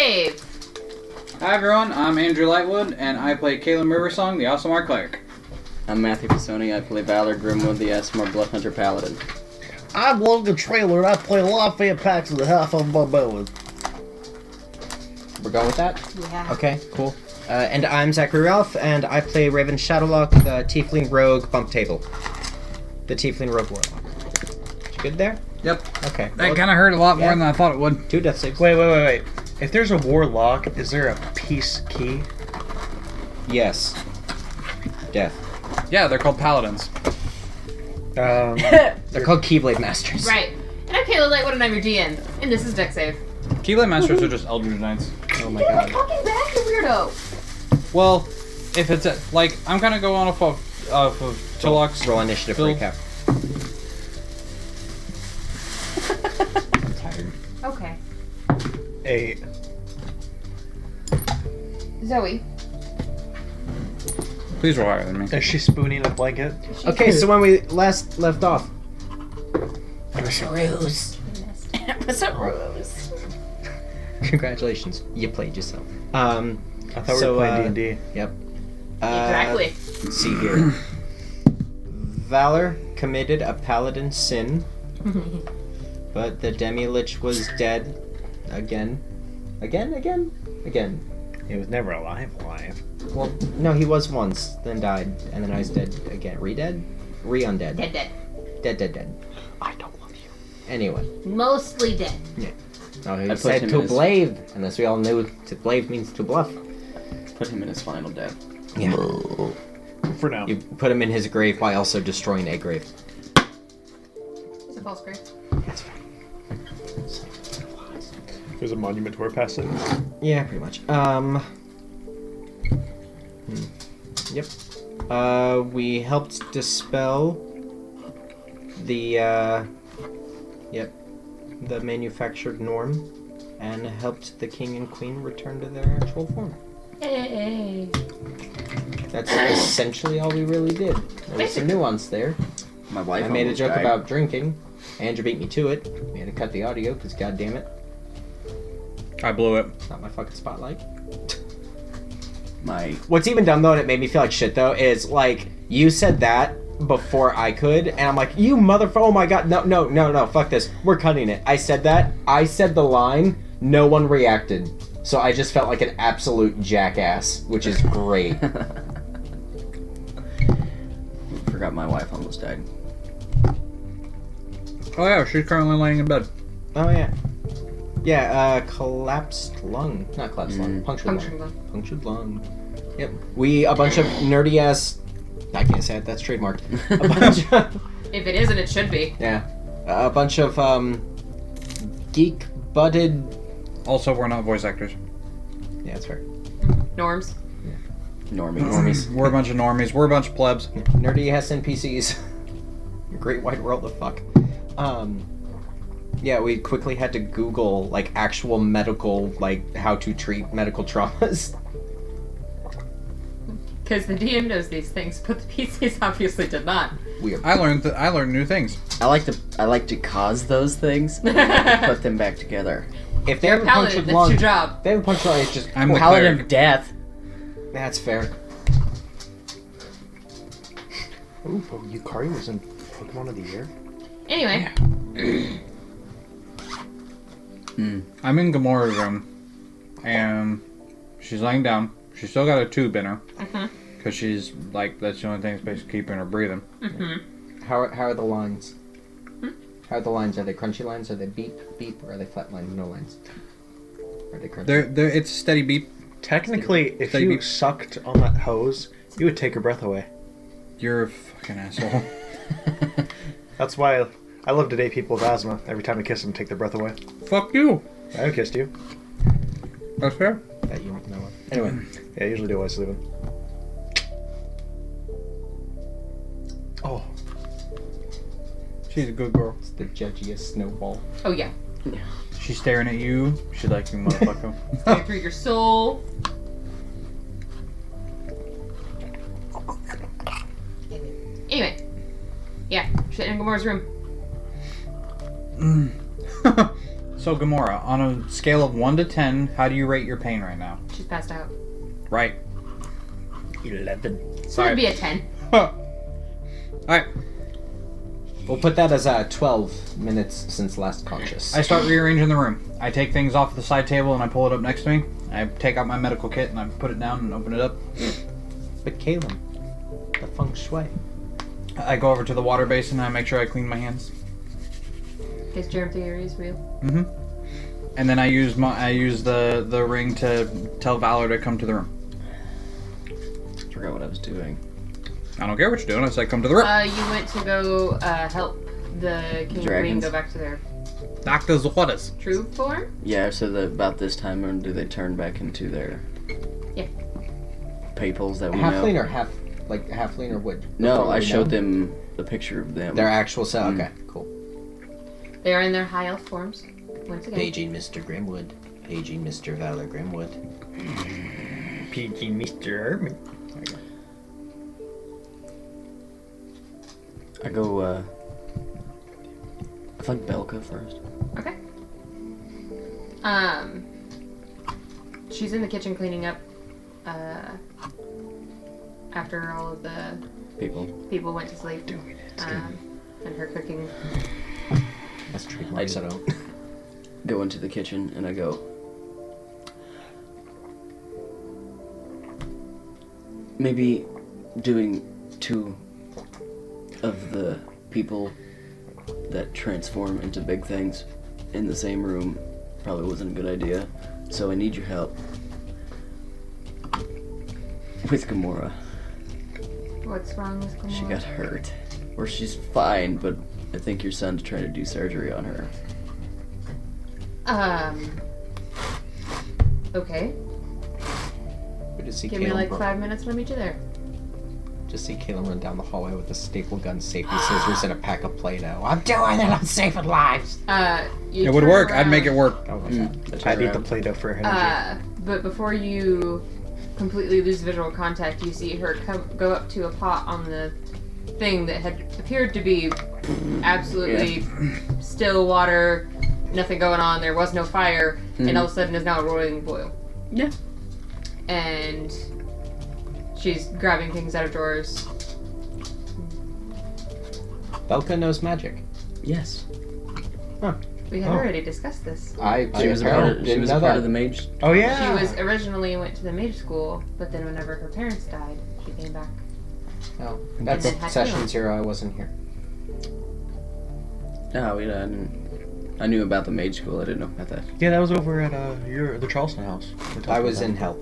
Save. Hi everyone, I'm Andrew Lightwood, and I play Caleb Riversong, the Awesome Art Cleric. I'm Matthew Pisoni. I play Valor Grimwood, the Asmar Bloodhunter Paladin. I'm Logan Trailer, and I play Lafayette Pax of the Half of Balboa. We're going with that? Yeah. Okay, cool. And I'm Zachary Ralph, and I play Raven Shadowlock, the Tiefling Rogue Bump Table. The Tiefling Rogue Warlock. You good there? Yep. Okay. That kind of hurt a lot more than I thought it would. 2 death saves. Wait. If there's a warlock, is there a peace key? Yes. Death. Yeah, they're called paladins. They're called Keyblade Masters. Right. And I'm Kayla Lightwood, and I'm your DM. And this is Dex Save. Keyblade Masters are just Eldritch Knights. Oh my god. Fucking back, you weirdo. Well, if it's I'm gonna go on off of Tilok's Roll initiative Bill. recap. I'm tired. Okay. 8. Zoe. Please roll higher than me. Is she spooning a blanket? Okay, so when we last left off. What's up, Rose? Congratulations, you played yourself. I thought we were playing D&D. Yep. Exactly. Let's see here. Valor committed a paladin sin, but the demi-lich was dead again. Again. He was never alive. Well, no, he was once, then died, and then I was dead again. Re-dead? Re-undead. Dead. I don't love you. Anyway. Mostly dead. Yeah. Oh, he I put said him to in his- blave, unless we all knew to blave means to bluff. Put him in his final death. Yeah. For now. You put him in his grave by also destroying a grave. It's a false grave. That's fine. There's a monument to our past it. Yeah, pretty much. Yep. We helped dispel the, the manufactured norm, and helped the king and queen return to their actual form. Hey. That's essentially all we really did. There was some nuance there. My wife I made a almost joke died. about drinking. Andrew beat me to it. We had to cut the audio, because goddammit, I blew it. it's not my fucking spotlight. What's even dumb though, and it made me feel like shit though, is like, you said that before I could, and I'm like, you motherfucker, oh my god, no, fuck this, we're cutting it. I said that, I said the line, no one reacted. So I just felt like an absolute jackass, which is great. Forgot my wife almost died. Oh yeah, she's currently laying in bed. Oh yeah. Yeah, collapsed lung. Not collapsed lung, punctured Punctured lung. lung. Punctured lung. Yep. A bunch of nerdy ass, I can't say it, that's trademarked. A bunch of, If it isn't, it should be. yeah. A bunch of, geek butted. Also, we're not voice actors. Yeah, that's fair. Norms. Normies. We're a bunch of normies. We're a bunch of plebs. Nerdy ass NPCs. Great white world of fuck. Yeah, we quickly had to Google, like, actual medical, like, how to treat medical traumas. Because the DM knows these things, but the PCs obviously did not. Weird. I learned new things. I like to cause those things, and put them back together. If they You're have a a paladin, punctured that's lung, your job. they have a punctured lung, it's just, I'm the Paladin cleric. of Death. that's fair. Ooh, Yukari was in Pokemon of the Year? Anyway. I'm in Gamora's room, and she's laying down. She's still got a tube in her, because she's like, that's the only thing that's basically keeping her breathing. How are the lines? How are the lines? Are they crunchy lines? Are they beep, or are they flat lines? No lines. Are they crunchy? It's a steady beep. Technically, if Steady you beep. sucked on that hose, you would take her breath away. You're a fucking asshole. That's why I love to date people with asthma. Every time I kiss them, take their breath away. Fuck you. I have kissed you. That's fair. That you know of. Anyway. Yeah, I usually do while I sleep. Oh. She's a good girl. It's the judgiest snowball. Oh, yeah. She's staring at you. She's like, you motherfucker. Going through your soul. Anyway. Yeah, shit in Gamora's room. So, Gamora, on a scale of 1 to 10, how do you rate your pain right now? She's passed out. Right. 11. So it'd be a 10. Alright. We'll put that as 12 minutes since last conscious. I start rearranging the room. I take things off the side table and I pull it up next to me. I take out my medical kit and I put it down and open it up. But Caleb, the feng shui. I go over to the water basin and I make sure I clean my hands. His germ theory is real. Mm-hmm. And then I use the ring to tell Valor to come to the room. I forgot what I was doing. I don't care what you're doing. I said come to the room. You went to go help the king and queen Dragons? go back to their Doctor's orders. true form. Yeah, so that about this time, when do they turn back into their peoples that we Halfling know? or halfling or what? No, I showed them the picture of them. Their actual self. Okay, cool. They are in their high elf forms. Once again. Paging Mr. Grimwood. Paging Mr. Valor Grimwood. PG Mr. Herman. I go, I think Belka first. Okay. She's in the kitchen cleaning up. After all of the people went to sleep. And her cooking. That's trademark, so don't. Go into the kitchen and I go, maybe doing 2 of the people that transform into big things in the same room probably wasn't a good idea. So I need your help with Gamora. What's wrong with Gamora? She got hurt. Or she's fine, but I think your son's trying to do surgery on her. Okay. We just see Give me Caleb like run- 5 minutes and I'll meet you there. Just see Caleb run down the hallway with a staple gun, safety scissors, and a pack of Play-Doh. I'm doing it. I'm saving lives. You It would turn work. I'd make it around, work. Oh, I'd eat the Play-Doh for energy. But before you completely lose visual contact, you see her go up to a pot on the thing that had appeared to be absolutely still water, nothing going on, there was no fire, and all of a sudden is now a roiling boil. Yeah. And she's grabbing things out of drawers. Belka knows magic. Yes. We had already discussed this. She was a part of the mage. Oh yeah. She was originally went to the mage school, but then whenever her parents died, she came back. Oh, that's And then had session Caleb. 0. I wasn't here. No, I knew about the mage school. I didn't know about that. Yeah, that was over at the Charleston house. We talked I was about in that. hell.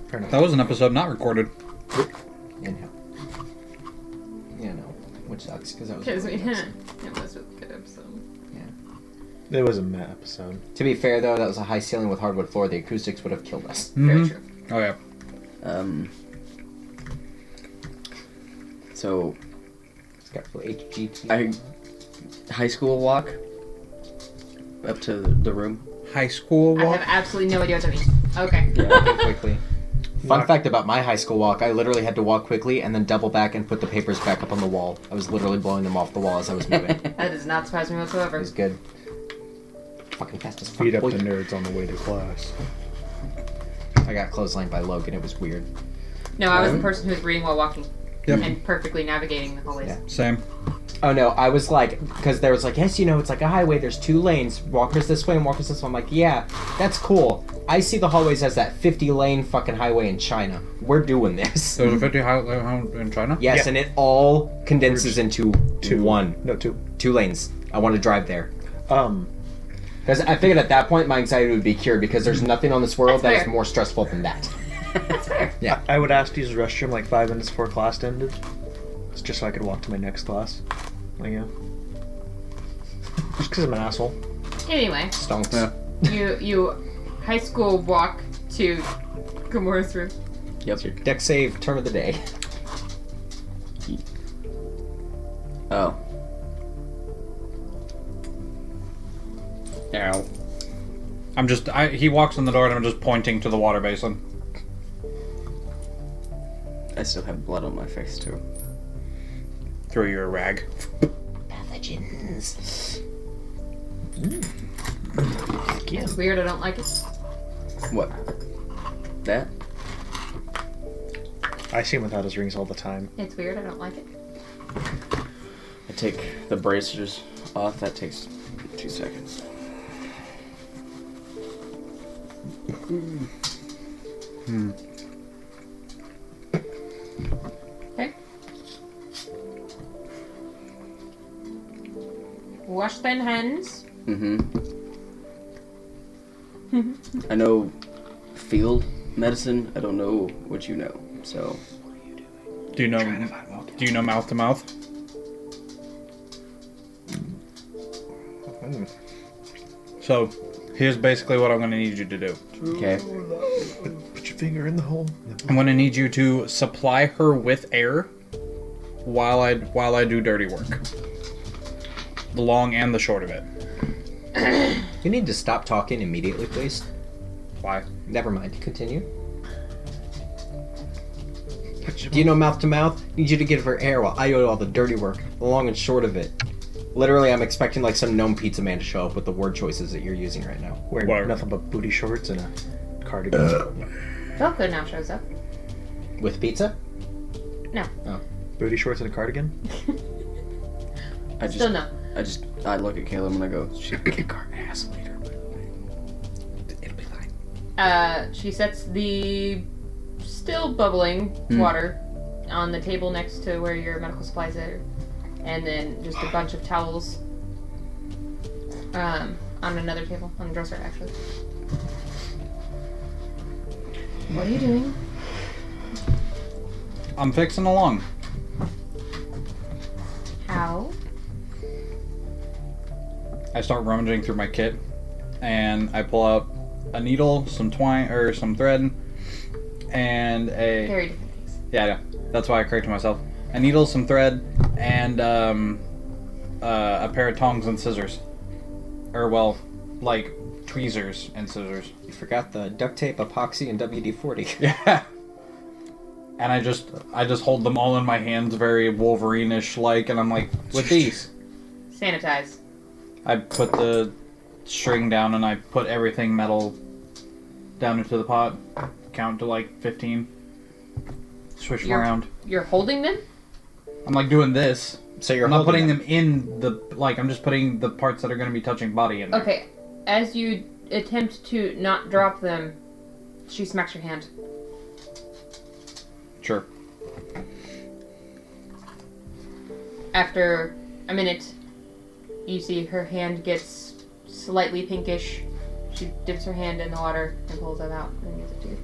Fair enough. That was an episode not recorded. In hell. You know, which sucks because that was. Because really we, good. it was a good episode. It was a meh episode. To be fair, though, that was a high ceiling with hardwood floor. The acoustics would have killed us. Very Mhm. true. Oh yeah. So It's got full HGT. high school walk up to the room. High school I walk. have absolutely no idea what that means. Okay. Walking quickly. Fun Walk- fact about my high school walk, I literally had to walk quickly and then double back and put the papers back up on the wall. I was literally blowing them off the wall as I was moving. It That does not surprise me whatsoever. was good. Fucking fast as fuck. Beat up boy. the nerds on the way to class. I got clotheslined by Logan. It was weird. No, I was the person who was reading while walking. Yep. And perfectly navigating the hallways. Yeah. Same. Oh no, I was like, because there was like, yes, you know, it's like a highway, there's 2 lanes, walkers this way and walkers this way. I'm like, yeah, that's cool. I see the hallways as that 50-lane fucking highway in China. We're doing this. There was a 50 highway in China. Yes, Yeah. and it all condenses into 1. No, 2. 2 lanes. I want to drive there. Um, Because I figured at that point my anxiety would be cured because there's nothing on this world That's that is fair. more stressful than that. That's fair. Yeah. I would ask to use the restroom like 5 minutes before class ended. It's just so I could walk to my next class. Like, yeah. Just because I'm an asshole. Anyway, Stonks. Yeah. you high school walk to Gamora's room. Yep. Dex save, turn of the day. Oh. Ow. He walks in the door and I'm just pointing to the water basin. I still have blood on my face too. Through your rag. Pathogens. It's weird, I don't like it. What? That? I see him without his rings all the time. It's weird, I don't like it. I take the bracers off. That takes 2 seconds. Okay. Wash them hands. I know field medicine. I don't know what you know. So. Do you know mouth to mouth? So, here's basically what I'm going to need you to do. Okay. Put your finger in the hole. I'm going to need you to supply her with air while I do dirty work. The long and the short of it. You need to stop talking immediately, please. Why? Never mind. Continue. Do you know mouth to mouth? Need you to give her air while I do all the dirty work. The long and short of it. Literally, I'm expecting like some gnome pizza man to show up with the word choices that you're using right now. Wearing Where? nothing but booty shorts and a cardigan. Velcro now shows up. With pizza? No. Oh. Booty shorts and a cardigan? Still no. I look at Caleb and I go, she'll kick our ass later. It'll be fine. She sets the still bubbling water on the table next to where your medical supplies are. And then just a bunch of towels on another table, on the dresser actually. What are you doing? I'm fixing along. How? I start rummaging through my kit, and I pull out a needle, some twine, or some thread, and a... Very different things. Yeah, that's why I corrected myself. A needle, some thread, and a pair of tongs and scissors. Or, well, like, tweezers and scissors. You forgot the duct tape, epoxy, and WD-40. Yeah. And I just hold them all in my hands, very Wolverine-ish like, and I'm like, with these. Sanitize. I put the string down and I put everything metal down into the pot. Count to like 15. Swish them around. You're holding them? I'm like doing this. So you're I'm not holding putting them in the, like, I'm just putting the parts that are going to be touching body in there. Okay. As you attempt to not drop them, she smacks your hand. Sure. After a minute, you see her hand gets slightly pinkish. She dips her hand in the water and pulls them out and gives it to you.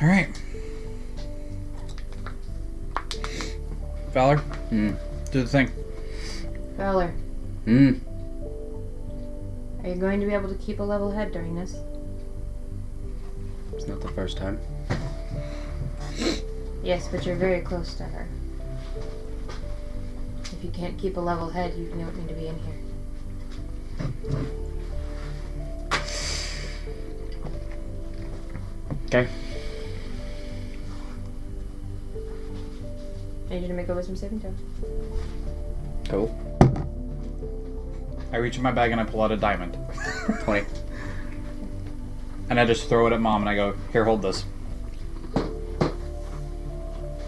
Alright. Valor, do the thing. Valor, are you going to be able to keep a level head during this? It's not the first time. Yes, but you're very close to her. If you can't keep a level head, you don't need to be in here. Okay. I need you to make a wisdom saving throw. Cool. I reach in my bag and I pull out a diamond. 20. And I just throw it at Mom and I go, here, hold this.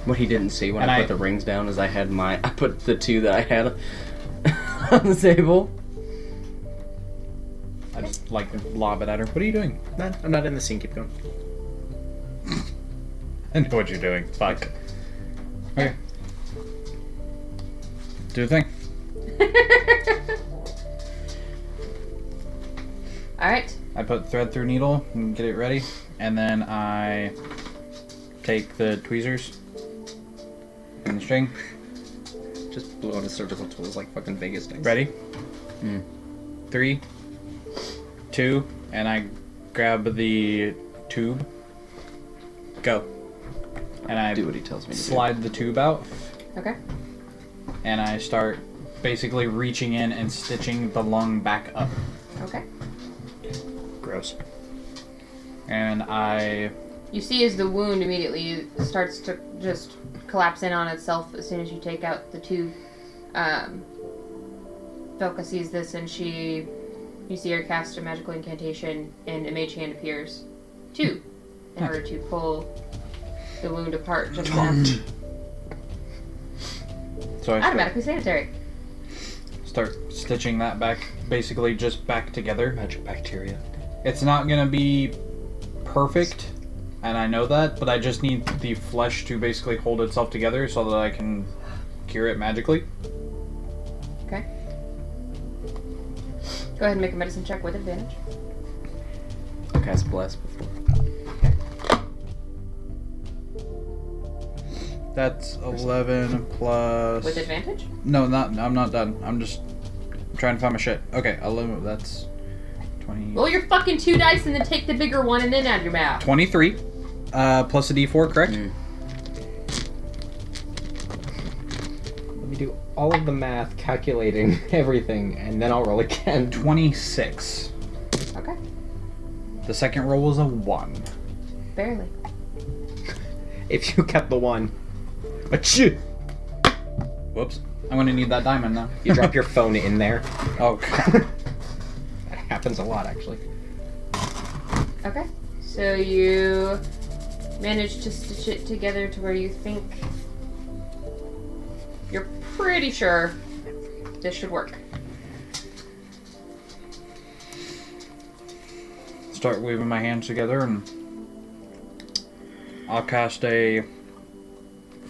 What he didn't see when And I I- put the rings down is I put the 2 that I had on the table. I just, like, lob it at her. What are you doing? No, I'm not in the scene. Keep going. I know what you're doing. Fuck. Okay. Do the thing. Alright. I put thread through needle and get it ready. And then I take the tweezers and the string. Just blew out his surgical tools like fucking Vegas things. Ready? 3, 2, and I grab the tube. Go. And I Do what he tells me to slide the tube out. Okay. And I start basically reaching in and stitching the lung back up. Okay. Gross. And I... You see as the wound immediately starts to just collapse in on itself as soon as you take out the tube. Velka sees this and you see her cast a magical incantation and a mage hand appears too in order to pull the wound apart just enough. So I Automatically sanitary. start stitching that back, basically just back together. Magic bacteria. It's not gonna be perfect, and I know that, but I just need the flesh to basically hold itself together so that I can cure it magically. Okay. Go ahead and make a medicine check with advantage. I cast bless before. That's 11 plus... With advantage? No, I'm not done. I'm just trying to find my shit. Okay, 11, that's 20... Roll your fucking 2 dice and then take the bigger one and then add your math. 23, plus a d4, correct? Let me do all of the math, calculating everything, and then I'll roll again. 26. Okay. The second roll was a 1. Barely. If you kept the 1. Achoo! Whoops. I'm gonna need that diamond now. You drop your phone in there. Oh, crap. That happens a lot, actually. Okay. So you managed to stitch it together to where you think you're pretty sure this should work. Start weaving my hands together and I'll cast a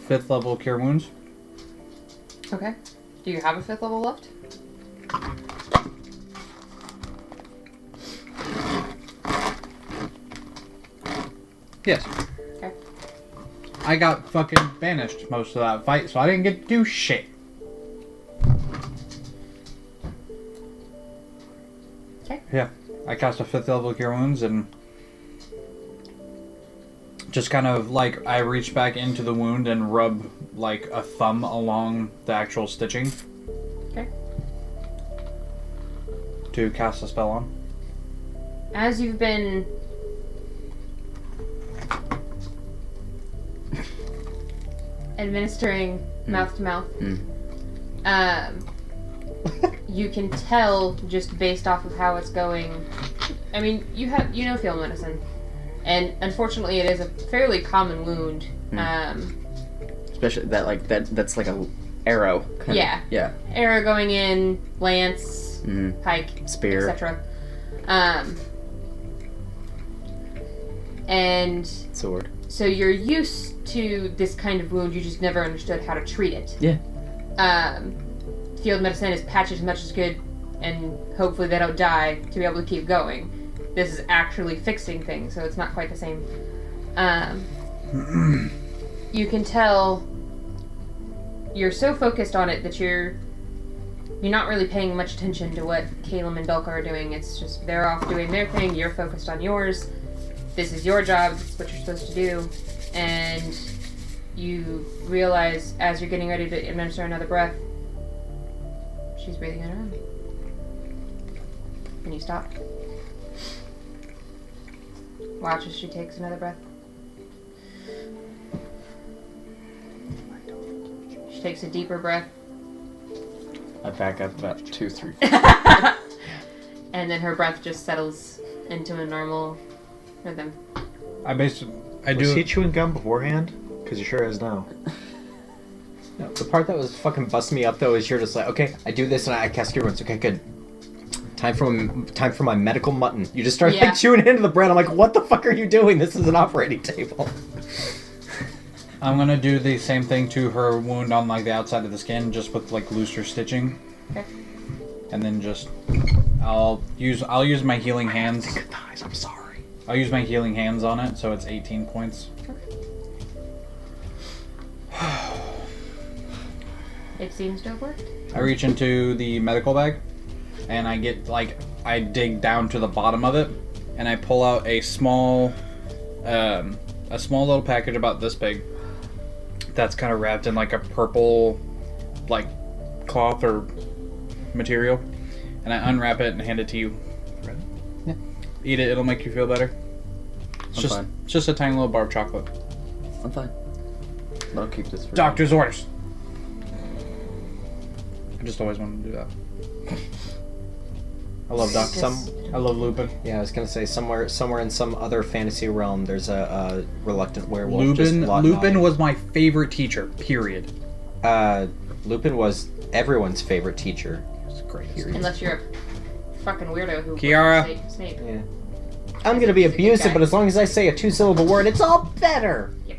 5th level Cure Wounds. Okay. Do you have a 5th level left? Yes. Okay. I got fucking banished most of that fight, so I didn't get to do shit. Okay. Yeah. I cast a 5th level Cure Wounds and just kind of like I reach back into the wound and rub like a thumb along the actual stitching. Okay. To cast a spell on. As you've been administering mouth to mouth, you can tell just based off of how it's going. I mean, you know field medicine, and unfortunately, it is a fairly common wound. Especially that's like a arrow. Yeah. Yeah. Arrow going in, lance, pike, Spear. etc. And Sword. so you're used to this kind of wound, you just never understood how to treat it. Yeah. Field medicine is patch as much as good, and hopefully they don't die to be able to keep going. This is actually fixing things, so it's not quite the same. You can tell you're so focused on it that you're not really paying much attention to what Caleb and Belka are doing. It's just they're off doing their thing, you're focused on yours. This is your job, it's what you're supposed to do. And you realize as you're getting ready to administer another breath, she's breathing on her own. And you stop. Watch as she takes another breath. She takes a deeper breath. I back up about 2, 3. And then her breath just settles into a normal rhythm. I Was he chewing gum beforehand? Because he sure is now. No, the part that was fucking busting me up though is you're just like, okay, I do this and I cast Cure Wounds. Okay, good. Time for my medical mutton. You just start like chewing into the bread. I'm like, what the fuck are you doing? This is an operating table. I'm gonna do the same thing to her wound on like the outside of the skin, just with like looser stitching. Okay. And then just I'll use my healing hands. Guys, I'm sorry. I'll use my healing hands on it, so it's 18 points. It seems to have worked. I reach into the medical bag, and I dig down to the bottom of it, and I pull out a small little package about this big. That's kind of wrapped in like a purple, like cloth or material, and I unwrap it and hand it to you. Yeah. Eat it; it'll make you feel better. It's fine. It's just a tiny little bar of chocolate. I'm fine. But I'll keep this for Doctor's orders. I just always wanted to do that. I love Doc. Just- I love Lupin. Yeah, I was gonna say somewhere in some other fantasy realm, there's a reluctant werewolf. just Lupin gnawing. was my favorite teacher. Period. Lupin was everyone's favorite teacher. It's great. Unless you're a fucking weirdo who Kiara. works for Snape. Yeah. I'm gonna be He's a good abusive, guy. but as long as I say a 2-syllable word, it's all better. Yep.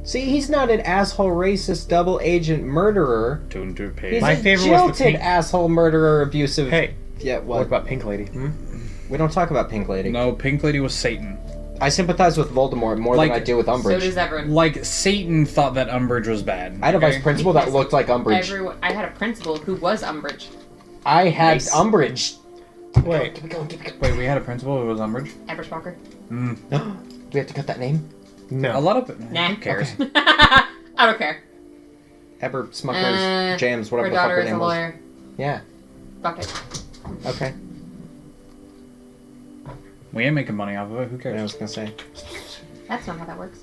See, he's not an asshole, racist, double agent murderer. Tune to He's page. My a favorite was the jilted pink- asshole, murderer, abusive. Hey, Yeah, what what? about Pink Lady? Hmm? We don't talk about Pink Lady. No, Pink Lady was Satan. I sympathize with Voldemort more Like- than I do with So Umbridge. does everyone. Like Satan thought that Umbridge was bad. I had a okay? vice principal that looked like Umbridge. Everyone. I had a principal who was Umbridge. I had Nice. Umbridge. Wait, Wait, we had a principal who was Umbridge. Abershwalker. Mm. Do we have to cut that name? no. A lot of Nah. Who cares? I don't care. Eber Smuckers, Jams, whatever Her the fuck daughter her is a name was. lawyer. Yeah. Fuck it. Okay. We ain't making money off of it. Who I cares? was gonna say. That's not how that works.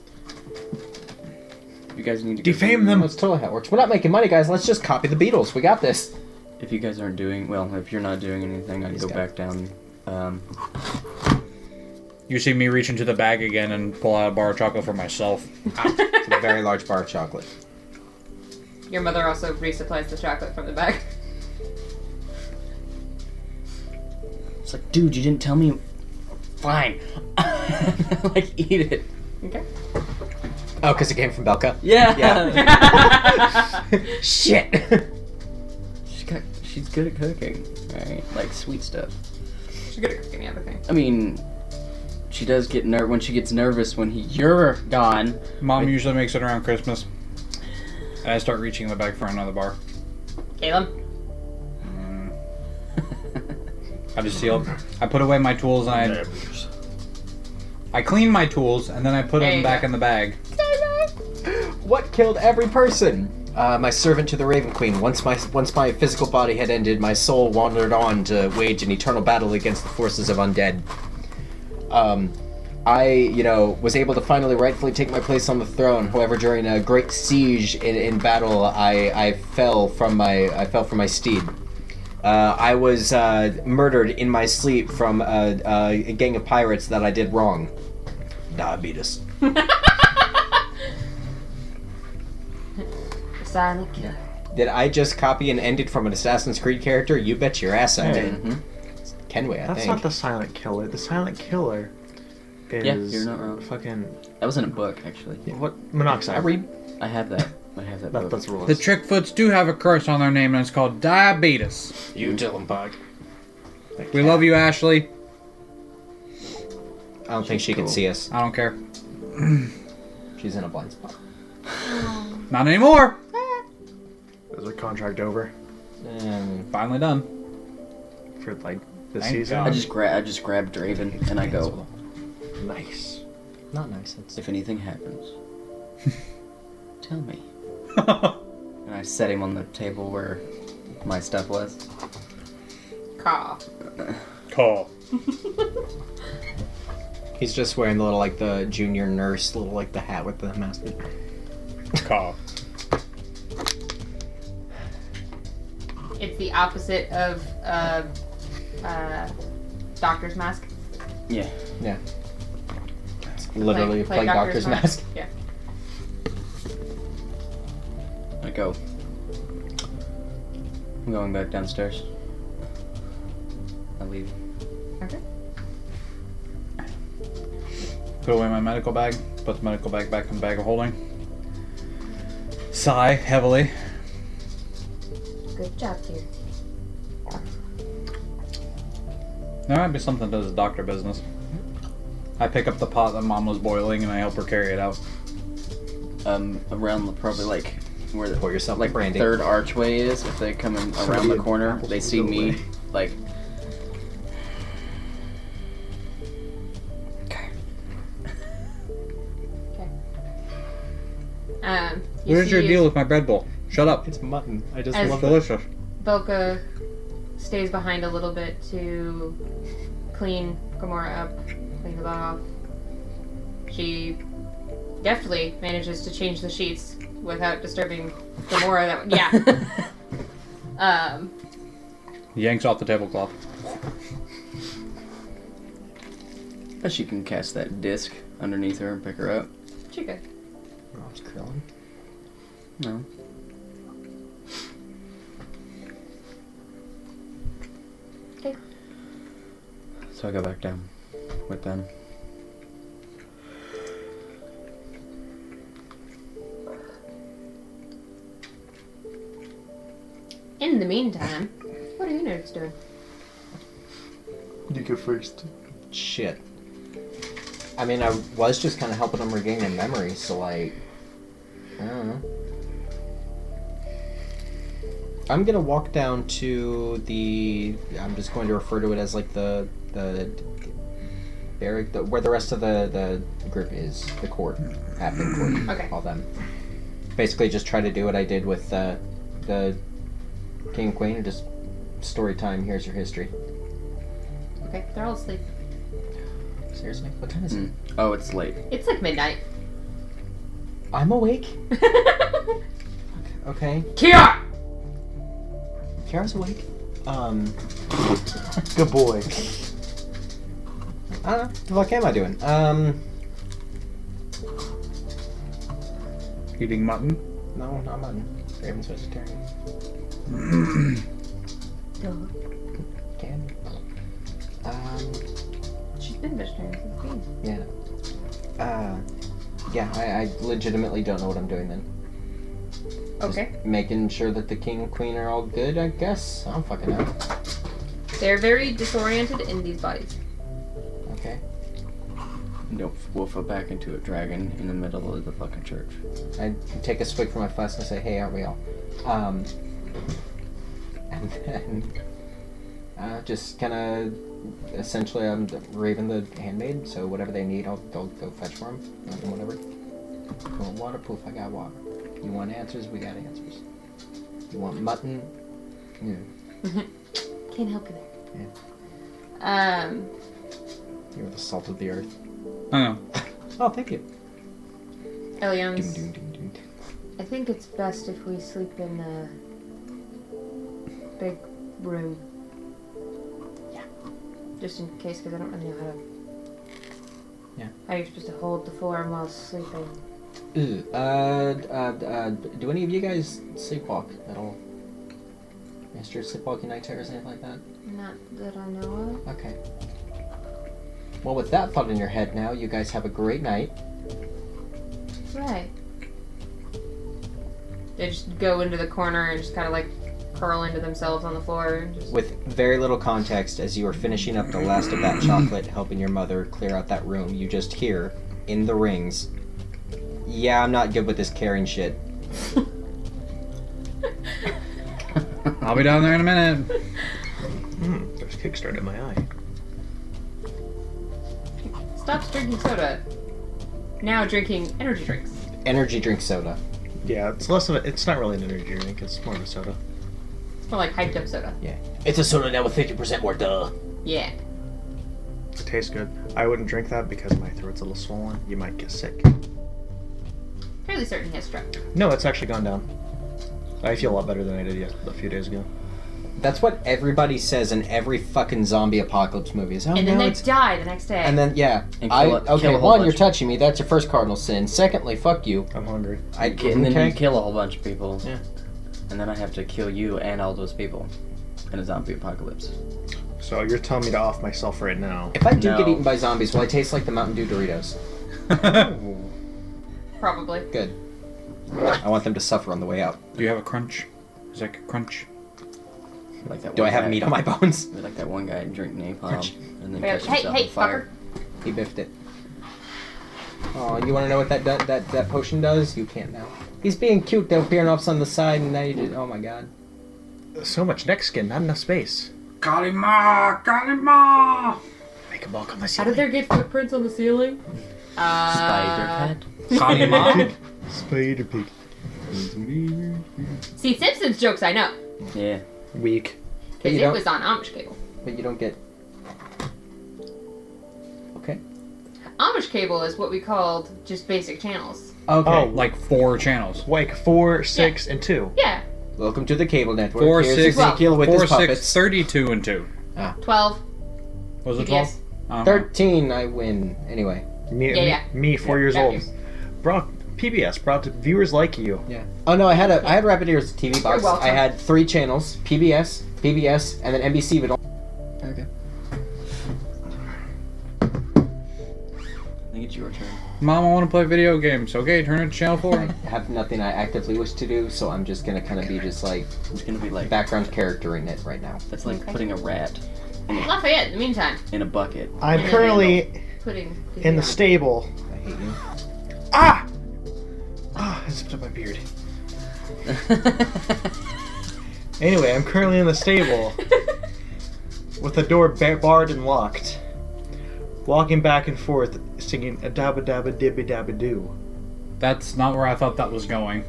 You guys need to Defame them. That's totally how it works. We're not making money, guys. Let's just copy the Beatles. We got this. If you guys aren't doing well, if you're not doing anything, I'd He's go got back down. You see me reach into the bag again and pull out a bar of chocolate for myself. It's a very large bar of chocolate. Your mother also resupplies the chocolate from the bag. It's like, dude, you didn't tell me. Fine. Like, eat it. Okay. Oh, because it came from Belka? Yeah. Shit! She's good at cooking, right? Like sweet stuff. She's good at cooking the other thing. I mean, she does get when she gets nervous when you're gone. Mom usually makes it around Christmas. And I start reaching in the bag for another bar. Caleb? I just seal. I put away my tools and I clean my tools and then I put There them you back go. in the bag. What killed every person? My servant to the Raven Queen. Once my physical body had ended, my soul wandered on to wage an eternal battle against the forces of undead. I, was able to finally rightfully take my place on the throne. However, during a great siege in battle, I fell from my steed. I was murdered in my sleep from a gang of pirates that I did wrong. Diabetes. Silent killer. Did I just copy and end it from an Assassin's Creed character? You bet your ass I did. Mhm. Kenway, I That's think. not the silent killer. The silent killer is Yeah, you're not wrong. fucking That was in a book, actually. what monoxide. I have that. I have that book. That's the rules. The Trickfoots do have a curse on their name and it's called diabetes. You tell him, Pug. We love you, Ashley. I don't think she can cool. see us. I don't care. She's in a blind spot. Not anymore. Is the contract over Finally done. for like this Thank season? God. I just grab Draven and I go. Nice. Not nice. It's If anything happens, tell me. And I set him on the table where my stuff was. Caw. Call. He's just wearing the little, the junior nurse, the hat with the mask. Call. It's the opposite of doctor's mask. Yeah. Yeah. It's literally Play playing Doctor's Mask. Yeah. I go. I'm going back downstairs. I leave. Okay. Put away my medical bag. Put the medical bag back in the bag of holding. Sigh heavily. Good job, dear. There might be something to this doctor business. I pick up the pot that Mom was boiling and I help her carry it out. Around the probably where the Pour yourself like brandy. third archway is. If they come in around the corner, they see me like. Okay. You What is your see deal with my bread bowl? Shut up. It's mutton. I just As- It's delicious. Belka stays behind a little bit to clean Gamora up, clean the bug off. She deftly manages to change the sheets without disturbing Gamora. Yanks off the tablecloth. Bet she can cast that disc underneath her and pick her up. She good. Oh, it's curling. No. Okay. So I go back down with them. In the meantime, what are you nerds doing? You go first. Shit. I mean, I was just kind of helping them regain their memory, so like, I don't know. I'm gonna walk down to the. I'm just going to refer to it as like the barrack, where the rest of the group is, the court, admin court, Okay. all them. Basically, just try to do what I did with the king and queen, and just story time. Here's your history. Okay, they're all asleep. Seriously, what time is it? Oh, it's late. It's like midnight. I'm awake. Okay. Kiara! Kara's awake. Good boy. I don't know. What the fuck am I doing? Eating mutton. No, not mutton. Raven's vegetarian. Duh. Can. She's been vegetarian since the beginning. Yeah. Yeah, I legitimately don't know what I'm doing then. Okay. Just making sure that the king and queen are all good, I guess. I don't fucking know. They're very disoriented in these bodies. Okay. Don't wolf her back into a dragon in the middle of the fucking church. I take a swig from my flask and say, hey, aren't we all? And then just kind of essentially I'm Raven the handmaid, so whatever they need, I'll go fetch for them. Whatever. You want waterproof? I got water. You want answers? We got answers. You want mutton? Yeah. Can't help you there. Yeah. You're the salt of the earth. I know. Oh, thank you. Elians, Doom, doom, doom, doom. I think it's best if we sleep in a big room. Yeah. Just in case, because I don't really know how to... Yeah. How you're supposed to hold the form while sleeping. Do any of you guys sleepwalk at all? Master sleepwalking night terrors, anything like that? Not that I know of. Okay. Well, with that thought in your head now, you guys have a great night. Right. They just go into the corner and just kind of like curl into themselves on the floor and just... With very little context, as you are finishing up the last of that chocolate, helping your mother clear out that room, you just hear, in the rings, yeah, I'm not good with this carrying shit. I'll be down there in a minute. There's kickstart in my eye. Stops drinking soda. Now drinking energy drinks. Energy drink soda. Yeah, it's less of a, it's not really an energy drink, it's more of a soda. It's more like hyped up soda. Yeah. It's a soda now with 50% more duh. Yeah. It tastes good. I wouldn't drink that because my throat's a little swollen. You might get sick. Fairly certain he has strep. No, it's actually gone down. I feel a lot better than I did a few days ago. That's what everybody says in every fucking zombie apocalypse movie. Is, oh, And then no, they it's... die the next day. And then, yeah. And kill a okay, whole one, bunch you're of- touching me. That's your first cardinal sin. Secondly, fuck you. I'm hungry. And then okay. you kill a whole bunch of people. Yeah. And then I have to kill you and all those people in a zombie apocalypse. So you're telling me to off myself right now. If I do No. get eaten by zombies, will I taste like the Mountain Dew Doritos? Probably. Good. I want them to suffer on the way out. Do you have a crunch? Is that a crunch? Like that Do I one have guy- meat on my bones? Like that one guy drink napalm Crunch. and then Hey, catch himself hey, on fire. He biffed it. Oh, you want to know what that potion does? You can't now. He's being cute though, peering off on the side, and now you just... Oh my god. So much neck skin, not enough space. Kalima! Kalima! Make a bulk on the How ceiling. did there get footprints on the ceiling? Spider cat. Kalima? Spider pig. See, Simpsons jokes I know. Yeah. Weak. But Because you it don't. was on Amish cable. But you don't get. Okay. Amish cable is what we called just basic channels. Okay. Oh, Like 4 channels. like 4, 6, and 2. Yeah. Welcome to the cable network. 4, Here's 6, Ezekiel with 4, his 6, puppets. 32 and 2. 12. Was it PBS. 12? 13, I win. Anyway. Me 4 years got old. yours. Brought PBS, brought to viewers like you. Yeah. Oh no, I had Rapid Ears TV box. welcome. I had 3 channels: PBS, and then NBC. But Okay. I think it's your turn. Mom, I want to play video games. Okay, turn it to channel 4. I have nothing I actively wish to do, so I'm just gonna kind of be just like It's gonna be like background character in it right now. that's like Okay. putting a rat Lafayette, in the meantime. in a bucket. I'm Yeah. currently Putting in the stable. I hate you. Ah! Ah, I zipped up my beard. Anyway, I'm currently in the stable with the door barred and locked. Walking back and forth, singing a dabba dabba dibba dabba doo. That's not where I thought that was going.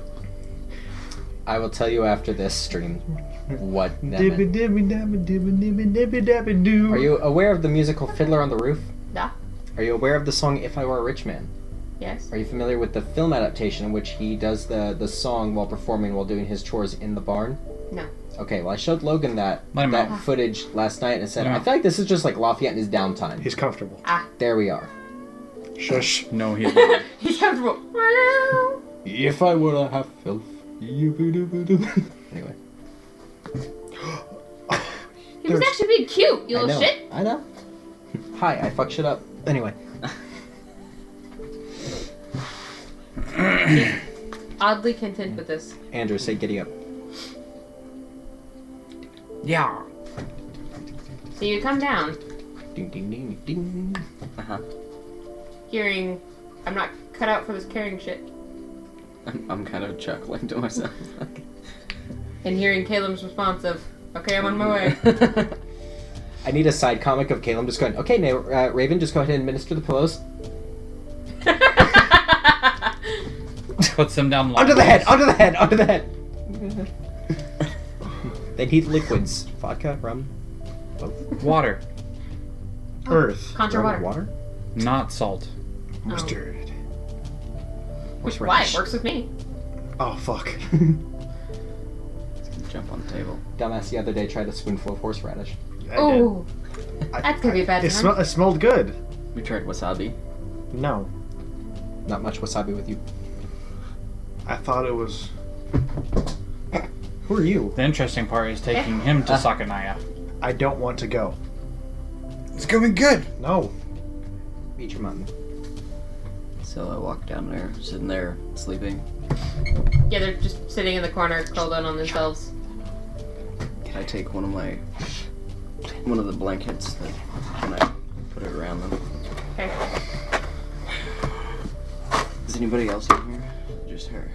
I will tell you after this stream what that Dibba meant. dibba dabba dibba dibba dibba dabba doo. Are you aware of the musical Fiddler on the Roof? Da. Are you aware of the song If I Were a Rich Man? Yes. Are you familiar with the film adaptation in which he does the song while performing while doing his chores in the barn? No. Okay, well I showed Logan that Let him know. footage last night and said, Let him I know. feel like this is just like Lafayette in his downtime. He's comfortable. There we are. Shush. No, he's not. He's comfortable. If I were to have filth. Anyway. He was actually being cute, you I little know. shit. I know. Hi, I fuck shit up. Anyway. Oddly content with this. Andrew, say giddy up. Yeah. So you come down, Ding ding ding ding. Uh-huh. hearing, I'm not cut out for this carrying shit, I'm kind of chuckling to myself. and hearing Caleb's response of, okay, I'm on my way. I need a side comic of Caleb just going, okay, now, Raven, just go ahead and administer the pillows. Puts them down Under the head, under the head, under the head. They need liquids. Vodka, rum, both. Water, Earth. Contra Rum, water. not salt. Mustard. Which, why? It works with me. Oh, fuck. Jump on the table. Dumbass the other day tried a spoonful of horseradish. Oh, I- that's gonna be a bad It, time. it smelled good. We tried wasabi. No. Not much wasabi with you. I thought it was... Who are you? The interesting part is taking him to Sakanaya. I don't want to go. It's going good. No. Eat your mutton. So I walk down there, sitting there, sleeping. Yeah, they're just sitting in the corner, curled in on themselves. I take one of the blankets that, and I put it around them. Okay. Is anybody else in here? Just her.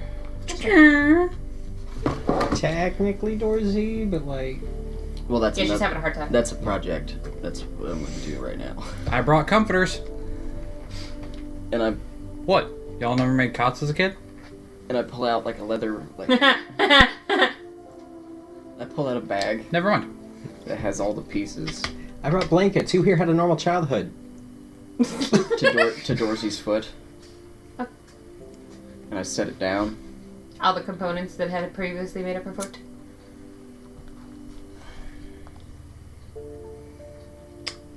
Technically Dorsey, but like... Well, that's Yeah, she's another- having a hard time. That's a project. That's what I'm going to do right now. I brought comforters. And I What? Y'all never made cots as a kid? pull out like a leather I pull out a bag Never mind. that has all the pieces I brought blankets. Who here had a normal childhood? to Dorsey's foot. Oh. And I set it down. All the components that had previously made up her foot.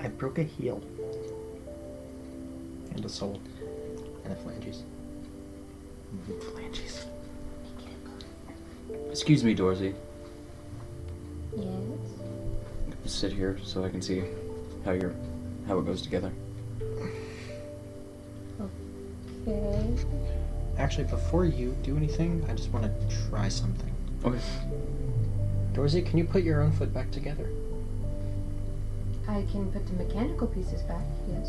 I broke a heel. And a soul. And a phalanges. Phalanges. Excuse me, Dorsey. Yes. Sit here so I can see how it goes together. Okay. Actually, before you do anything, I just want to try something. Okay. Dorsey, can you put your own foot back together? I can put the mechanical pieces back, yes.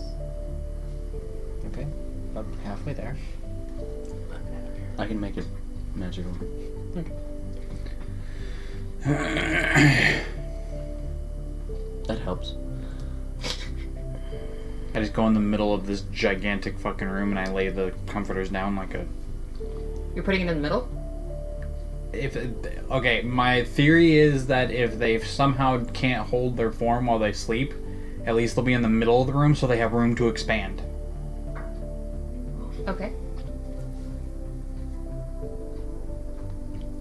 Okay. About halfway there. I can make it magical. That helps. I just go in the middle of this gigantic fucking room and I lay the comforters down like a... You're putting it in the middle? Okay, my theory is that if they somehow can't hold their form while they sleep, at least they'll be in the middle of the room so they have room to expand. Okay.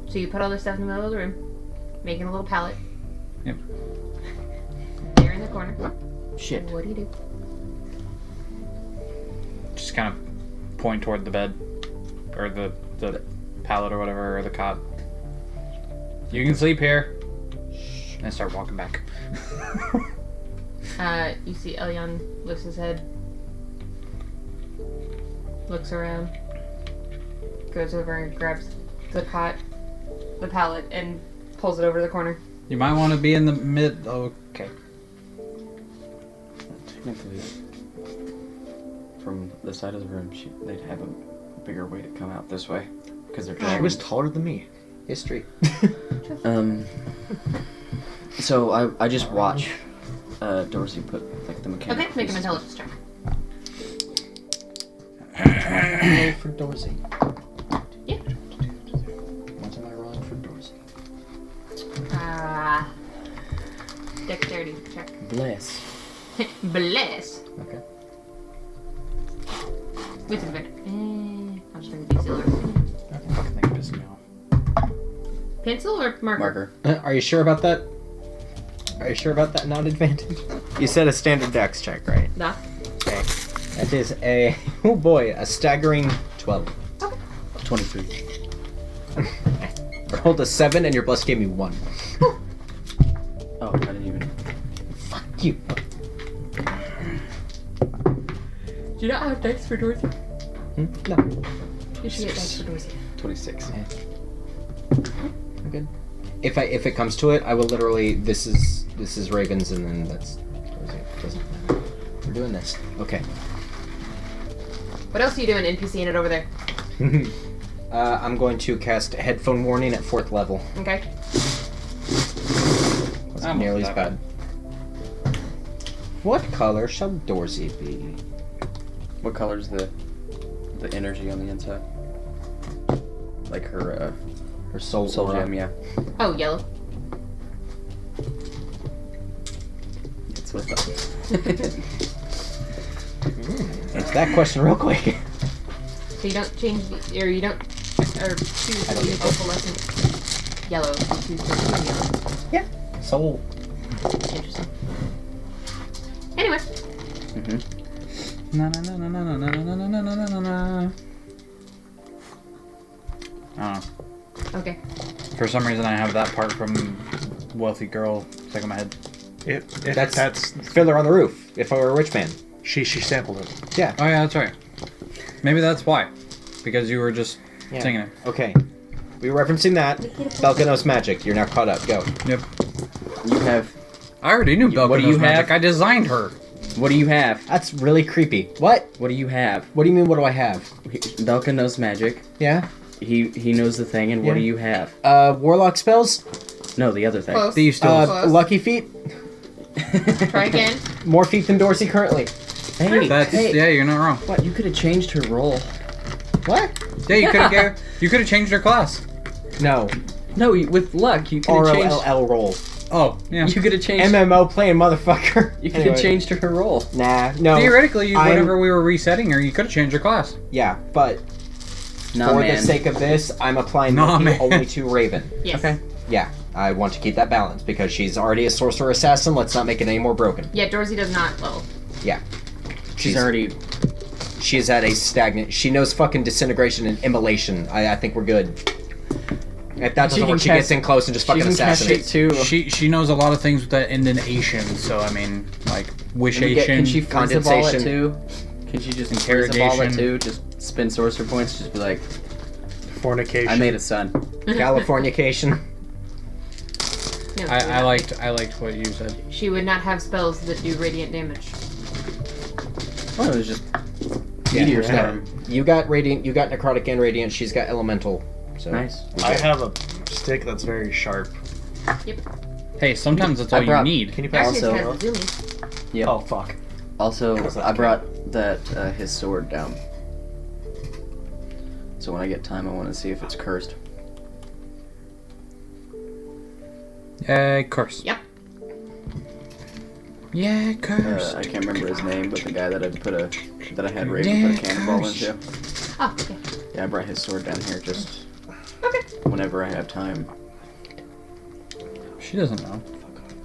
So So you put all this stuff in the middle of the room, making a little pallet. Yep. There in the corner. Shit. What do you do? Just kind of point toward the bed. Or the pallet or whatever, or the cot. You can sleep here. And start walking back. You see Elyon lifts his head, looks around, goes over and grabs the cot, the pallet, and pulls it over the corner. You might want to be in the mid. Okay. Technically, from the side of the room, they'd have a bigger way to come out this way. Because they're She was taller than me. History. So I just watch Dorsey put like the mechanical. Okay, make an intelligence check. Roll for Dorsey. Yeah. What am I rolling for Dorsey? Dexterity check. Bless. Bless. Okay. With advantage. I'll just bring the pencil. I think it pissed me off. Pencil or marker? Marker. Are you sure about that? Are you sure about that non-advantage? You said a standard dex check, right? Nah. Okay. That is a, oh boy, a staggering 12. 23. Rolled a 7 and your bless gave me 1. Oh, I didn't even. Fuck you. Do you not have dice for Dorothy? No. You should get dice for Dorothy. 26. I'm good. If it comes to it, I will literally, this is Ravens and then that's Dorsey. Doesn't matter. We're doing this. Okay. What else are you doing NPCing it over there? I'm going to cast headphone warning at 4th level. Okay. That's I'm nearly as not bad. What color shall Dorsey be? What color's the energy on the inside? Like her Her soul soul aura. gem, yeah. Oh, yellow. It's with them. Answer that question real quick. So you don't change the, or you don't, or choose I don't the get opalescent yellow. You choose the true yellow. Yeah. Soul. Interesting. Anyway. Mm-hmm. Na na na na na na na na na na na na. I don't know. Okay. For some reason, I have that part from Wealthy Girl stuck in my head. That's Fiddler on the Roof. If I were a rich man. she sampled it. Yeah. Oh yeah, that's right. Maybe that's why. Because you were just singing it. Okay. We were referencing that. Belkanos magic. You're now caught up. Go. Yep. You have. I already knew Belkanos What do you magic. have? I designed her. What do you have? That's really creepy. What? What do you have? What do you mean? What do I have? Belka knows magic. Yeah. He knows the thing, and what do Yeah. you have? Warlock spells. No, the other thing. Close. Thieves tools. Close. Lucky feet. Try again. More feet than Dorsey currently. Hey, That's hey, yeah, you're not wrong. What? You could have changed her role. What? Yeah, you could have changed her class. No. No, with luck, you could have changed. ROLL roll. Oh, yeah. You could have changed. MMO playing motherfucker. You could have Anyway. changed her role. Nah. No. Theoretically, I'm- whenever we were resetting her, you could have changed her class. Yeah, but Nah, for man. the sake of this, I'm applying Nah, Lucky man. only to Raven. Yes. Okay. Yeah, I want to keep that balance because she's already a sorcerer assassin. Let's not make it any more broken. Yeah, Dorsey does not level. Yeah. She's already. She's at a stagnant. She knows fucking disintegration and immolation. I think we're good. If that She doesn't work, can she cast- gets in close and just fucking She can cast assassinates. it too. She knows a lot of things that end in Asian, so I mean, like wishation. Can she freeze the ball it condensation. too? Can she just freeze the ball it Interrogation. too? Just spin sorcerer points. Just be like, Fornication. I made a son. Californication. No, I liked what you said. She would not have spells that do radiant damage. Well, it was just Yeah. meteor Yeah. storm. You got radiant. You got necrotic and radiant. She's got elemental. So Nice. I have a stick that's very sharp. Hey, sometimes that's all you brought- need. Can you pass Actually, Also- it has Zoomy. Yep. Oh fuck. Also, How's that I brought that his sword down. So when I get time, I want to see if it's cursed. Curse. Yep. Yeah, curse. I can't remember his name, but the guy that I had Raven put a cannonball curse. into. Oh, okay. Yeah, I brought his sword down here. Just Okay. whenever I have time, She doesn't know.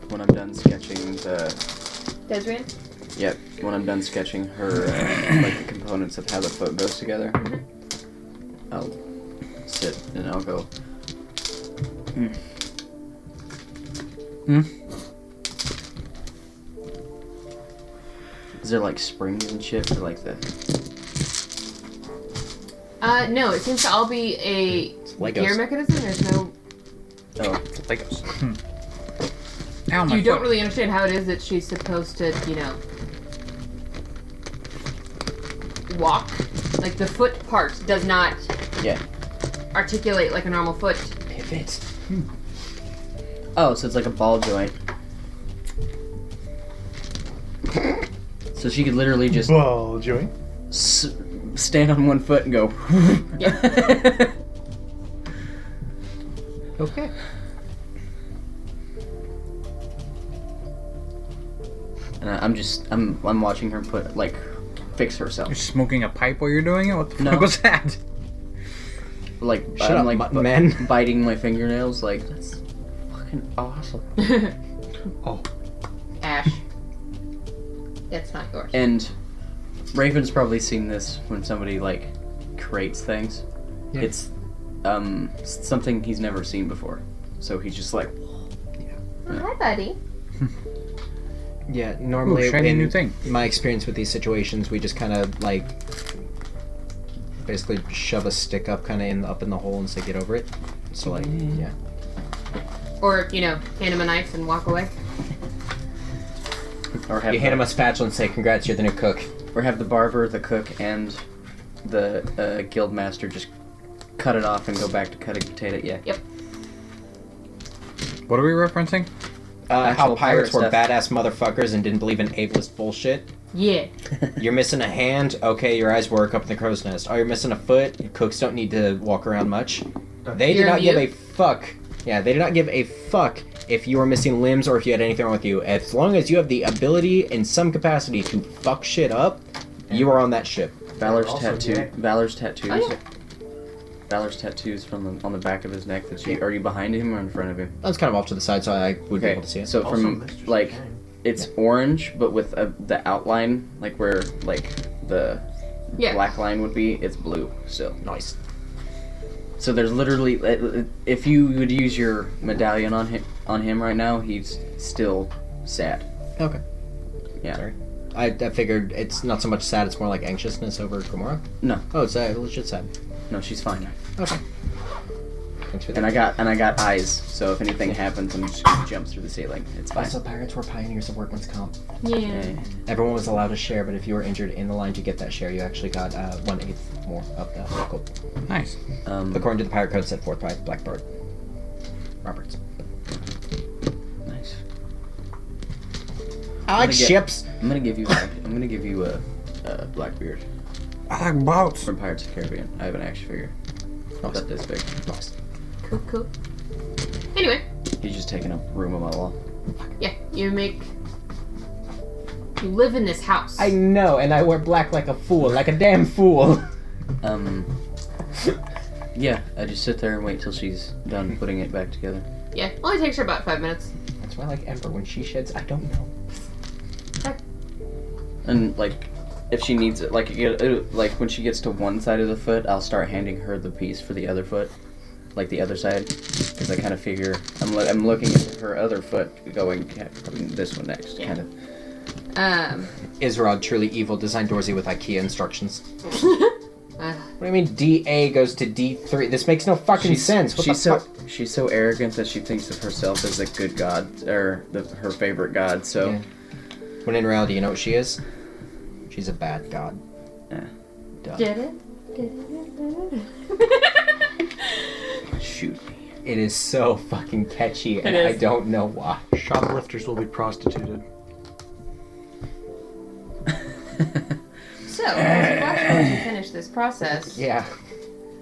when I'm done sketching the, Desrian? yep, when I'm done sketching her, like the components of how the foot goes together, I'll sit and I'll go, Is there like springs and shit for like the? No, it seems to all be a Legos. gear mechanism. There's no. Oh, Legos. Ow, my You don't foot. really understand how it is that she's supposed to, walk. Like the foot part does not yeah. articulate like a normal foot. Pivot. Oh, so it's like a ball joint. So she could literally just Ball joint. stand on one foot and go. Yeah. Okay. And I'm watching her fix herself. You're smoking a pipe while you're doing it? What the No. fuck was that? Like Shut I'm up, like mutton man. biting my fingernails. Like that's fucking awesome. Oh. Ash. That's not yours. And Raven's probably seen this when somebody like creates things. Yeah. It's something he's never seen before. So he's just like, Oh, hi, buddy. Yeah, normally Ooh, shiny in new thing. my experience with these situations, we just kind of like basically shove a stick up up in the hole and say get over it. So like, yeah. Or, hand him a knife and walk away. or have You hand him a spatula and say congrats, you're the new cook. or have the barber, the cook, and the guild master just cut it off and go back to cutting potato. Yeah. Yep. What are we referencing? How Actual pirates were pirate badass motherfuckers and didn't believe in ableist bullshit. Yeah. You're missing a hand, okay, your eyes work up in the crow's nest. Oh, you're missing a foot, cooks don't need to walk around much. They do You're not give a mute? fuck. Yeah, they do not give a fuck if you are missing limbs or if you had anything wrong with you. As long as you have the ability in some capacity to fuck shit up, you are on that ship. Valor's Also tattoo. gay. Valor's tattoos. Oh, yeah. Valor's tattoos on the back of his neck. Are you behind him or in front of him? That's kind of off to the side, so I would be able to see it. So Also, from Mistress like, Jane. it's orange, but with the outline, like where like the Yeah. black line would be, it's blue still. Nice. So there's literally, if you would use your medallion on him right now, he's still sad. Okay. Yeah. Sorry. I figured it's not so much sad, it's more like anxiousness over Gamora. No, Oh, it's legit sad. no, she's fine. Okay. Thanks for that. And I got eyes, so if anything happens, I'm just gonna jump through the ceiling. It's fine. Also, pirates were pioneers of workman's comp. Yeah. Yeah. Everyone was allowed a share, but if you were injured in the line to get that share, you actually got 1/8 more of the gold. Nice. According to the pirate code set forth by Blackbird Roberts. Nice. I like gonna get- ships. I'm gonna give you a Blackbeard I like boats. from Pirates of the Caribbean. I have an action figure. Nice. About this big. Nice. Cool. Anyway, He's just taking up room on my wall. yeah, you live in this house. I know, and I wear black like a fool, like a damn fool. Yeah, I just sit there and wait till she's done putting it back together. Yeah, only takes her about 5 minutes. That's why I like Ember. When she sheds, I don't know. And like, if she needs it, like when she gets to one side of the foot, I'll start handing her the piece for the other foot, like the other side, because I kind of figure I'm looking at her other foot, going probably this one next, Yeah. kind of. Isrod, truly evil, designed Dorsey with IKEA instructions. Uh, What do you mean D.A. goes to D3? This makes no fucking sense. What she's the so fuck? she's so arrogant that she thinks of herself as a good god, or her favorite god. So, Yeah. When in reality, you know what she is? She's a bad god. duh. Did it? Shoot. It is so fucking catchy, and It I is. don't know why. Shoplifters will be prostituted. So, as you watch as you finish this process, Yeah.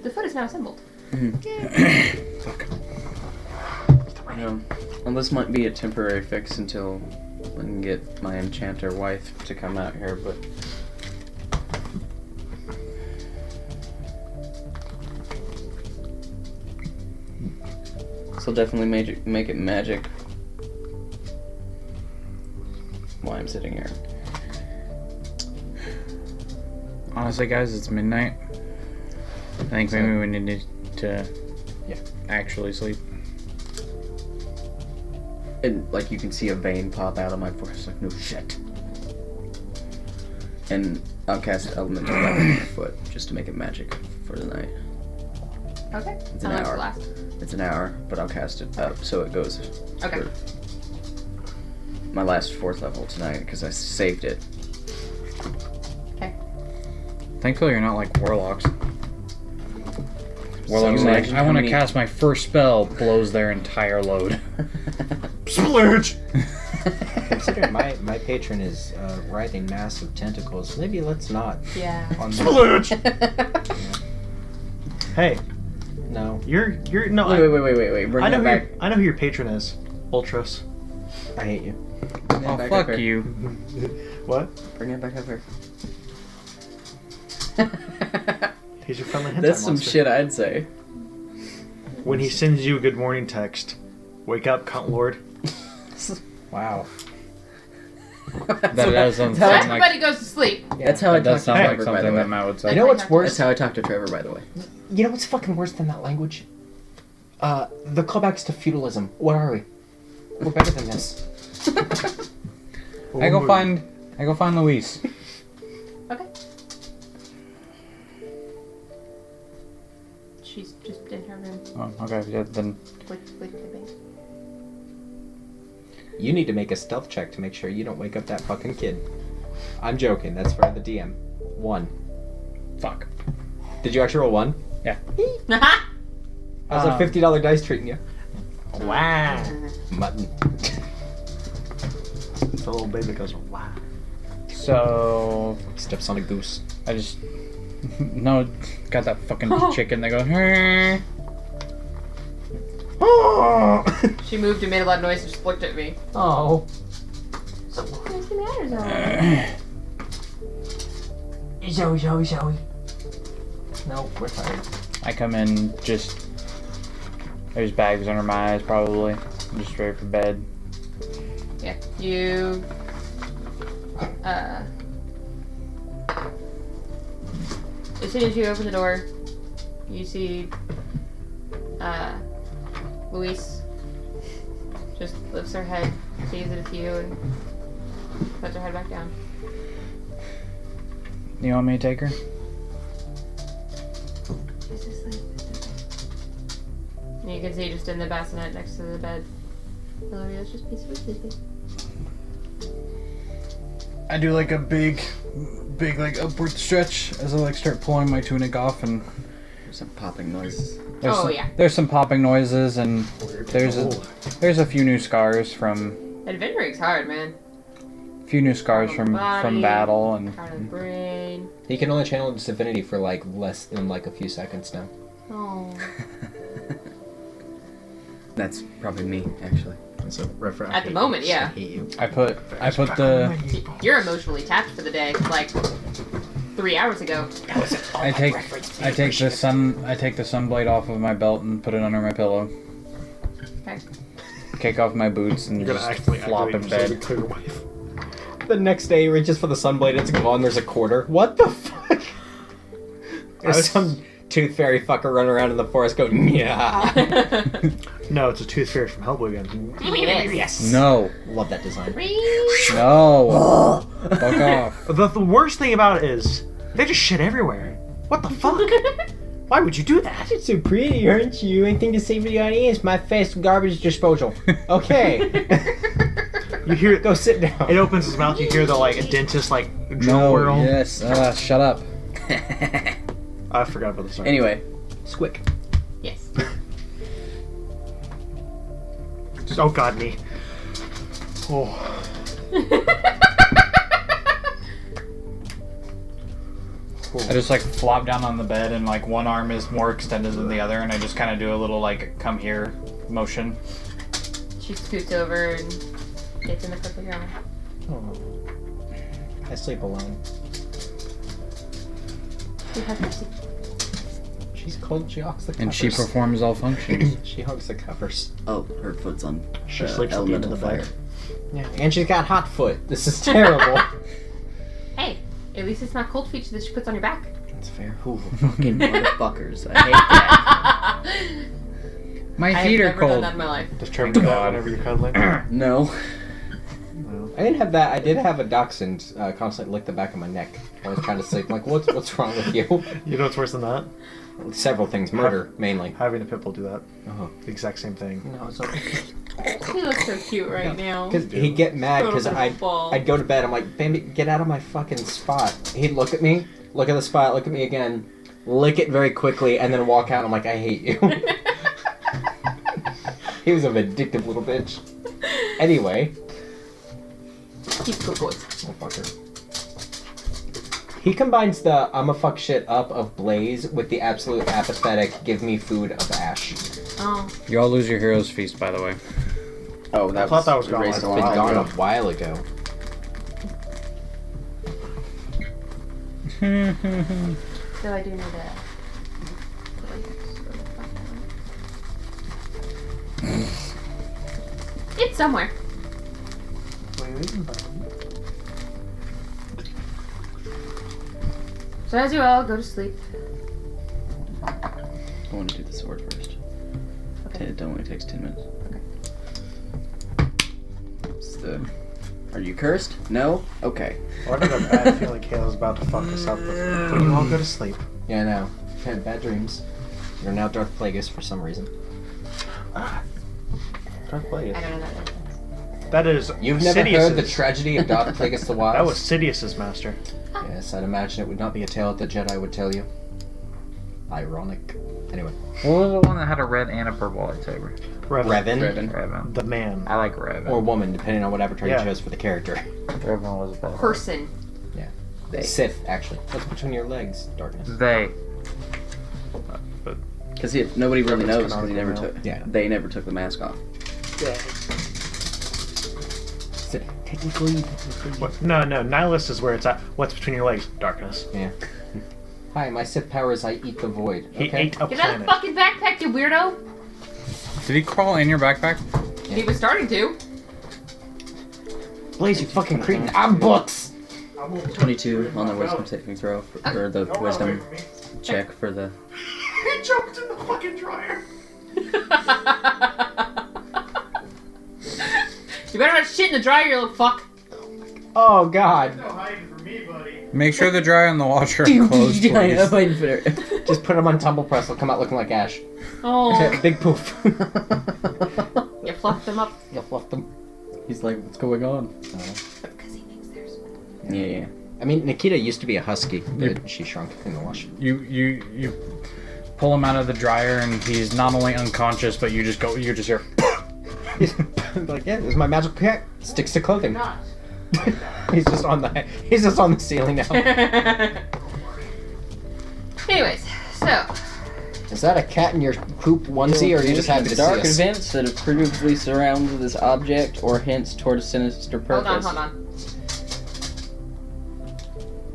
the foot is now assembled. Fuck. Well, this might be a temporary fix until I can get my enchanter wife to come out here, but will definitely make it magic. While I'm sitting here. Honestly, guys, it's midnight. I think maybe we need to actually sleep. And like you can see a vein pop out of my forehead. It's like, no shit. And I'll cast Elemental Weapon on my foot just to make it magic for the night. Okay. It's How an long does hour. it last? It's an hour, but I'll cast it up so it goes Okay. for my last 4th level tonight because I saved it. Okay. Thankfully, you're not like warlocks. Warlocks like, imagine I how want to many- cast my first spell, blows their entire load. Splurge! Considering my patron is writhing massive tentacles, maybe let's not. Yeah. On the, Splurge! Hey, no, you're no. Wait. Bring I know that who back. I know who your patron is. Ultros. I hate you. Bring that Oh, back fuck up here. you. What? Bring it back up here. He's your friendly hentai That's some monster. shit I'd say. When he sends you a good morning text, wake up, cunt lord. Wow. That does sound So like, everybody goes to sleep. That's how I that does talk to sound like Trevor, by the something way. that Matt would say. You know what's That's worse? how I talk to Trevor, by the way. You know what's fucking worse than that language? The callbacks to feudalism. What are we? We're better than this. I go find Luis. Okay. She's just in her room Oh, okay. Yeah, then with the baby. You need to make a stealth check to make sure you don't wake up that fucking kid. I'm joking. That's for the DM. 1. fuck. Did you actually roll 1? How's a $50 dice treating you? Wow. Mutton. The little baby goes, wow. So Steps on a goose. I just got that fucking chicken that goes. "Hey." She moved and made a lot of noise and just looked at me. Oh. What's the matter, Zoe? Zoe. No, we're tired. I come in just. There's bags under my eyes, probably. I'm just ready for bed. Yeah. You. As soon as you open the door, you see. Luis just lifts her head, sees it it's you, and puts her head back down. You want me to take her? She's asleep. And you can see just in the bassinet next to the bed, Hilaria's just peacefully sleeping. I do like a big like upward stretch as I like start pulling my tunic off, and There's some popping noises. there's some popping noises, and there's a few new scars from Adventuring's hard, man. from Body. battle, and Part of the brain. He can only channel his divinity for like less than like a few seconds now. Oh. That's probably me, actually. So, reference. At the moment, yeah. I hate you. I put the You're emotionally tapped for the day, like 3 hours ago. I take the sunblade off of my belt and put it under my pillow. Okay. Kick off my boots and You're gonna just actually flop in bed. kill your wife. The next day, he reaches for the sunblade. It's gone. There's a quarter. What the fuck? There's some tooth fairy fucker running around in the forest going, yeah. No, it's a tooth fairy from Hellboy again. Yes. No, Love that design. no, fuck off. The worst thing about it is they just shit everywhere. What the fuck? Why would you do that? It's so pretty, aren't you? Anything to say for the audience? My first garbage disposal. Okay. You hear it. Go sit down. It opens his mouth. You hear the like a dentist like drill No, whirl. yes, shut up. I forgot about the song. Anyway, Squick. Yes. Oh god, me. Oh. I just like flop down on the bed and like one arm is more extended than the other, and I just kind of do a little like come here motion. She scoots over and gets in the crib with your arm. Oh. I sleep alone. You have mercy. She's cold. She hugs the covers. And she performs all functions. She hugs the covers. Oh, her foot's on She sleeps at the end of the fire. bed. Yeah. And she's got hot foot. This is terrible. Hey, at least it's not cold feet that she puts on your back. That's fair. Ooh. Fucking motherfuckers. I hate that. My I feet have are never done cold. that in my life. Does Trevor do that God. whenever you're cuddling? No. No. I didn't have that. I did have a dachshund constantly lick the back of my neck while I was trying to sleep. I'm like, what's wrong with you? You know what's worse than that? Several things. Murder, mainly. Having a pit bull do that. Oh. The exact same thing. No, it's okay. He looks so cute right now. Because he'd get mad because Little ball. I'd go to bed. I'm like, Bambi, get out of my fucking spot. He'd look at me, look at the spot, look at me again, lick it very quickly, and then walk out. I'm like, I hate you. He was a vindictive little bitch. Anyway. Keep good boys. Oh, fucker. He combines the I'ma fuck shit up of Blaze with the absolute apathetic give me food of Ash. Oh. You all lose your hero's feast, by the way. Oh, I thought that was gone erased like a Been while gone ago. a while ago. So I do need a. It's somewhere. So as you all go to sleep. I want to do the sword first. Okay. It only takes 10 minutes. Okay. It's the... Are you cursed? No? Okay. Well, I got a bad feeling Kayla's about to fuck us up when you all go to sleep. Yeah, I know. I had bad dreams. You're now Darth Plagueis for some reason. Darth Plagueis. I don't know that. That is You've never heard the Sidious's. tragedy of Darth Plagueis the Wise? That was Sidious's master. Yes, I'd imagine it would not be a tale that the Jedi would tell you. Ironic. Anyway. What was the one that had a red and a purple lightsaber? Revan. Revan. Revan. The man. I like Revan. Or woman, depending on what avatar Yeah. you chose for the character. Revan was better. Person. They. Sith, actually. What's between your legs, darkness? They. Because nobody really Revan's knows because canonical he never now. took. Yeah. They never took the mask off. Technically. What? No, Nihilist is where it's at. What's between your legs? Darkness. Yeah. Hi, my Sith power is I eat the void. He Okay. ate a Get out of planet. the fucking backpack, you weirdo! Did he crawl in your backpack? He was starting to. Blaze, you fucking cretin. I'm books! 22 on the wisdom saving throw for the wisdom check for the. He jumped in the fucking dryer. You better not shit in the dryer, you little fuck. Oh, God. No hiding from me, buddy. Make sure the dryer and the washer are closed, I know, please. waiting for it. Just put him on tumble press. He'll come out looking like Ash. Oh. Big poof. You fluffed them up. You fluffed him. He's like, what's going on? Because he thinks there's. Yeah. I mean, Nikita used to be a husky, but she shrunk in the wash. You pull him out of the dryer and he's not only unconscious, but you just hear. Like, yeah, this is my magic pick. Sticks to clothing. Not. He's just on the ceiling now. Anyways, so. Is that a cat in your poop onesie, or are you just happy to see dark us? events that have previously surrounded this object or hints toward a sinister Hold purpose. on.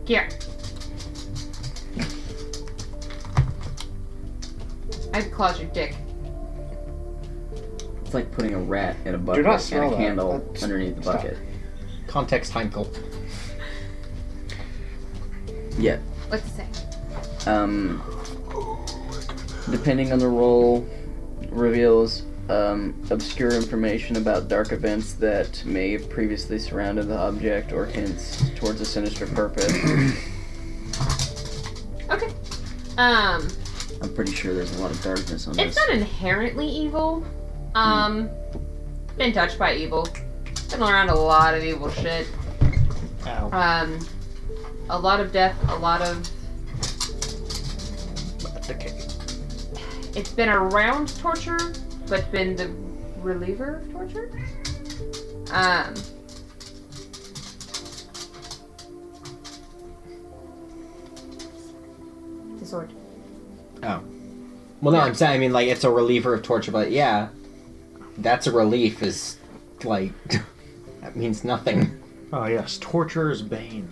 Here. I'd claws your dick. It's like putting a rat in a Do bucket not and smell a that. candle That's- underneath the stop. bucket. Context Heinkel. Yeah. What's it say? Depending on the role, reveals obscure information about dark events that may have previously surrounded the object or hints towards a sinister purpose. Okay. I'm pretty sure there's a lot of darkness on It's this. not inherently evil. Been touched by evil. Been around a lot of evil shit. Ow. A lot of death, a lot of. Decay. It's been around torture, but been the reliever of torture. The sword. Oh. Well, no, I'm saying, I mean, like, it's a reliever of torture, but yeah, that's a relief, is, like, that means nothing. Oh yes, torturer's bane.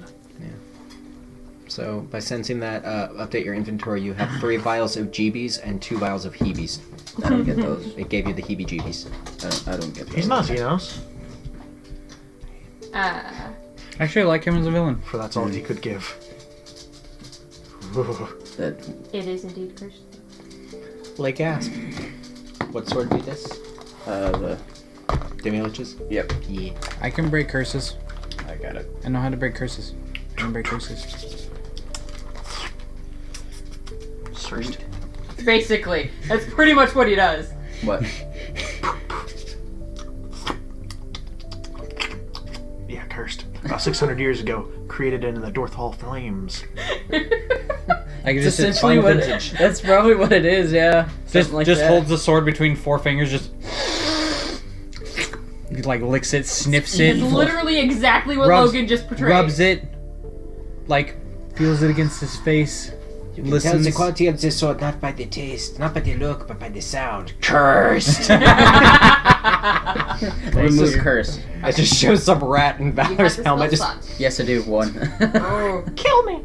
So by sensing that, update your inventory. You have 3 vials of GBs and 2 vials of Heebies. I don't get those. It gave you the heebie-jeebies. I don't get those. He's not Xenos. Actually, I like him as a villain. For that's all he could give. That, It is indeed cursed. Lake Asp. What sword beat this? the... Demi-liches? Yep. Yeah. I can break curses. I got it. I know how to break curses. I can break curses. Sweet. Basically, that's pretty much what he does. What? Yeah, cursed. About 600 years ago, created in the Dorthal Flames. I can It's just sit essentially fine what vintage. that's probably what it is, yeah. Just Something like just that. holds the sword between 4 fingers, just like licks it, sniffs it, It's literally exactly what Rubs- Logan just portrayed. rubs it, like feels it against his face. You can Listens. tell the quality of this sword not by the taste, not by the look, but by the sound. Cursed! Remove curse. I just show some rat in You have Valor's the helmet. spell Just slot. Yes, I do. 1. Oh, kill me!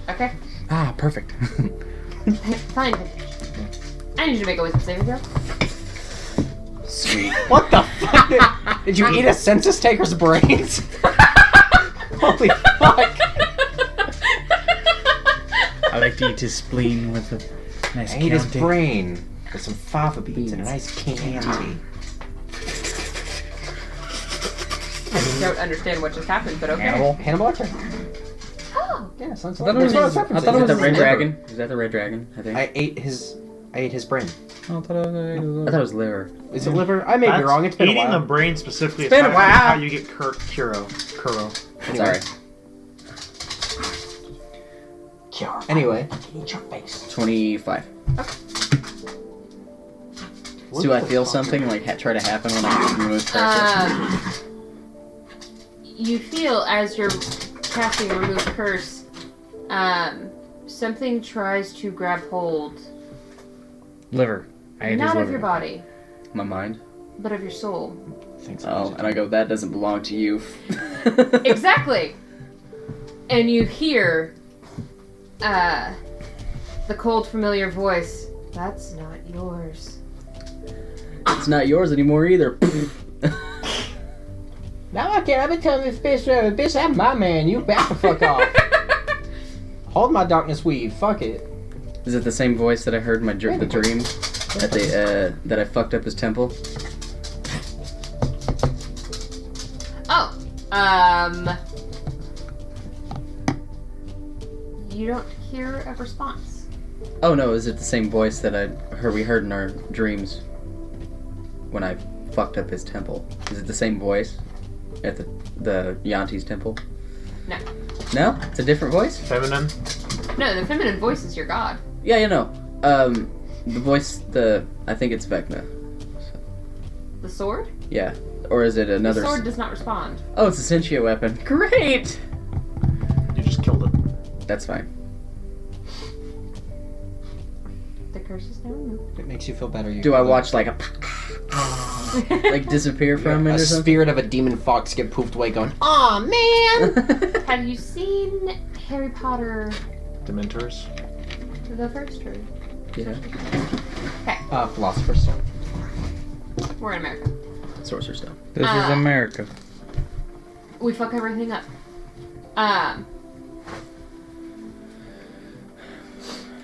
okay. Ah, perfect. Fine. I need you to make a wisdom saving throw. Sweet. What the fuck? Did you eat a census taker's brains? Holy fuck! I like to eat his spleen with a nice I ate his counting. brain with some fava beans and a nice candy. I don't understand what just happened, but okay. Hannibal Lecter. Oh, Yeah, sounds I thought it was- that's I what thought it Is was that the red liver. dragon? Is that the red dragon? I think. I ate his brain. Oh, I thought it was I thought it was liver. Is it liver? I may be wrong. It's been a eating while. the brain specifically. It's been a is while. how you get Kuro. Anyway. Sorry. Anyway. 25. Do I feel something like try to happen when I remove curse? You feel as you're casting remove curse, something tries to grab hold, liver. I ate his not liver. of your body, My mind. but of your soul. Oh, and I go, that doesn't belong to you. Exactly. And you hear the cold, familiar voice. That's not yours. It's not yours anymore either. Now I can't. I've been telling this bitch, I'm my man. You back the fuck off. Hold my darkness weave. Fuck it. Is it the same voice that I heard in my the dream that they that I fucked up his temple? Oh, you don't hear a response. Oh no, is it the same voice that we heard in our dreams when I fucked up his temple? Is it the same voice at the Yanti's temple? No. No, it's a different voice. Feminine. No, the feminine voice is your god. Yeah, you know. The voice, I think it's Vecna. The sword? Yeah, or is it another? The sword does not respond. Oh, it's a sentient weapon. Great. You just killed it. That's fine. The curse is now removed. It makes you feel better. Do I watch like a like disappear from it a or something? spirit of a demon fox get poofed away going, aw, man! Have you seen Harry Potter, Dementors. the first or? Yeah. Philosopher's Stone. We're in America. Sorcerer's Stone. This is America. We fuck everything up.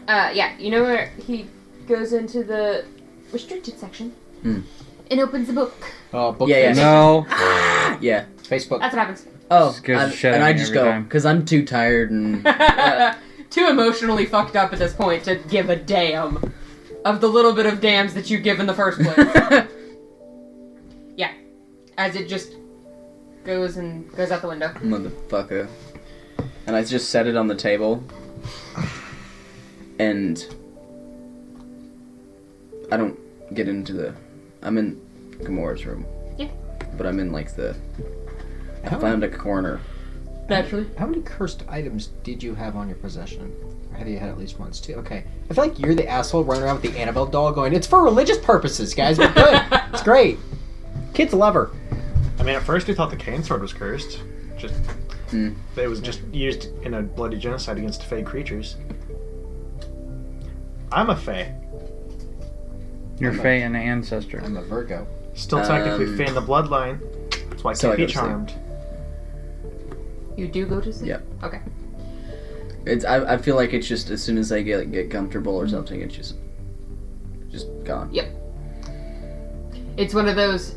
Yeah, you know where he goes into the restricted section and opens the book. Oh, book Yeah, face. No. Yeah. Facebook. That's what happens. Oh, Scares the shit and out I of me just every go time. because I'm too tired and Too emotionally fucked up at this point to give a damn of the little bit of dams that you give in the first place. Yeah, as it just goes out the window. motherfucker. And I just set it on the table, and I don't get into the. I'm in Gamora's room. Yeah. But I'm in like the. I found a corner. Naturally. How many cursed items did you have on your possession? Or have you had at least once too? Okay. I feel like you're the asshole running around with the Annabelle doll going, it's for religious purposes, guys. We're good. It's great. Kids love her. I mean, at first we thought the cane sword was cursed. Just Hmm. It was just used in a bloody genocide against Fey creatures. I'm a Fey. You're Fey and ancestor. I'm a Virgo. Still technically Fey in the bloodline. That's why I So can't I be go to sleep. charmed. You do go to sleep? Yep. Okay. It's I feel like it's just as soon as I get comfortable or something, it's just gone. Yep. It's one of those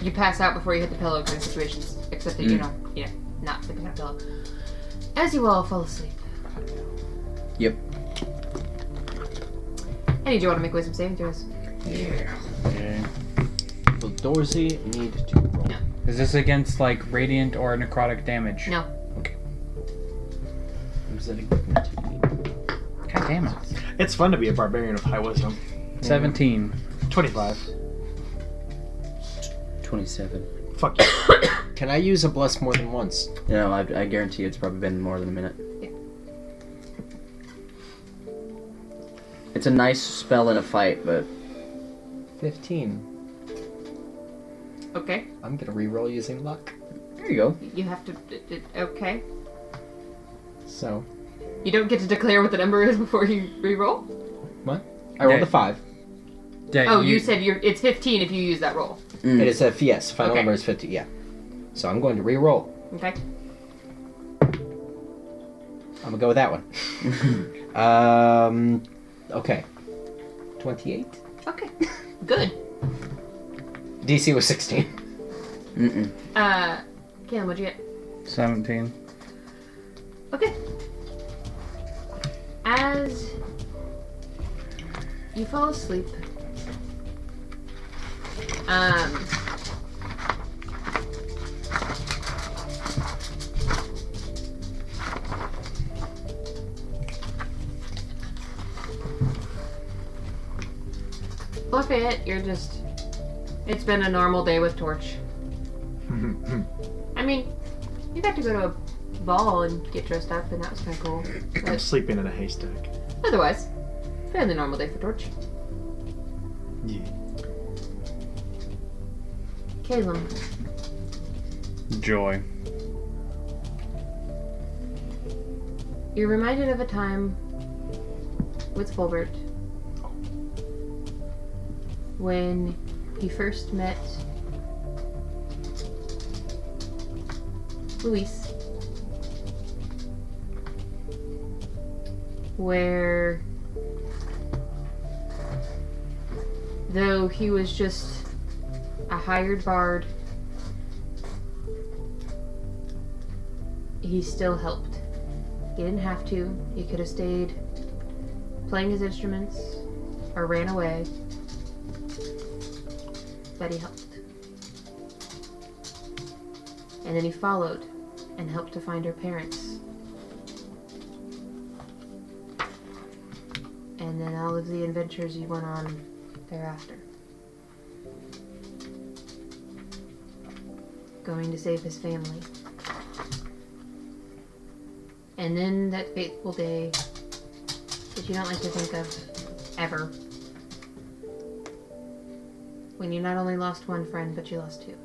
you pass out before you hit the pillow kind of situations, except that you're not sleeping on a pillow. As you all fall asleep. Yep. Any do you want to make wisdom saving throws? Yeah. Okay. Will Dorsey need to roll? Is this against like radiant or necrotic damage? No. Is that a good God damn it. It's fun to be a barbarian with high wisdom. 17. 25. 27. Fuck you. Can I use a bless more than once? No, I guarantee it's probably been more than a minute. Yeah. It's a nice spell in a fight, but 15. Okay. I'm gonna reroll using luck. there you go. You have to. Okay. So, You don't get to declare what the number is before you re-roll? what? I rolled Yeah. a 5. Yeah, Oh, you said it's 15 if you use that roll. Mm. It is a yes. Final Okay. number is 50. Yeah. So I'm going to re-roll. Okay. I'm gonna go with that one. Okay. 28. Okay. Good. DC was 16. Mm-mm. Caleb, what'd you get? 17. Okay. As you fall asleep, Lafayette, it's been a normal day with Torch. I mean, you got to go to a ball and get dressed up, and that was kind of cool. I'm But sleeping in a haystack. otherwise, fairly normal day for Torch. Yeah. Caleb, Joy. you're reminded of a time with Fulbert when he first met Luis, where though he was just a hired bard, he still helped. He didn't have to. He could have stayed playing his instruments or ran away, but he helped. And then he followed and helped to find her parents. And then all of the adventures he went on thereafter. Going to save his family. And then that fateful day that you don't like to think of ever. When you not only lost one friend, but you lost two.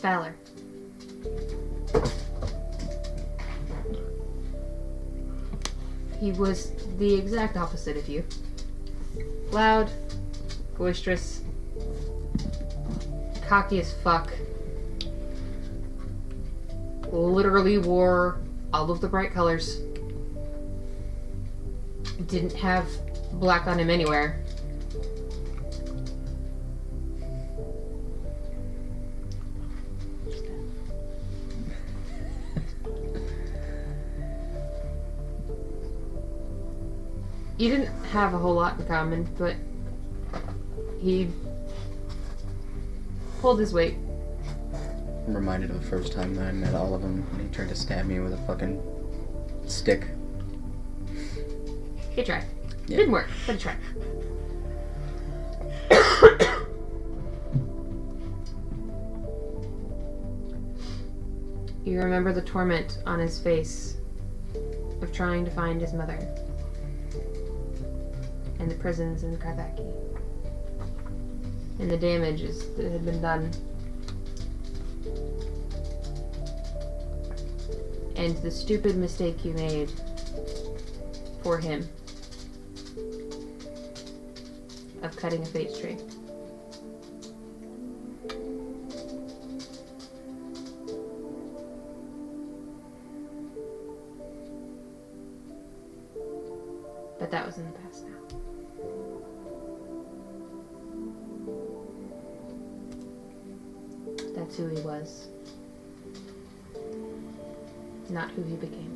Valor. He was the exact opposite of you. Loud, boisterous, cocky as fuck. Literally wore all of the bright colors. Didn't have black on him anywhere. You didn't have a whole lot in common, but he pulled his weight. I'm reminded of the first time that I met all of them when he tried to stab me with a fucking stick. He tried. Yeah. Didn't work, but he tried. You remember the torment on his face of trying to find his mother. and the prisons in Karthaki. And the damages that had been done. And the stupid mistake you made for him of cutting a fate's tree. But that was in the past now. That's who he was. Not who he became.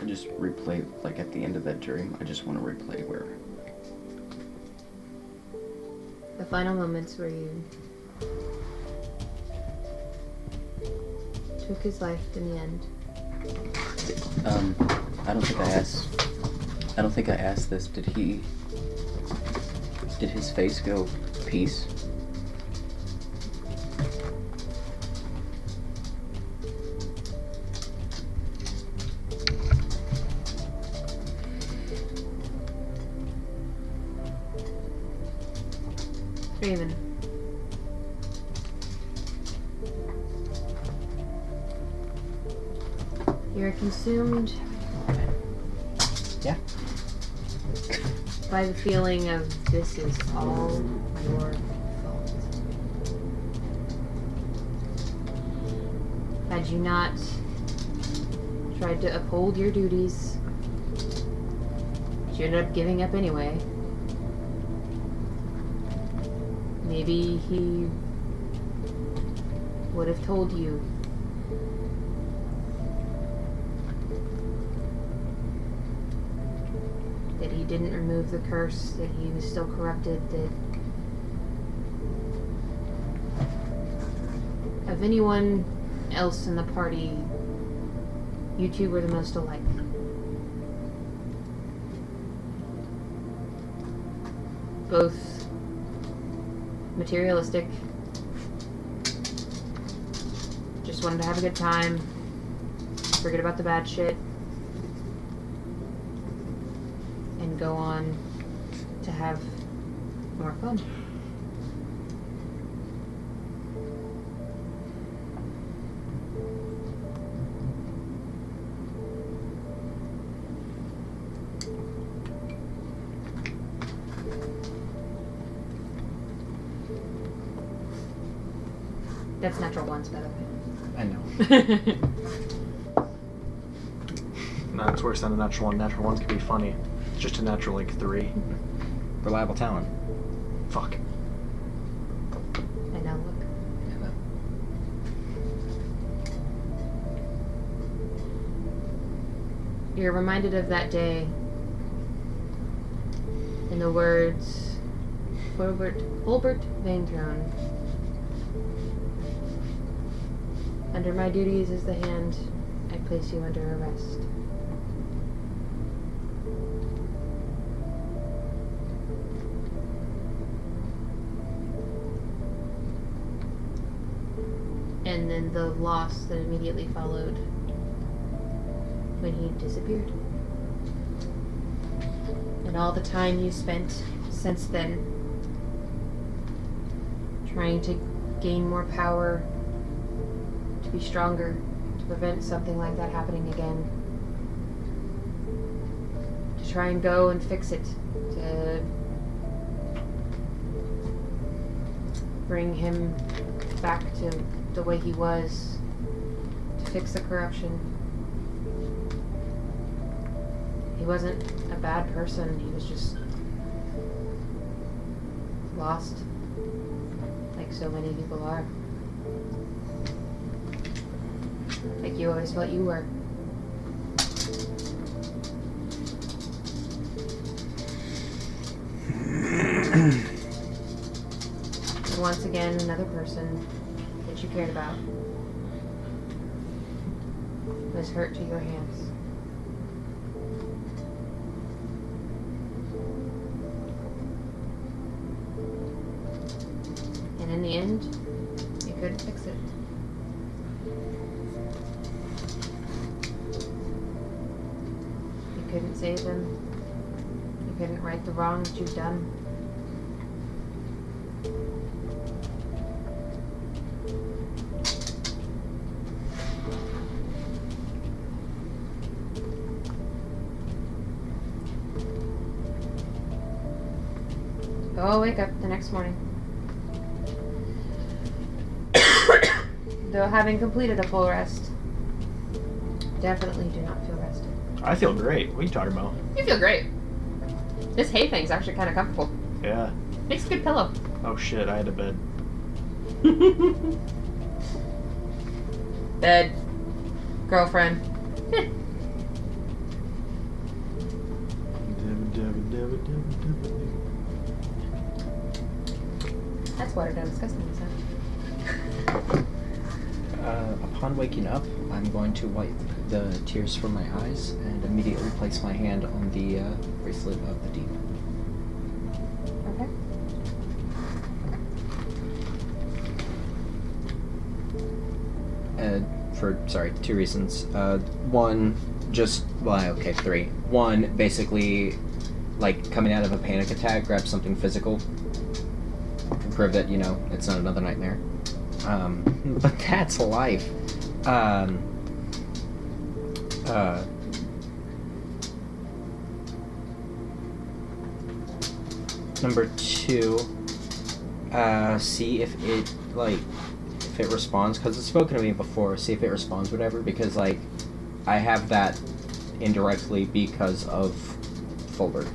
I just replay, like at the end of that dream, I just want to replay where. The final moments where you took his life in the end. I don't think I asked this. Did his face go peace? Raven. You're consumed. Yeah. By the feeling of this is all your fault. Had you not tried to uphold your duties, you ended up giving up anyway. Maybe he would have told you. That he didn't remove the curse, that he was still corrupted, that of anyone else in the party, you two were the most alike. Both materialistic, just wanted to have a good time, forget about the bad shit, and go on to have more fun. That's natural ones, by the way. I know. No, it's worse than a natural one. Natural ones can be funny. It's just a natural, like, 3. Reliable talent. Fuck. And now look. You're reminded of that day in the words Fulbert Vainthrone. Under my duties as the hand, I place you under arrest. And then the loss that immediately followed when he disappeared. And all the time you spent since then trying to gain more power, to be stronger, to prevent something like that happening again. To try and go and fix it. To bring him back to the way he was. To fix the corruption. He wasn't a bad person, he was just lost. Like so many people are. Like you always felt you were. And once again, another person that you cared about was hurt to your hands. And in the end, you couldn't fix it. You couldn't save him. You couldn't right the wrong that you've done. Go wake up the next morning. Though having completed a full rest, definitely do not feel rested. I feel great. What are you talking about? You feel great. This hay thing's actually kind of comfortable. Yeah. Makes a good pillow. Oh shit, I had a bed. Bed. Girlfriend. That's watered down disgusting, isn't it? Upon waking up, I'm going to wipe the tears from my eyes and immediately place my hand on the bracelet of the deep. Okay. For two reasons. One, three. One, basically, like coming out of a panic attack, grab something physical, prove that it's not another nightmare. But that's life. Number two, see if it responds, because it's spoken to me before. See if it responds, whatever, because I have that indirectly because of Fulbert.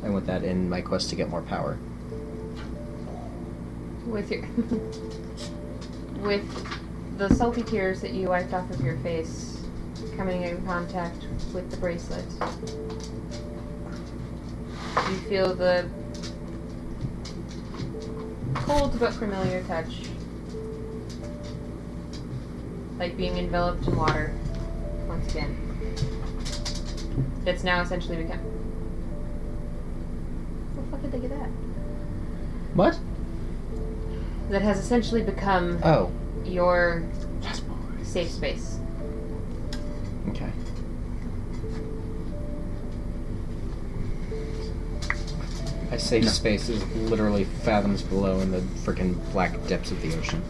I want that in my quest to get more power. With the salty tears that you wiped off of your face coming in contact with the bracelet, you feel the cold but familiar touch, like being enveloped in water once again. That's now essentially become... Where the fuck did they get that? What? That has essentially become your safe space. Okay. My safe space is literally fathoms below in the frickin' black depths of the ocean.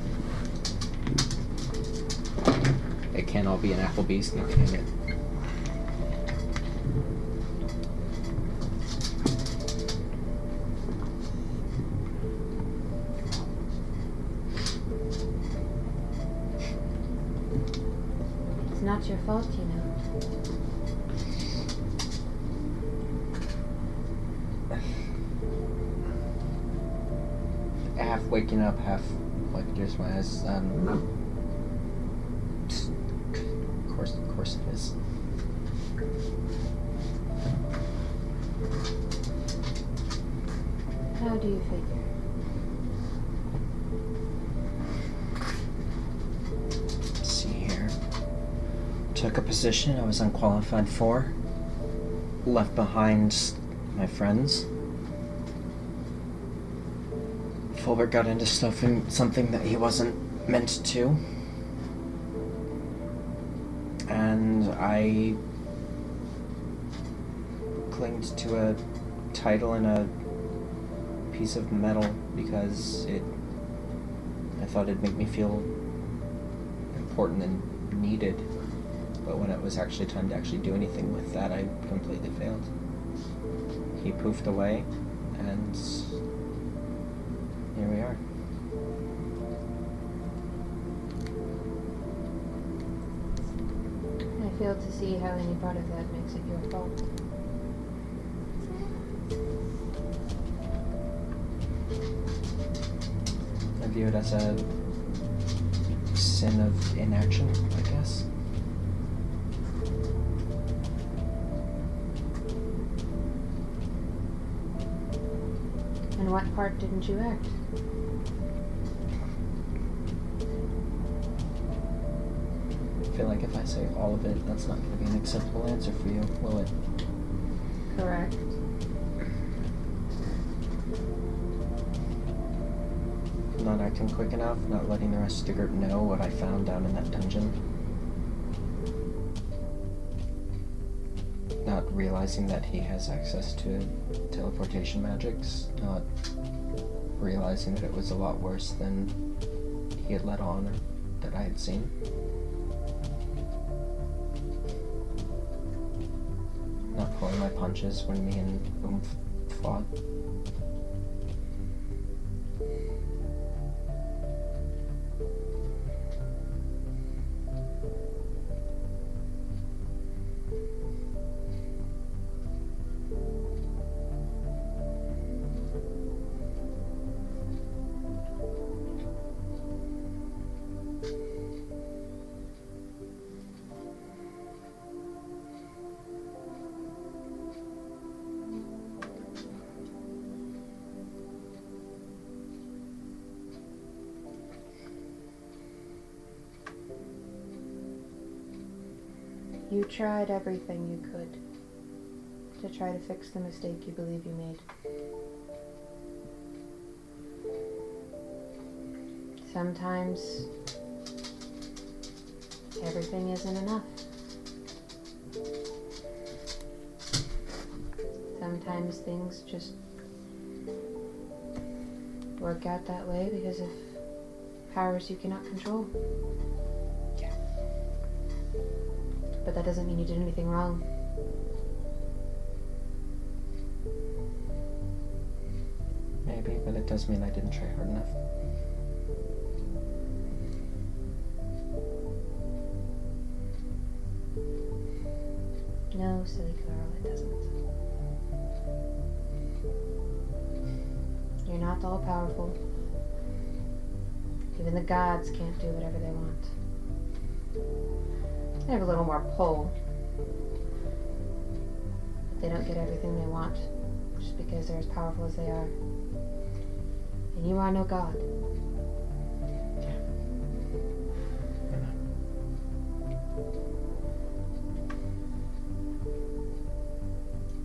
It can't all be an Applebee's, no, can it? It's not your fault, you know. Half waking up, half tears my eyes. Of course it is. How do you figure? Let's see here. Took a position I was unqualified for. Left behind my friends. Fulbert got into something that he wasn't meant to. And I clinged to a title and a piece of metal because I thought it'd make me feel important and needed. But when it was actually time to actually do anything with that, I completely failed. He poofed away, and here we are. I fail to see how any part of that makes it your fault. I view it as a sin of inaction, I guess. And what part didn't you act? I feel like if I say all of it, that's not going to be an acceptable answer for you, will it? Correct. Not acting quick enough, not letting the rest of the group know what I found down in that dungeon. Not realizing that he has access to teleportation magics, not realizing that it was a lot worse than he had let on or that I had seen. Not pulling my punches when me and fought. You tried everything you could to try to fix the mistake you believe you made. Sometimes everything isn't enough. Sometimes things just work out that way because of powers you cannot control. But that doesn't mean you did anything wrong. Maybe, but it does mean I didn't try hard enough. No, silly girl, it doesn't. You're not all powerful. Even the gods can't do whatever they want. They have a little more pull. But they don't get everything they want just because they're as powerful as they are. And you are no god.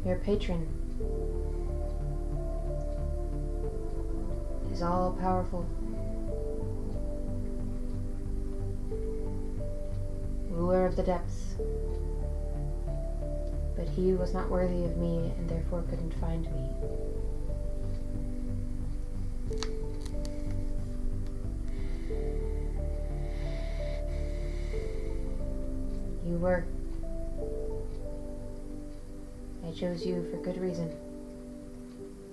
Your patron is all powerful. Ruler of the depths. But he was not worthy of me and therefore couldn't find me. You were. I chose you for good reason.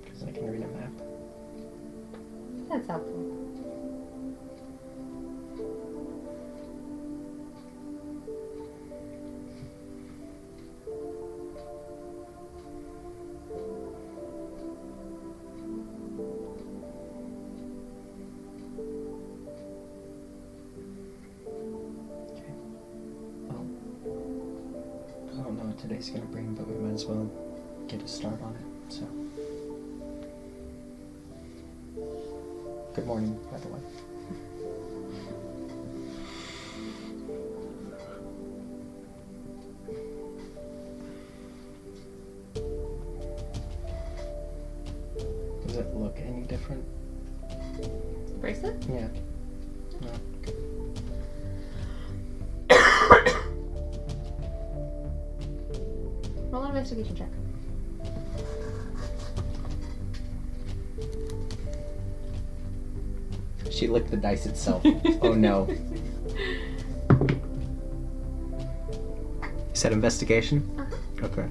Because I can read a map. That's helpful. Today's gonna bring, but we might as well get a start on it, so. Good morning, by the way. Does it look any different? Bracelet? Yeah. No. Roll an investigation check. She licked the dice itself. Oh no. You said investigation? Uh-huh. Okay.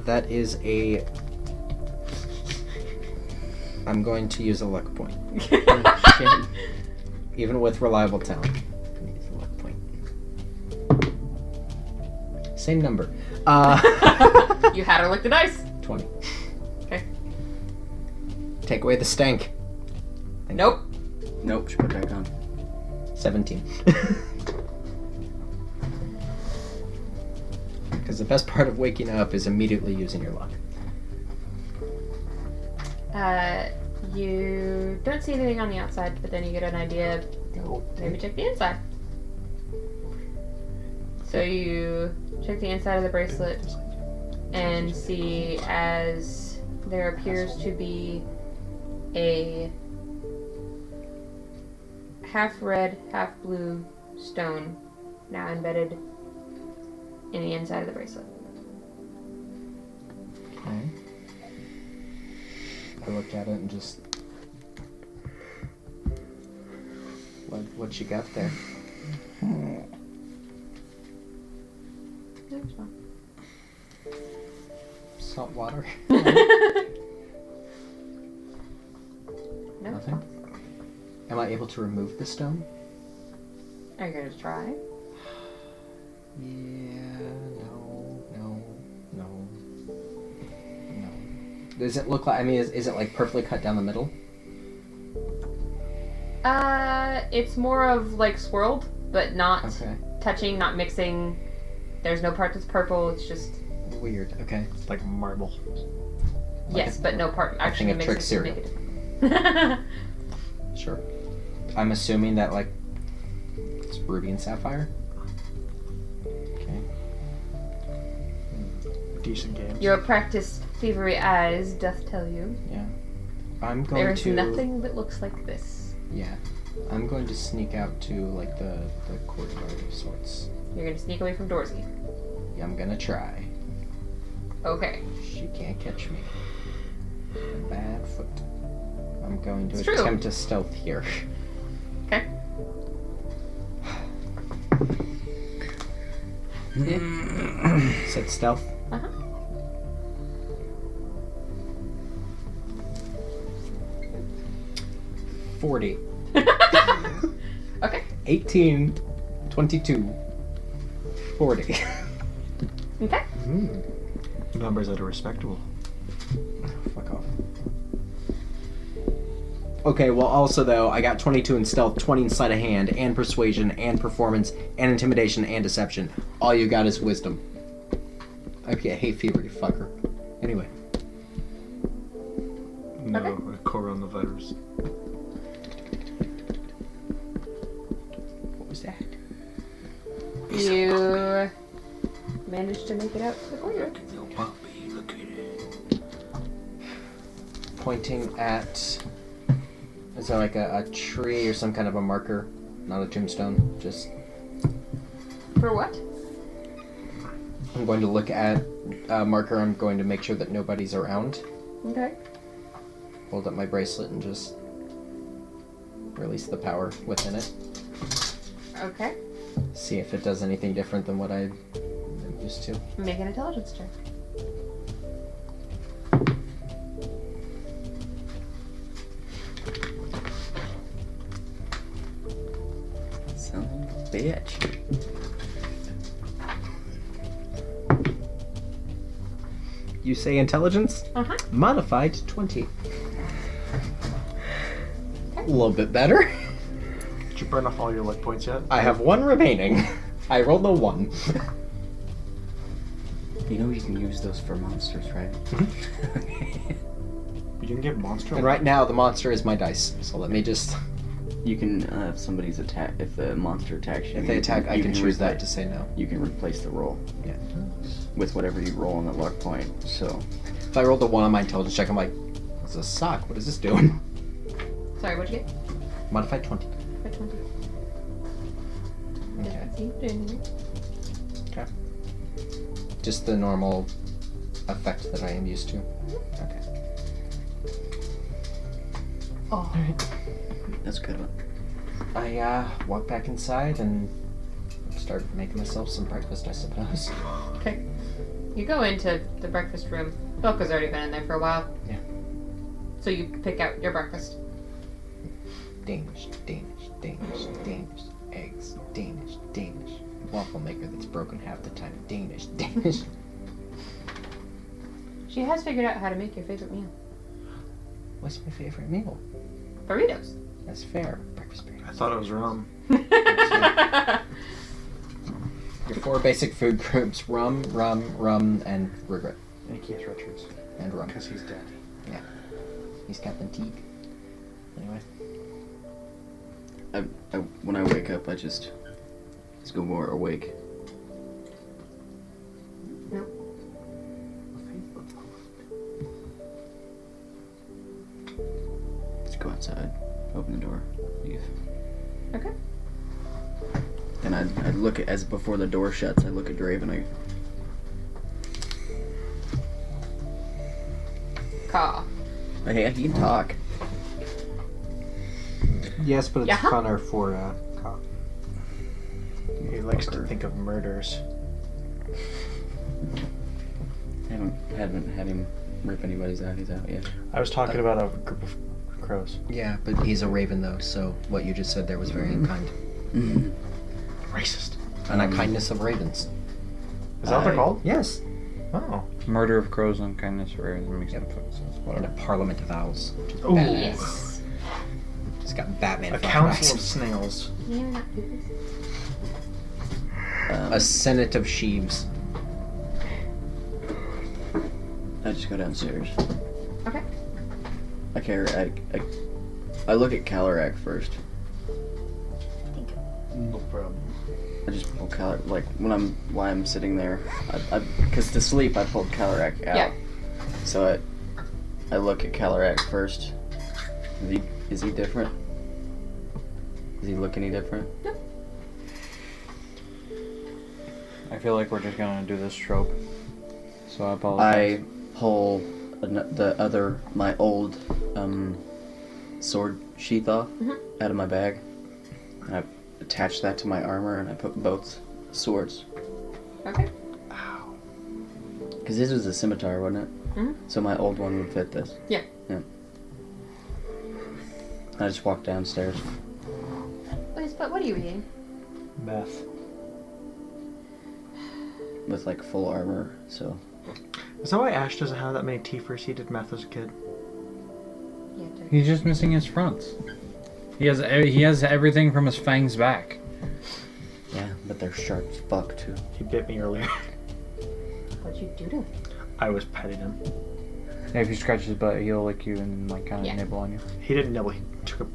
That is a... I'm going to use a luck point. Even with reliable talent. I'm going to use a luck point. Same number. You had her lick the dice. 20. Okay. Take away the stank. Nope. Nope, she put it back on. 17. Because the best part of waking up is immediately using your luck. You don't see anything on the outside, but then you get an idea. Maybe check the inside. So you check the inside of the bracelet and see as there appears to be a half red, half blue stone now embedded in the inside of the bracelet. Okay. I looked at it and just... What you got there? That's fine. Salt water? No, Nothing? Am I able to remove the stone? are you gonna try? Yeah, no. Does it look like, I mean, is it like perfectly cut down the middle? It's more of like swirled, but not Okay. touching, not mixing. There's no part that's purple. It's just Weird, okay. It's like marble. yes, but no part actually of mixes trick to cereal. make it different. Sure. I'm assuming that, like, it's ruby and sapphire? Okay. Decent games. Your practiced thievery eyes doth tell you Yeah. I'm going there is to... nothing that looks like this. Yeah. I'm going to sneak out to, like, the courtyard of sorts. You're gonna sneak away from Dorsey. Yeah, I'm gonna try. Okay. She can't catch me. A bad foot. I'm going to It's true. attempt to stealth here. Okay. Said stealth. Uh-huh. 40. Okay. 18. 22. 40. Okay. Numbers that are respectable. Fuck off. Okay, well, also, though, I got 22 in stealth, 20 in sleight of hand, and persuasion, and performance, and intimidation, and deception. All you got is wisdom. Okay, hay fever, you fucker. Anyway. No, Okay. coronavirus. What was that? You managed to make it out to the courtyard. Pointing at... Is there like a tree or some kind of a marker? Not a tombstone, just... For what? I'm going to look at a marker. I'm going to make sure that nobody's around. Okay. Hold up my bracelet and just release the power within it. Okay. See if it does anything different than what I'm used to. Make an intelligence check. Son of a bitch. You say intelligence? Uh-huh. Modified 20. A little bit better. Did you burn off all your luck points yet? I have one remaining. I rolled a 1. You know you can use those for monsters, right? You didn't get monster. And right now the monster is my dice. So let me just... You can, if somebody's attack, if the monster attacks you, If they attack, I you can choose that replace- to say no. You can replace the roll Yeah. with whatever you roll on the luck point. So, If I rolled a 1 on my intelligence check, I'm like, what's this sock? What is this doing? Sorry, what'd you get? Modified 20. For 20. Okay. Doesn't seem to do anything. Okay. Just the normal effect that I am used to. Okay. Oh. that's a good one. I walk back inside and start making myself some breakfast, I suppose. Okay. You go into the breakfast room. Belka's already been in there for a while. Yeah. So you pick out your breakfast. Danish, Danish, eggs, Danish. Waffle maker that's broken half the time. Danish. She has figured out how to make your favorite meal. What's my favorite meal? Burritos. That's fair. Breakfast burrito. I thought it was rum. Your 4 basic food groups: rum, and regret. And Keith Richards. And rum. Because he's dead. Yeah. He's Captain Teague. Anyway. When I wake up, I just go more awake. Nope. just go outside, open the door, leave. Okay. Then I'd look at, as before the door shuts, I look at Draven. Caw. Hey, you can talk. Yes, but it's Yeah. funner for cop. He likes to think of murders. I haven't had him rip anybody's eyes out yet. I was talking about a group of crows. Yeah, but he's a raven though, so what you just said there was very unkind. Racist. An unkindness of ravens. Is that what they're called? Yes. Oh. Murder of crows and kindness for ravens makes no fucking sense. And Whatever. a parliament of owls. Which is Ooh. badass. Yes. It's got Batman A council of flashbacks. snails. You're not doing this. A senate of sheaves. I just go downstairs. Okay. I look at Calorak first. No problem. I just pull Calorak, like, while I'm sitting there. Because to sleep, I pulled Calorak out. Yeah. So I look at Calorak first. Is he different? Does he look any different? I feel like we're just gonna do this trope. So I apologize. I pull my old sword sheath off out of my bag, and I attach that to my armor, and I put both swords. Okay. Because this was a scimitar, wasn't it? Mhm. So my old one would fit this. Yeah. I just walk downstairs. But what are you eating? Meth. With like full armor, so Is that why Ash doesn't have that many teeth he did meth as a kid? Yeah. He's just missing his fronts. He has everything from his fangs back. yeah, but they're sharp as fuck too. He bit me earlier. What'd you do to him? I was petting him. Yeah, if you scratch his butt, he'll lick you and like kind of Yeah. nibble on you. He didn't nibble. He took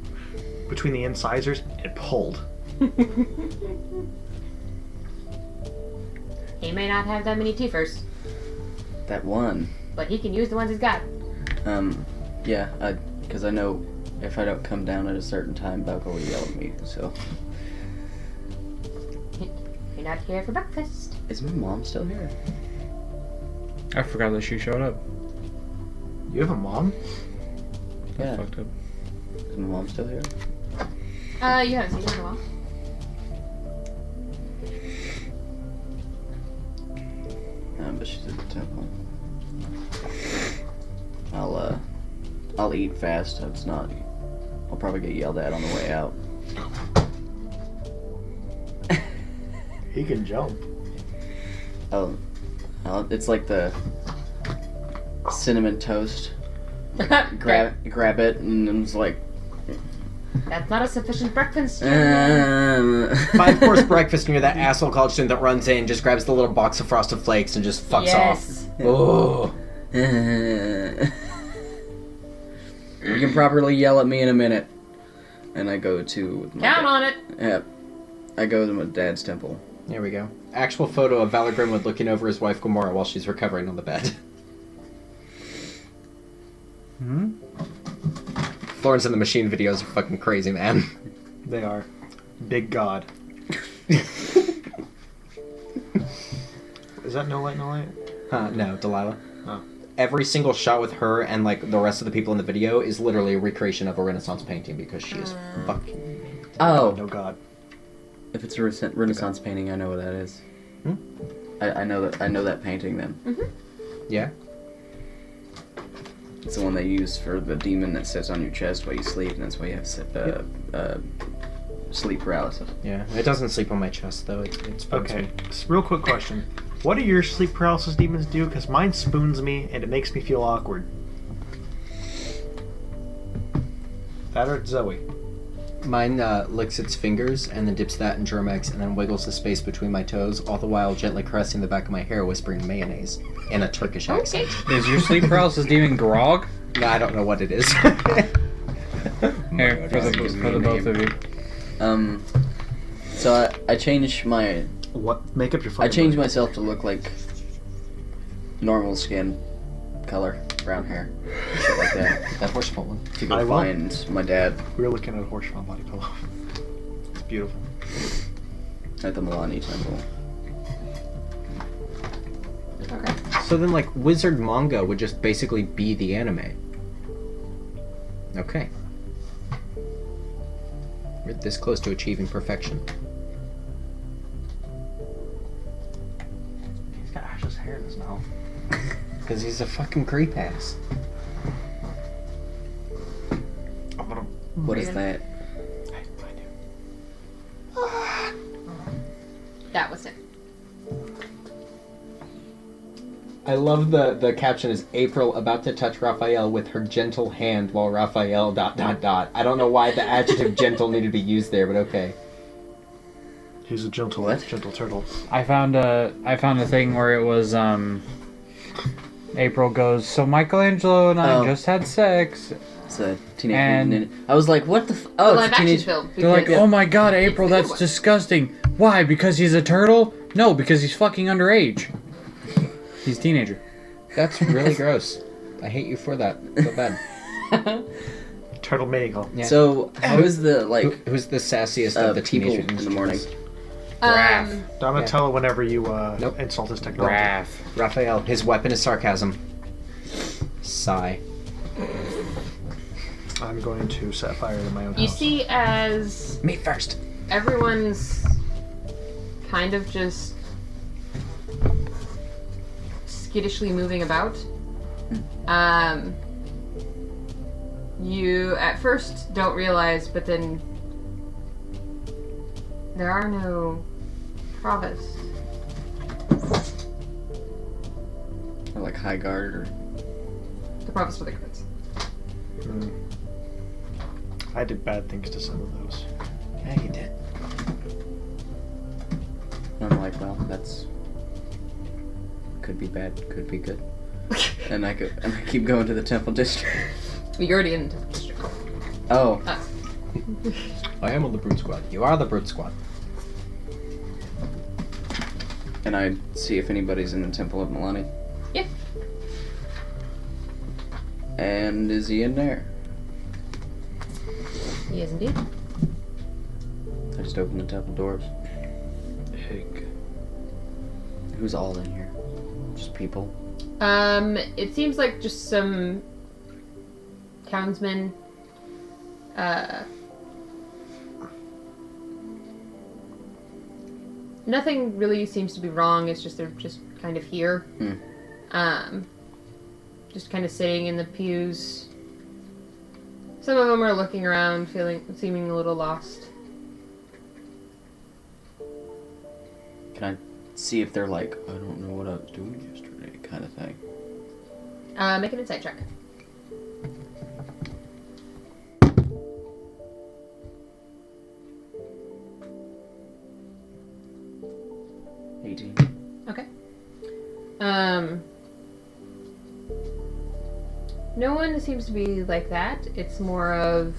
between the incisors and pulled. He may not have that many teethers, That one, but he can use the ones he's got. yeah, because I know if I don't come down at a certain time, Belka will yell at me. So, You're not here for breakfast. is my mom still here? I forgot that she showed up. You have a mom? That's Yeah. fucked up. Is my mom still here? You haven't seen her in a while. But she's at the temple. I'll eat fast. It's not. I'll probably get yelled at on the way out. He can jump. Oh, it's like the cinnamon toast. Grab it, and it's like. That's not a sufficient breakfast. 5-course breakfast near that asshole college student that runs in, just grabs the little box of Frosted Flakes and just fucks Yes. off. Oh. You can properly yell at me in a minute. And I go to. With my Count on it. Yep. I go to my dad's temple. There we go. Actual photo of Valor Grimwood looking over his wife Gamora while she's recovering on the bed. Hmm? Florence and the Machine videos are fucking crazy, man. They are. Big God. Is that No Light, No Light? No, Delilah. Oh. Every single shot with her and like the rest of the people in the video is literally a recreation of a Renaissance painting because she is fucking. Oh, No God. if it's a Renaissance painting, I know what that is. Hmm? I know that painting then. Yeah. It's the one they use for the demon that sits on your chest while you sleep, and that's why you have sleep paralysis. Yeah. It doesn't sleep on my chest though. It spoons Okay, me. real quick question. What do your sleep paralysis demons do? Because mine spoons me and it makes me feel awkward. That or Zoe. Mine licks its fingers and then dips that in Germex and then wiggles the space between my toes, all the while gently caressing the back of my hair, whispering mayonnaise in a Turkish accent. Okay. Is your sleep paralysis demon Grog? No, I don't know what it is. Here, for the both of you. So I changed my. What? Make up your I fucking changed mind. myself to look like normal skin color, brown hair, shit like that. that horse one. To go I will. find my dad We were looking at a horse body pillow. It's beautiful. at the Milani Temple. Okay. So then, like, wizard manga would just basically be the anime. Okay. We're this close to achieving perfection. He's got Ash's hair in his mouth. Because he's a fucking creep ass. I'm gonna. What is that? That was it. I love the caption is April about to touch Raphael with her gentle hand while Raphael ... I don't know why the adjective gentle needed to be used there, but okay. He's a gentle, What? gentle turtle. I found a thing where it was April goes, so Michelangelo and I Oh. just had sex. It's a teenage And- mutant ninja. I was like, what the? The Oh, live it's a action teenage. film. They're like, because- oh my god, April, It's a good that's one. disgusting. Why? Because he's a turtle? No, because he's fucking underage. He's a teenager. That's really gross. I hate you for that. So bad. Turtle Mako. Yeah. So how is the like Who's the sassiest of the people teenage in the morning? Donatello, whenever you Nope. insult his technology. Raph. Raphael, his weapon is sarcasm. Sigh. I'm going to set fire to my own You house. see, as Me first. everyone's kind of just skittishly moving about. You at first don't realize, but then there are no provosts. Or like high guard or The provosts for the crits. I did bad things to some of those. Yeah, you did. I'm like, well, that's could be bad, could be good. And I keep going to the temple district. You're already in the district. Oh, I am on the brute squad. You are the brute squad. and I see if anybody's in the temple of Milani. Yeah. And is he in there? He is indeed. I just opened the temple doors. Pig. Who's all in here? Just people. It seems like just some townsmen. Nothing really seems to be wrong. It's just they're just kind of here. Just kind of sitting in the pews. Some of them are looking around, seeming a little lost. Can I see if they're like, I don't know what I was doing yesterday, kind of thing? Make an insight check. Okay. No one seems to be like that. It's more of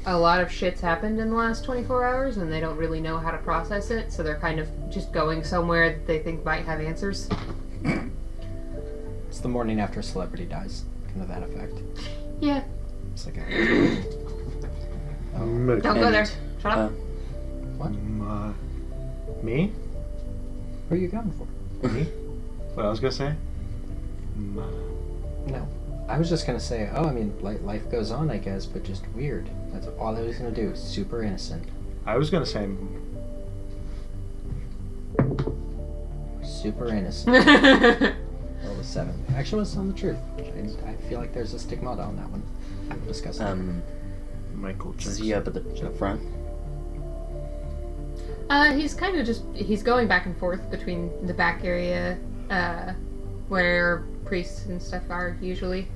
a lot of shit's happened in the last 24 hours and they don't really know how to process it, so they're kind of just going somewhere that they think might have answers. It's the morning after a celebrity dies. Kind of that effect. Yeah. It's like a... Don't Don't go there. Shut up. Me? Who are you going for? Me? What I was gonna say? No. I was just gonna say, I mean, life goes on, I guess, but just weird. That's all I was gonna do. Super innocent. I was gonna say. Super innocent. Roll a 7. Actually, was telling the truth. I feel like there's a stigmata on that one. We'll discuss it. Michael Is Jackson. he up at the front? He's kind of he's going back and forth between the back area, where priests and stuff are usually,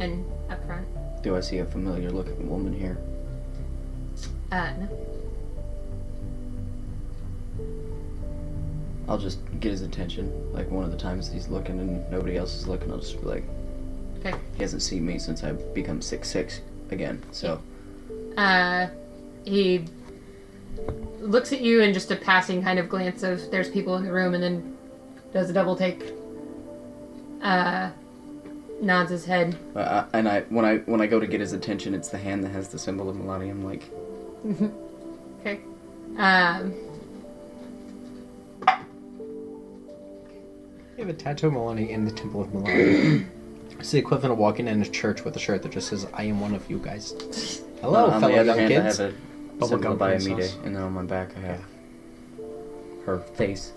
and up front. Do I see a familiar looking woman here? No. I'll just get his attention. Like one of the times he's looking and nobody else is looking, I'll just be like, Okay. he hasn't seen me since I've become 6'6" again, so. He looks at you and just a passing kind of glance of there's people in the room and then does a double take. nods his head. And when I go to get his attention, it's the hand that has the symbol of Melodium. Like, Okay. You have a tattoo of Maloney in the Temple of Maloney. It's the equivalent of walking in a church with a shirt that just says, "I am one of you guys." Hello, on fellow the other young hand, kids. I have a symbol Bubblegum by princess. Amide, and then on my back I have her face.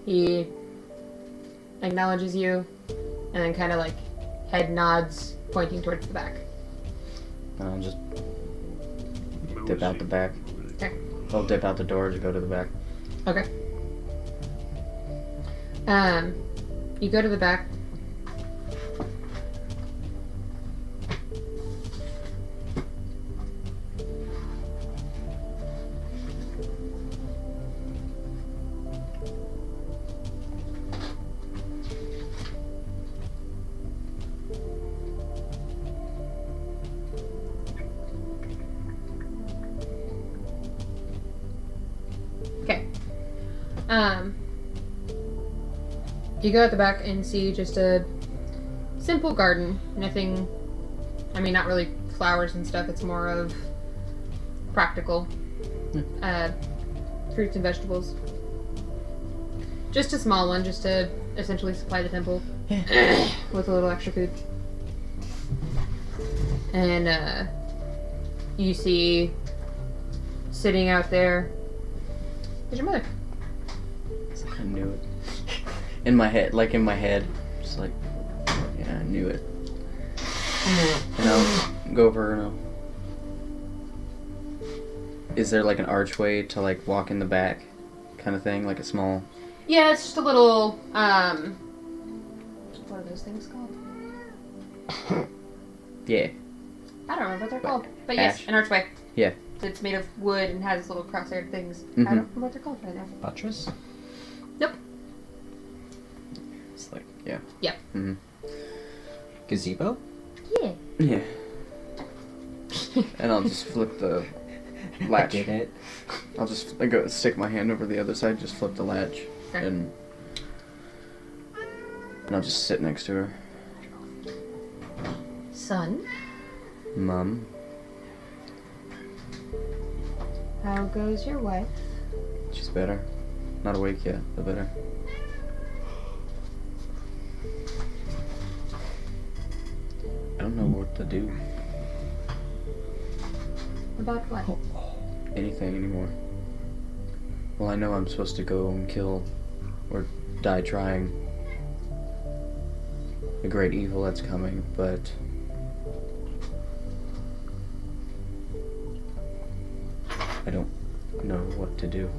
He acknowledges you, and then kind of like head nods, pointing towards the back. And I'll just dip out the back. Okay. I'll dip out the door to go to the back. Okay. You go to the back. Okay. You go at the back and see just a simple garden. Nothing, I mean, not really flowers and stuff. It's more of practical. Fruits and vegetables. Just a small one, just to essentially supply the temple with a little extra food. And you see sitting out there is your mother. I knew it. In my head, just like, yeah, I knew it. And I'll go over and is there like an archway to like walk in the back kind of thing, like a small... Yeah, it's just a little, what are those things called? Yeah. I don't remember what they're called. But yes, Ash. an archway. Yeah. It's made of wood and has little cross-haired things. Mhm. I don't remember what they're called right now. Buttress? Nope. It's like, yeah. Yep. Mm-hmm. Gazebo? Yeah. Yeah. And I'll just flip the latch. I did it. I'll just go stick my hand over the other side, just flip the latch, Okay. and I'll just sit next to her. Son, Mom, how goes your wife? she's better. Not awake yet, but better. I don't know what to do. About what? Anything anymore. Well, I know I'm supposed to go and kill or die trying the great evil that's coming, but I don't know what to do.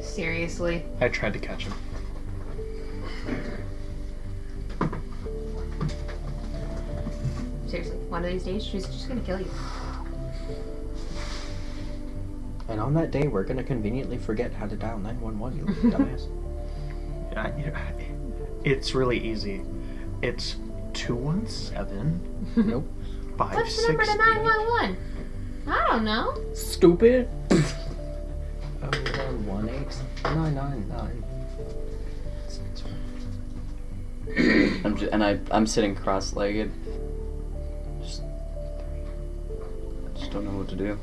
Seriously. I tried to catch him. Seriously. One of these days, she's just gonna kill you. And on that day, we're gonna conveniently forget how to dial 911, you little dumbass. It's really easy. It's 217 Nope. What's the number to 568. 911? I don't know. Stupid! 018-999. I'm sitting cross-legged. I just don't know what to do.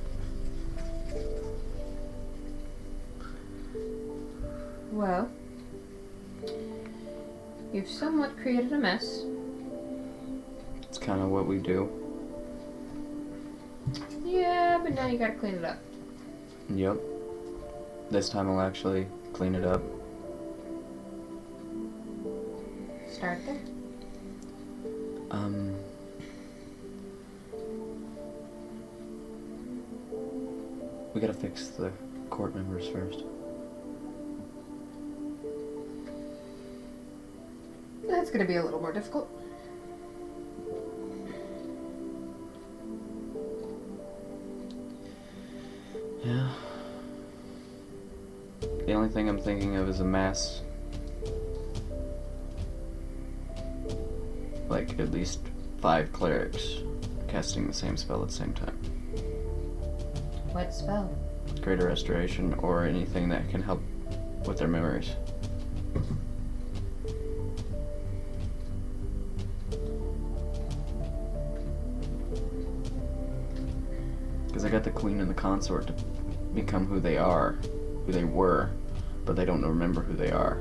Well, you've somewhat created a mess. It's kind of what we do. Yeah, but now you gotta clean it up. Yep. This time I'll actually clean it up. Start there. We gotta fix the court members first. That's gonna be a little more difficult. Yeah. The only thing I'm thinking of is a mass. Like, at least 5 clerics casting the same spell at the same time. What spell? Greater restoration or anything that can help with their memories. Because I got the queen and the consort to become who they are, who they were, but they don't remember who they are.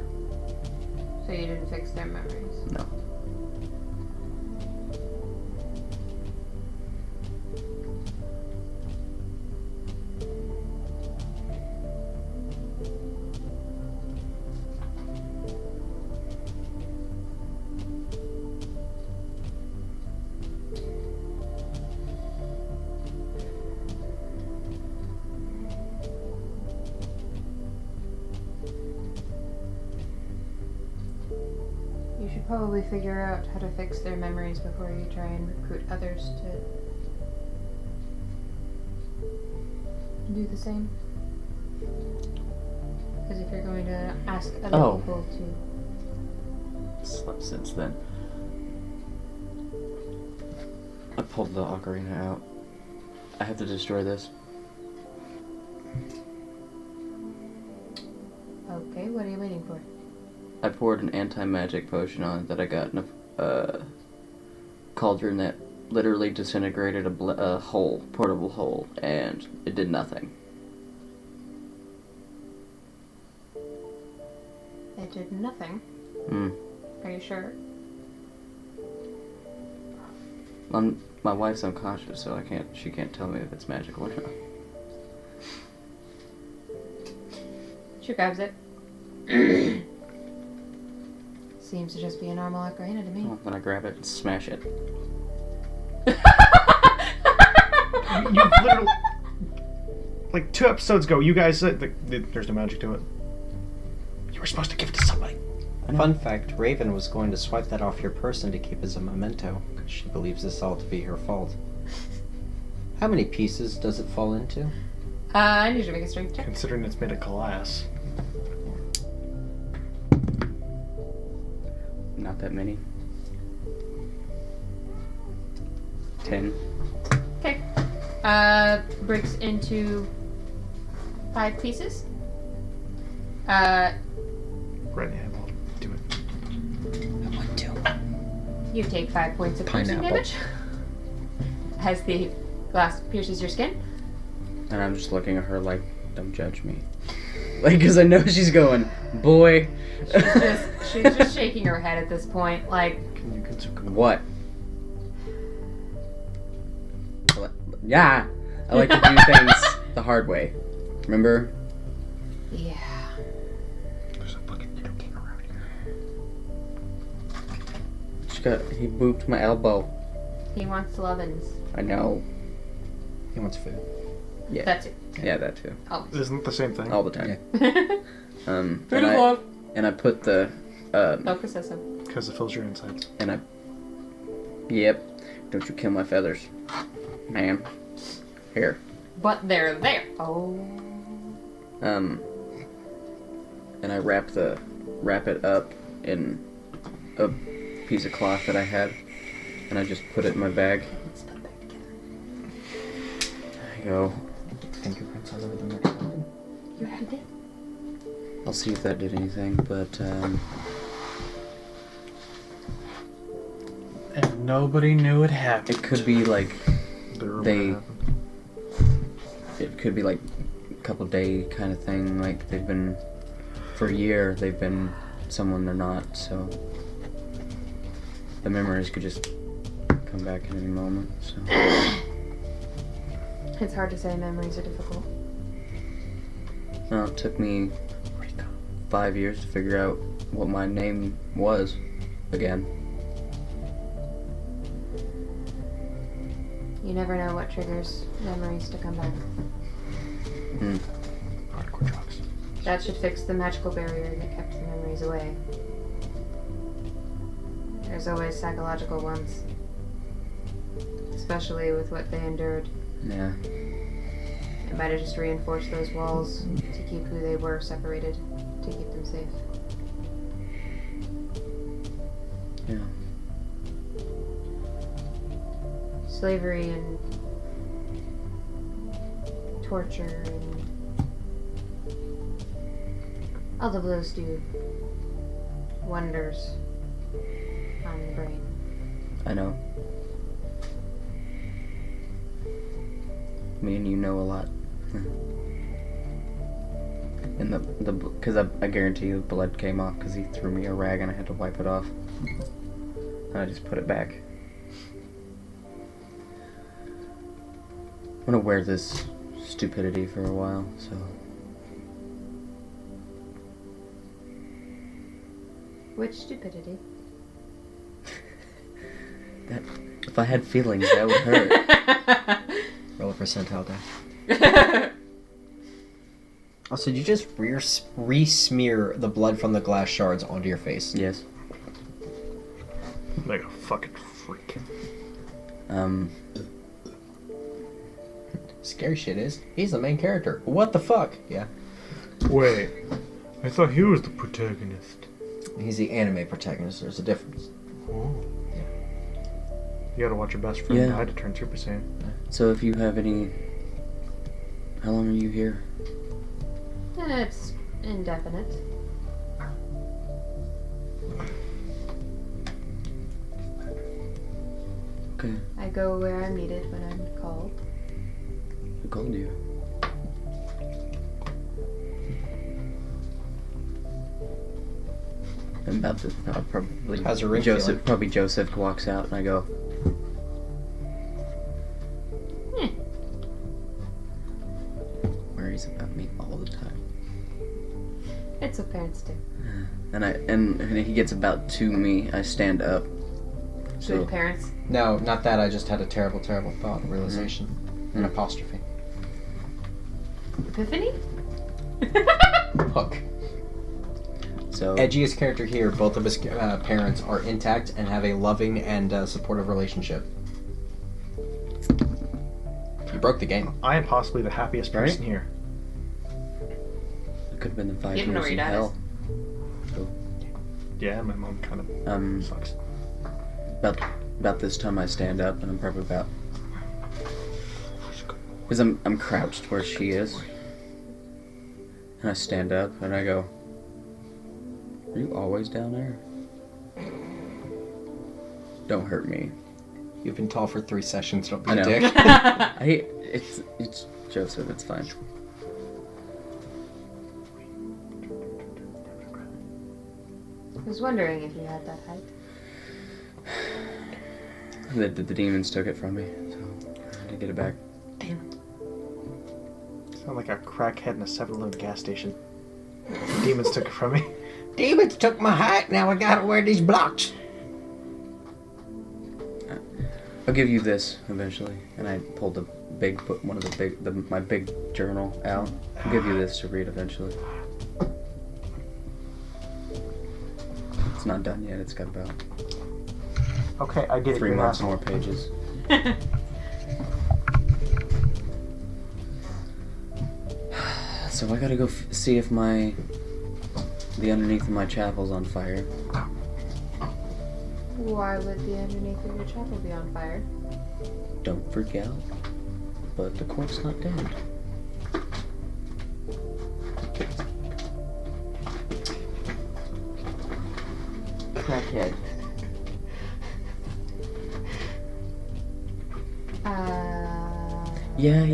So you didn't fix their memories? No. You should probably figure out how to fix their memories before you try and recruit others to do the same. Because if you're going to ask other people to... Slept since then. I pulled the ocarina out. I have to destroy this. Okay, what are you waiting for? I poured an anti-magic potion on it that I got in a cauldron that literally disintegrated a hole, portable hole, and it did nothing. It did nothing. Are you sure? My wife's unconscious, so she can't tell me if it's magical or not. She grabs it. Seems to just be a normal ocarina to me. Well, then I grab it and smash it. You literally, like 2 episodes ago, you guys said there's no magic to it. You were supposed to give it to somebody. Fun fact, Raven was going to swipe that off your person to keep as a memento, because she believes this all to be her fault. How many pieces does it fall into? I need to make a strength check. Considering it's made of glass. Not that many. 10. Okay. Breaks into 5 pieces. Right, yeah, I'll do it. I want to. You take 5 points of piercing Pineapple. damage. As the glass pierces your skin. And I'm just looking at her like, don't judge me. Like, because I know she's going, boy. She's just shaking her head at this point, like... Can you consume? What? Yeah, I like to do things the hard way. Remember? Yeah. There's a fucking little king around here. He booped my elbow. He wants lovin's. I know. He wants food. Yeah. That's it. Yeah, that too. Oh. Isn't it the same thing? All the time. Food of love. And I put the Elka says so. Because it fills your insides. and I. Yep. Don't you kill my feathers, man. Here. But they're there. Oh. And I wrap it up in a piece of cloth that I had, and I just put it in my bag. There you go. Fingerprints all over the microphone. You already did. I'll see if that did anything, but And nobody knew it happened. it could be like The rumor they- happened. it could be like a couple day kind of thing. Like they've been for a year. They've been someone they're not. So the memories could just come back at any moment. So It's hard to say. Memories are difficult. no, it took me 5 years to figure out what my name was again. You never know what triggers memories to come back. Hardcore drugs. That should fix the magical barrier that kept the memories away. There's always psychological ones. Especially with what they endured. Yeah. It might have just reinforced those walls to keep who they were separated, to keep them safe. Yeah. Slavery and torture and all of those do wonders on the brain. I know. Me and you know a lot. And because I guarantee you the blood came off because he threw me a rag and I had to wipe it off. And I just put it back. I'm gonna wear this stupidity for a while, so. Which stupidity? That, if I had feelings, that would hurt. Roll a percentile die. Also, did you just re-smear the blood from the glass shards onto your face? Yes. Like a fucking freak. Scary shit is, he's the main character. What the fuck? Yeah. Wait, I thought he was the protagonist. He's the anime protagonist. There's a difference. Oh. You gotta watch your best friend Yeah. die to turn Super Saiyan. So if you have any... How long are you here? It's indefinite. Okay. I go where I'm needed when I'm called. Who called you? I'm about to... probably... How's your ring Joseph, feeling? probably Joseph walks out and I go... Eh. Worries about me all the time. It's what parents do. And he gets about to me, I stand up. So Good parents. No, not that. I just had a terrible, terrible thought, realization, an apostrophe. Epiphany? Hook. so Edgiest character here. Both of his parents are intact and have a loving and supportive relationship. You broke the game. I am possibly the happiest person Right? here. it could have been the 5 You don't know years where in your dad hell. Yeah, my mom kind of sucks. About this time I stand up and I'm probably about... Because I'm crouched where she is. And I stand up and I go, are you always down there? Don't hurt me. You've been tall for 3 sessions. Don't be I a know. dick. It's Joseph, it's fine. I was wondering if you had that height. The demons took it from me, so I had to get it back. Sound like a crackhead in a 7-Eleven gas station. Demons took it from me. Demons took my height. Now I gotta wear these blocks. I'll give you this eventually. And I pulled the big, one of my big journal out. I'll give you this to read eventually. It's not done yet. It's got about Okay, I get it. 3 you're an months asshole. more pages. So I gotta go see if the underneath of my chapel's on fire. Why would the underneath of your chapel be on fire? Don't freak out. But the corpse's not dead. Crackhead. Yeah.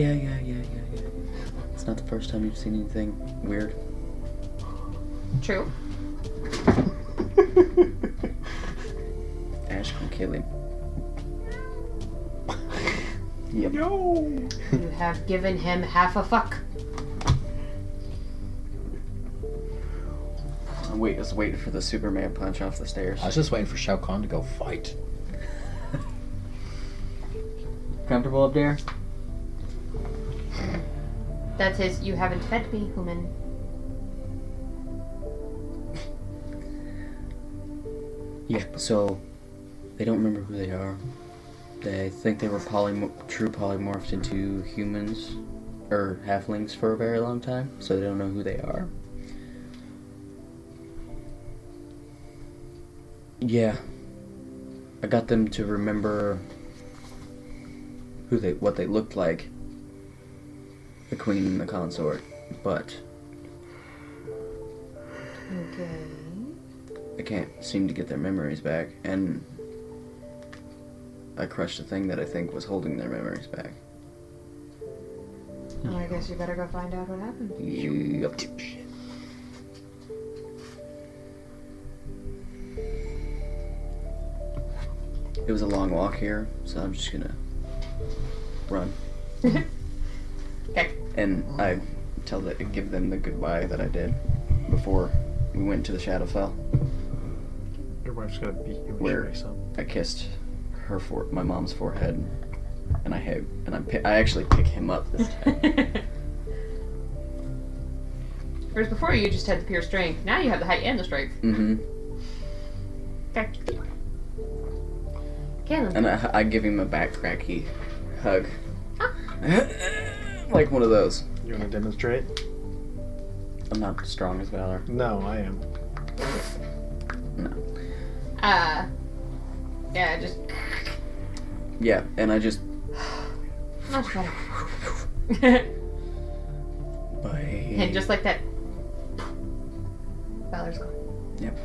It's not the first time you've seen anything weird. True. Ash can kill him. Yep. No! You have given him half a fuck. I'm just waiting for the Superman punch off the stairs. I was just waiting for Shao Kahn to go fight. Comfortable up there? That's his, you haven't fed me, human. Yeah, so they don't remember who they are. They think they were true polymorphed into humans or halflings for a very long time, so they don't know who they are. Yeah, I got them to remember what they looked like, the queen and the consort, but Okay. I can't seem to get their memories back, and I crushed the thing that I think was holding their memories back. Well, I guess you better go find out what happened. Yup. It was a long walk here, so I'm just gonna run. Okay. And I give them the goodbye that I did before we went to the Shadowfell. Your wife's gonna beat you when Where? she wakes up. I kissed my mom's forehead, and I actually pick him up this time. Whereas before you just had the pure strength. Now you have the height and the strength. Mm-hmm. Okay. Caleb. And I give him a back cracky hug. Like one of those. You wanna demonstrate? I'm not strong as Valor. No, I am. No. Yeah, just Yeah, and I just... much better. Bye. And just like that, Valor's gone. Yep.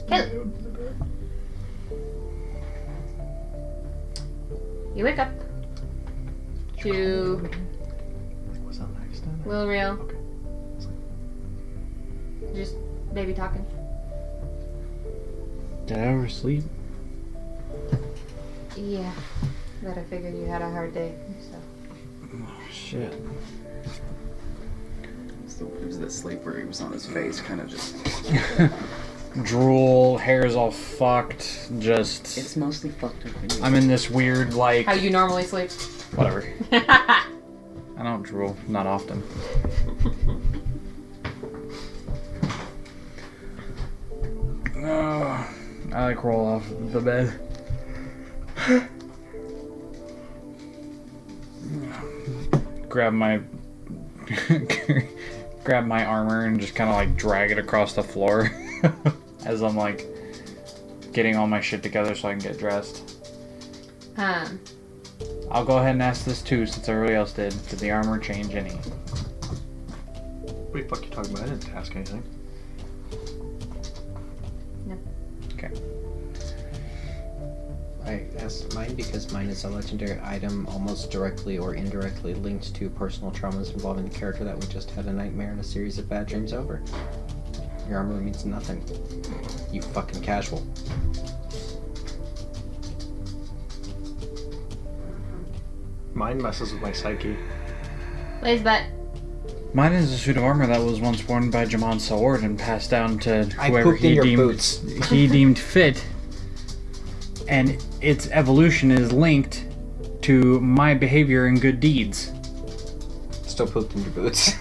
Caleb. You wake up to What's that next time? Will Real. Okay. Just baby talking. Did I ever sleep? Yeah. But I figured you had a hard day, so. Oh, shit. It was that sleep where he was on his face, kind of just... Drool, hair's all fucked, just... It's mostly fucked up anyway. I'm in this weird, like... How you normally sleep. Whatever. I don't drool, not often. Oh, I like roll off the bed. Grab my armor and just kind of like drag it across the floor as I'm like getting all my shit together so I can get dressed. I'll go ahead and ask this too, since everybody else did. Did the armor change any? What the fuck you talking about? I didn't ask anything. No. Okay. I asked mine because mine is a legendary item almost directly or indirectly linked to personal traumas involving the character that we just had a nightmare and a series of bad dreams over. Your armor means nothing. You fucking casual. Mine messes with my psyche. Blaze bet. Mine is a suit of armor that was once worn by Jamon Sword and passed down to I whoever pooped in he your deemed boots. he deemed fit, and its evolution is linked to my behavior and good deeds. Still pooped in your boots.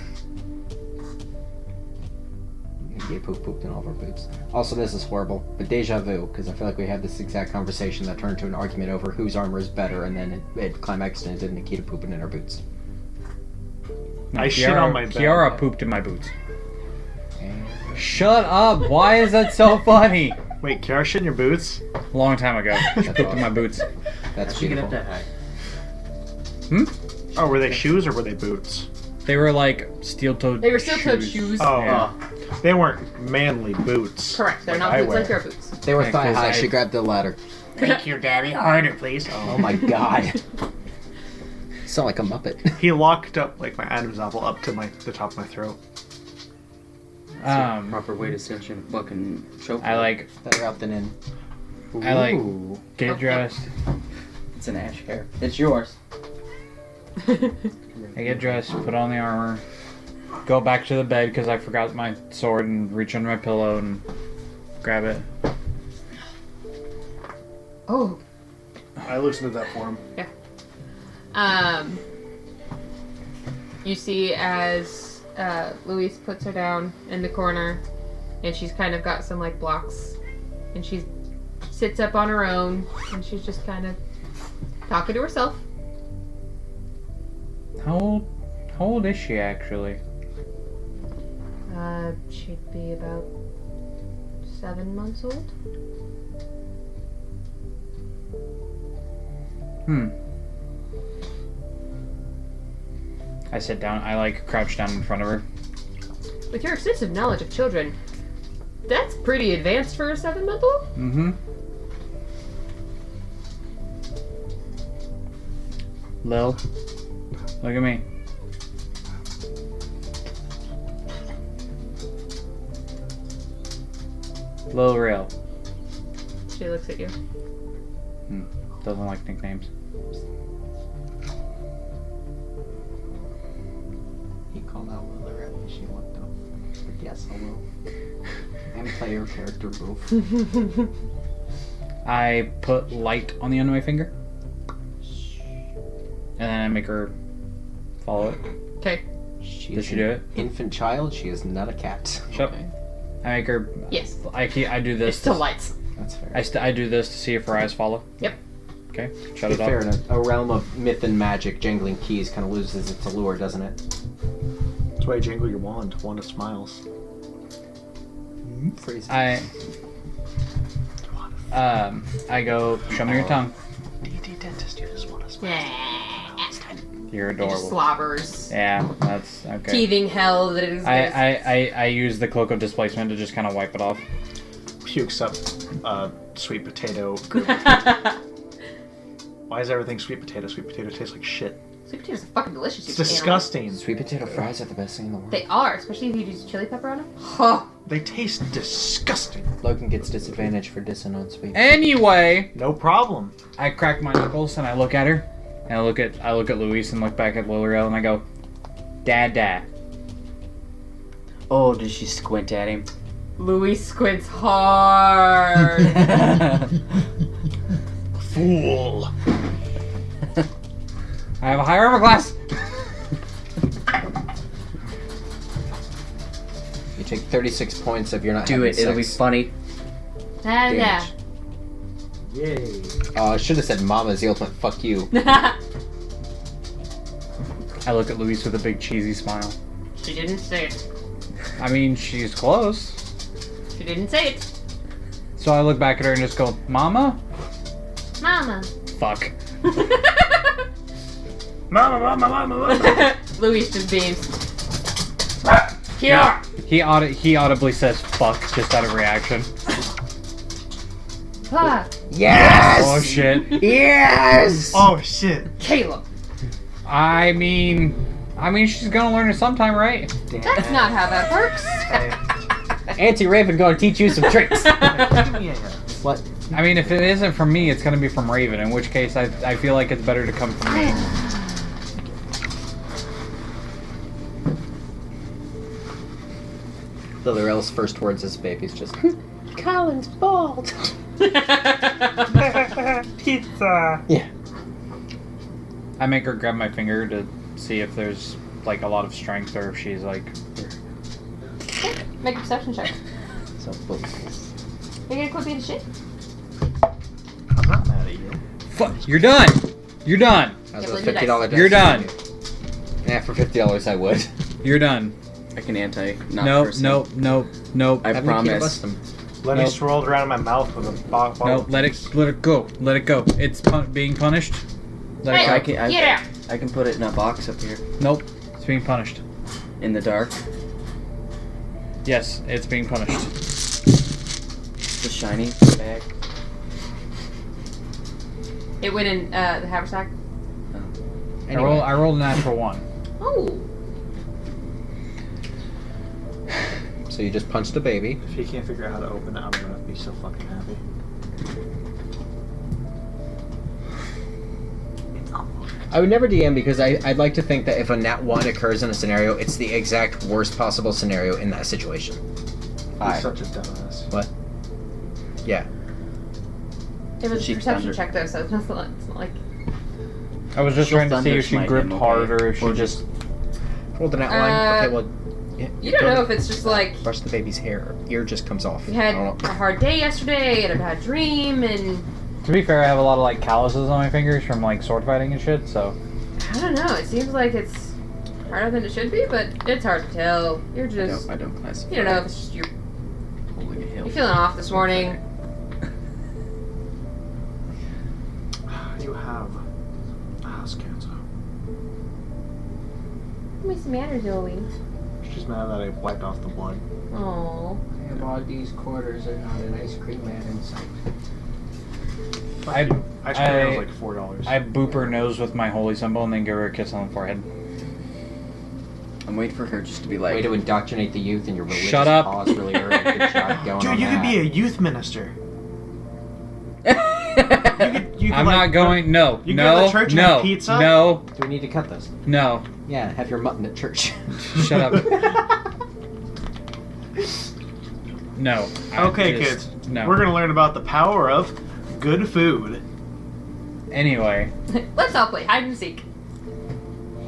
You pooped in all of our boots. Also, this is horrible, but deja vu, because I feel like we had this exact conversation that turned to an argument over whose armor is better, and then it climaxed into Nikita pooping in her boots. No, I shit on my bed. Kiara pooped in my boots. Shut up! Why is that so funny? Wait, Kiara shit in your boots? Long time ago, she pooped in my boots. That's How'd you get up beautiful. that high? Oh, were they shoes or were they boots? They were like steel-toed. They were steel-toed shoes. Oh, Yeah. They weren't manly boots. Correct. They're like not I boots wear. like your boots. They were Yeah, thigh 'cause high. I- She grabbed the ladder. Make your daddy harder, please. Oh my god. Sound like a Muppet. He locked up like my Adam's apple up to the top of my throat. Proper way to cinch and fucking choke. I like Better out than in. I like Ooh. get dressed. It's an ash hair. It's yours. I get dressed, put on the armor, go back to the bed because I forgot my sword and reach under my pillow and grab it. Oh. I loosened that for him. You see as Louise puts her down in the corner, and she's kind of got some like blocks, and she sits up on her own, and she's just kind of talking to herself. How old is she actually? She'd be about 7 months old. I sit down. I like crouch down in front of her. With your extensive knowledge of children, that's pretty advanced for a 7-month-old. Mm-hmm. Lil, look at me. Lil Real. She looks at you. Doesn't like nicknames. He called out Lily and she looked up. Yes, I will. And player character both. I put light on the end of my finger. And then I make her follow it. Okay. Does she do it? Infant child, she is not a cat. Shut up. I make her. Yes. I do this. It's still lights. That's fair. I do this to see if her eyes follow. Yep. Okay. To Shut be it up. fair, in a realm of myth and magic, jangling keys kind of loses its allure, doesn't it? That's why you jingle your wand. Wanda smiles. Freeze. I go. Show me your tongue. DD dentist, you just want to smile. Yeah. You're It just adorable. slobbers. Yeah, that's okay. Teething hell that it is. I use the cloak of displacement to just kind of wipe it off. Pukes up sweet potato. Why is everything sweet potato? Sweet potato tastes like shit. Sweet potatoes are fucking delicious. It's you animal. disgusting. Sweet potato fries are the best thing in the world. They are, especially if you use chili pepper on them. Huh. They taste disgusting. Logan gets disadvantage for dissing on sweet. Anyway, No problem. I crack my knuckles and I look at her, and I look at Luis and look back at Lilirel and I go, Dad. Oh, does she squint at him? Louis squints hard. Fool. I have a higher armor class. You take 36 points if you're not Do having it, it'll be sex. funny. Yeah. Yay. I should have said Mama's the ultimate fuck you. I look at Luis with a big cheesy smile. She didn't say it. I mean, she's close. She didn't say it. So I look back at her and just go, Mama? Mama. Fuck. Mama. Louis just beams. Here. He audibly says fuck just out of reaction. Ah, Yes! Oh shit. Yes! Oh shit. Caleb. I mean she's gonna learn it sometime, right? That's not how that works. Auntie Raven gonna teach you some tricks. What? I mean, if it isn't from me, it's gonna be from Raven, in which case I feel like it's better to come from me. Lilirel's first words as baby's just, Colin's bald. Pizza. Yeah. I make her grab my finger to see if there's like a lot of strength or if she's like. Make a perception check. So, boom. You're gonna quit being a shit? I'm not mad at you. Fuck! You're done. You're done. That Yeah, was a but you $50 dice. You're done. Yeah, for $50 I would. You're done. I can anti. Not Nope. person. Nope. I Have Nikita promise. bust them. Lenny Nope. swirled around in my mouth with a bottle. Nope. Let it go. Let it go. It's being punished. Let Hey, it I go. can. Yeah. I can put it in a box up here Nope. It's being punished. in the dark. Yes, it's being punished. The shiny bag. It went in the haversack. Anyway. I rolled a natural 1. Oh. So you just punched a baby. If he can't figure out how to open it, I'm gonna be so fucking happy. I would never DM because I'd like to think that if a nat 1 occurs in a scenario, it's the exact worst possible scenario in that situation. He's such a dumbass. What? Yeah. It was a She perception thunder. check though, so it's not like. I was just She'll trying to see thunder if she smite gripped him, hard okay? or if she Or just. Rolled a nat 1. Okay, well. Yeah, You don't know if it's just like Brush the baby's hair. Ear just comes off. you I had don't a know. hard day yesterday and a bad dream and To be fair, I have a lot of like calluses on my fingers from like sword fighting and shit. So I don't know. It seems like it's harder than it should be, but it's hard to tell. You're just I don't classify. you don't know if it's just you're Holding a hill. feeling off this morning. You have house cancer. What's the matter, Zoe? She's mad that I wiped off the blood. Oh. And all these quarters are not an ice cream man in sight. I Ice cream was like $4. I boop her nose with my holy symbol and then give her a kiss on the forehead. I'm waiting for her just to be like. Way to indoctrinate the youth in your religious Shut up. cause really early. Good job going Dude, on you could that. be a youth minister. You could I'm like, not going. No. you go to No. the church and No. have pizza? No. Do we need to cut this? No. Yeah, have your mutton at church. Shut up. No. I Okay, just- kids. No. We're gonna learn about the power of good food. Anyway, Let's all play hide and seek.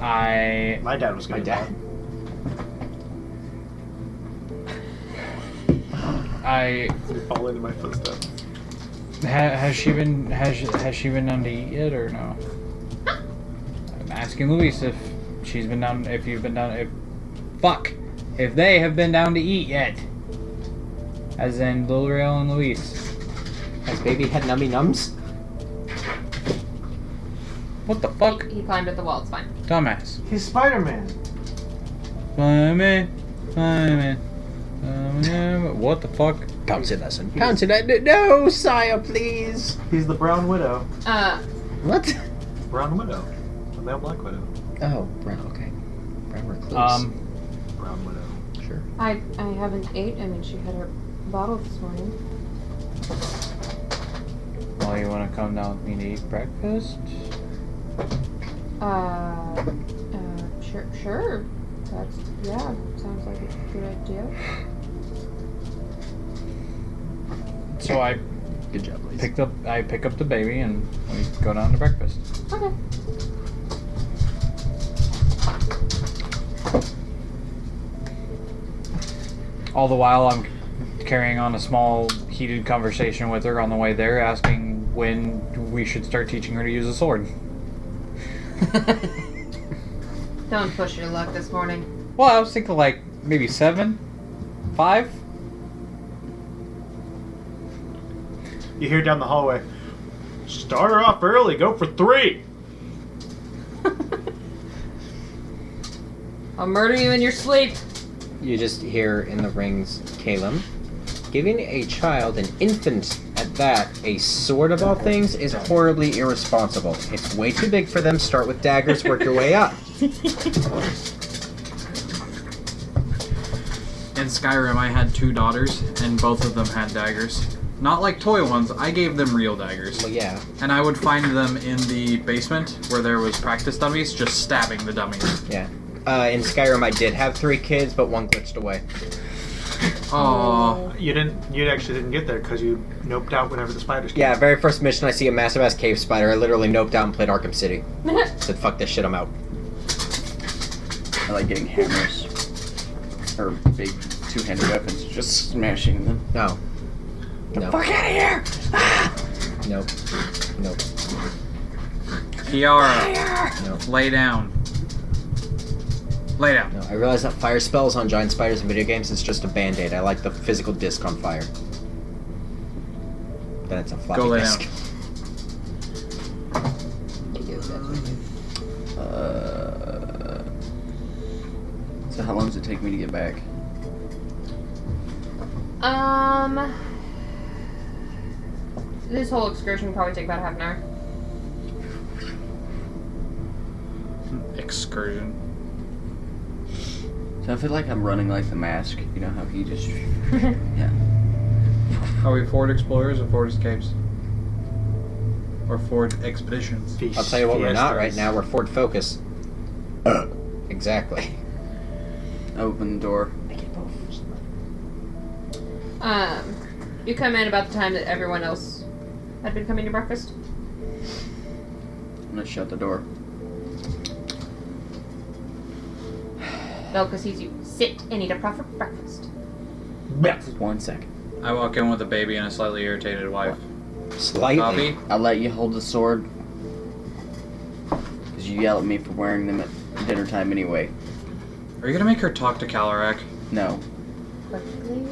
I My dad was good. My at dad. that. Fall into my footsteps. has she been down to eat yet or no? I'm asking Luis if she's been down. If you've been down. If they have been down to eat yet. As in Lil Real and Luis. Has baby had nummy nums? What the fuck? He climbed up the wall. It's fine. Dumbass. He's Spider-Man. Fireman. What the fuck? Bouncy lesson. Bouncy lesson. No, sire, please. He's the Brown Widow. What? Brown Widow. The male Black Widow. Oh, brown. Okay. Brown recluse. Brown Widow. Sure. I haven't ate. I mean, she had her bottle this morning. Well, you want to come down with me to eat breakfast? Sure. Sounds like a good idea. So I Good job, Lacey. pick up the baby and we go down to breakfast. Okay. All the while I'm carrying on a small heated conversation with her on the way there, asking when we should start teaching her to use a sword. Don't push your luck this morning. Well, I was thinking like maybe 7, 5. You hear down the hallway. Start her off early. Go for 3. I'll murder you in your sleep. You just hear in the rings, Caleb, giving a child, an infant at that, a sword of all things is horribly irresponsible. It's way too big for them. Start with daggers, work your way up. In Skyrim, I had 2 daughters, and both of them had daggers. Not like toy ones, I gave them real daggers. Well, yeah. And I would find them in the basement where there was practice dummies, just stabbing the dummies. Yeah. In Skyrim, I did have 3 kids, but one glitched away. Oh. You actually didn't get there because you noped out whenever the spiders came. Yeah, very first mission, I see a massive ass cave spider. I literally noped out and played Arkham City. Said, fuck this shit, I'm out. I like getting hammers. Or big two-handed weapons, just smashing them. No. No. Fuck out of here! Nope. Nope. Kiara, Nope. lay down. Lay down. No. I realize that fire spells on giant spiders in video games is just a band-aid. I like the physical disc on fire. Then it's a floppy Go lay disk. down. So how long does it take me to get back? This whole excursion will probably take about half an hour. Excursion. So I feel like I'm running like the Mask. You know how he just... yeah. Are we Ford Explorers or Ford Escapes? Or Ford Expeditions? Feast, I'll tell you what we're not fiestas. right now. We're Ford Focus. Exactly. I open the door. I get both. You come in about the time that everyone else had been coming to breakfast. I'm gonna shut the door. Velka sees you. Sit and eat a proper breakfast. Just 1 second. I walk in with a baby and a slightly irritated wife. Slightly. Coffee? I'll let you hold the sword. Because you yell at me for wearing them at dinner time anyway. Are you gonna make her talk to Calorak? No. Quickly.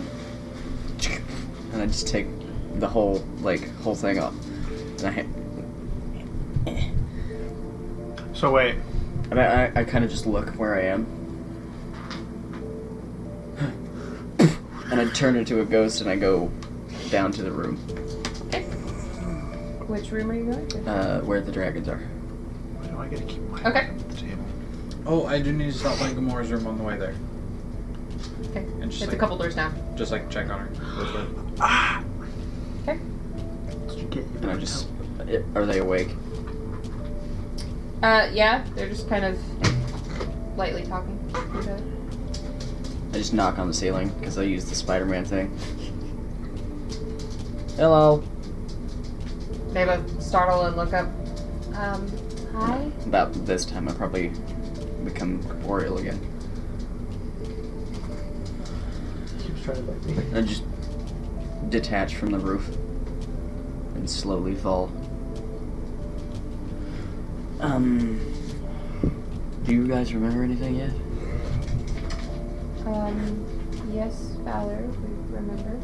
And I just take the whole thing off. And So wait, And I kind of just look where I am. And I turn into a ghost and I go down to the room. Okay. Which room are you going to? Where the dragons are. Why do I gotta keep my Okay. hand on the table? Oh, I do need to stop by Gamora's room on the way there. Okay. And just It's like, a couple doors down. Just like check on her. Real quick. Okay. Did you get And I just... Are they awake? Yeah, they're just kind of lightly talking to each other. I just knock on the ceiling because I use the Spider-Man thing. Hello. They both startle and look up. Hi? About this time, I probably become corporeal again. Keeps trying to bite me. And I just detach from the roof and slowly fall. Do you guys remember anything yet? Yes, Valor, we remember.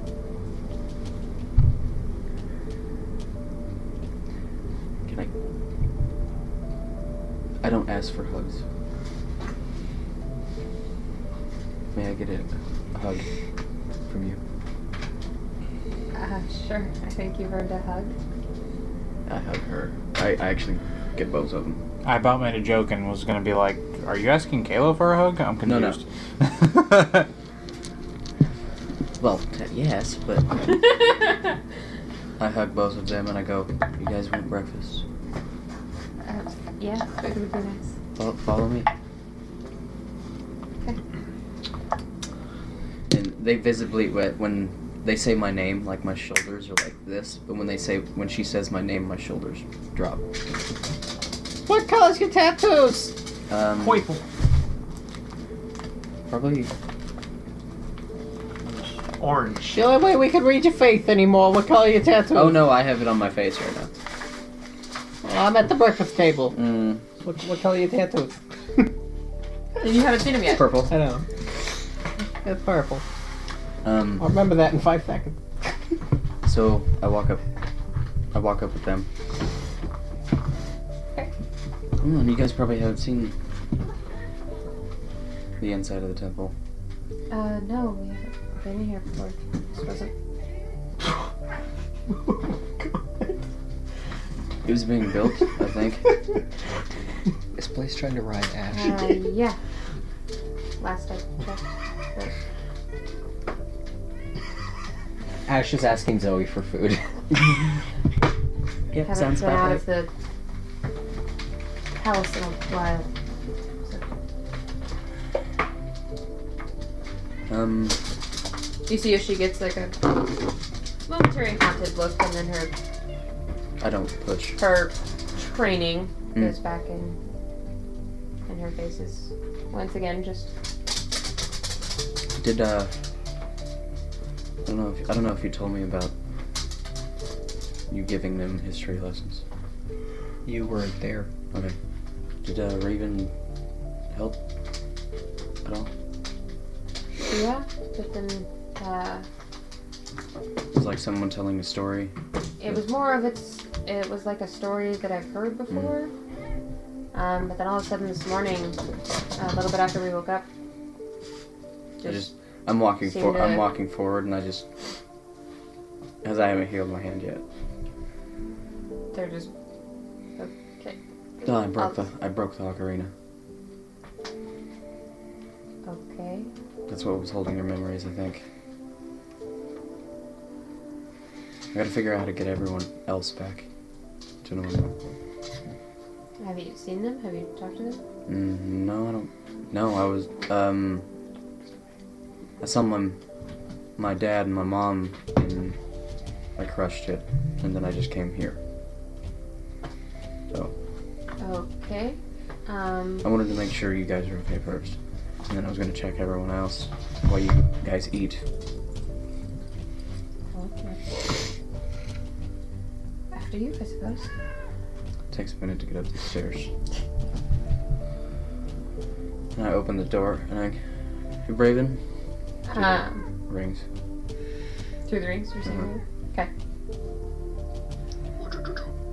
Can I don't ask for hugs. May I get a hug from you? Sure. I think you've earned a hug. I hug her. I actually get both of them. I about made a joke and was gonna be like, "Are you asking Kayla for a hug?" I'm No, no. confused. Well, yes, but I hug both of them and I go, "You guys want breakfast? Yeah, it would be nice. Follow me." Okay. And they visibly, when they say my name, like my shoulders are like this, but when she says my name, my shoulders drop. What color's your tattoos? Purple. Probably Orange. The only way we can read your faith anymore. What color are your tattoos? Oh no, I have it on my face right now. Well, I'm at the breakfast table. Mm, What color are your tattoos? And you haven't seen him yet. purple. I know. It's purple. I'll Um, remember that in 5 seconds. so I walk up with them. Okay. And you guys probably haven't seen the inside of the temple. No, we haven't been here before. This wasn't. It was being built, I think. This place trying to ride Ash. Yeah. Last I checked. But Ash is asking Zoe for food. Yep, haven't sounds been out about of the palace in a while. So. You see if she gets like a momentary haunted look, and then I don't push. her training goes back in, and her face is once again just. Did I don't know if you told me about you giving them history lessons. You weren't there. Okay. Did Raven help at all? Yeah, but then It was like someone telling a story. it was more of it was like a story that I've heard before. But then all of a sudden this morning, a little bit after we woke up, I'm walking seem to- I'm walking forward and I just, as I haven't healed my hand yet. they're just okay. No, I broke the ocarina. Okay. That's what was holding your memories, I think. I gotta figure out how to get everyone else back to normal. Have you seen them? Have you talked to them? No, I don't. No, I was. I saw my dad and my mom, and I crushed it, and then I just came here. So Okay. I wanted to make sure you guys were okay first, and then I was gonna check everyone else while you guys eat. Okay. After you, I suppose. Takes a minute to get up the stairs. And I open the door, and I, "Hey, Braven." Rings. Through the rings, you're saying? Okay.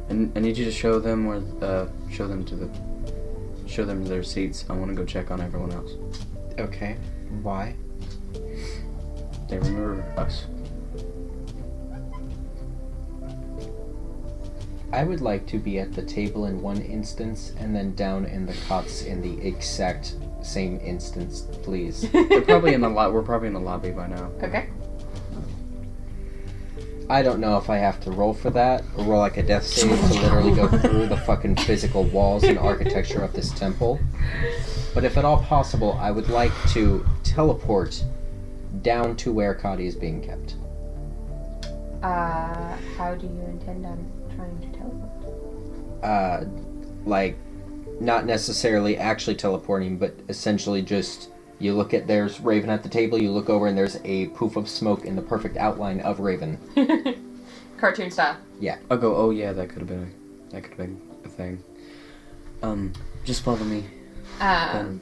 And I need you to show them to the show them their seats. I want to go check on everyone else. Okay. Why? They remember us. I would like to be at the table in one instance and then down in the cots in the exact same instance, please. They're probably in the We're probably in the lobby by now. Okay. I don't know if I have to roll for that or roll like a death save to literally go through the fucking physical walls and architecture of this temple. But if at all possible, I would like to teleport down to where Kadi is being kept. How do you intend on trying to teleport? Like, not necessarily actually teleporting, but essentially just, you look at, there's Raven at the table, you look over and there's a poof of smoke in the perfect outline of Raven. Cartoon style. Yeah. I'll go, oh yeah, that could have been a thing. Just follow me. And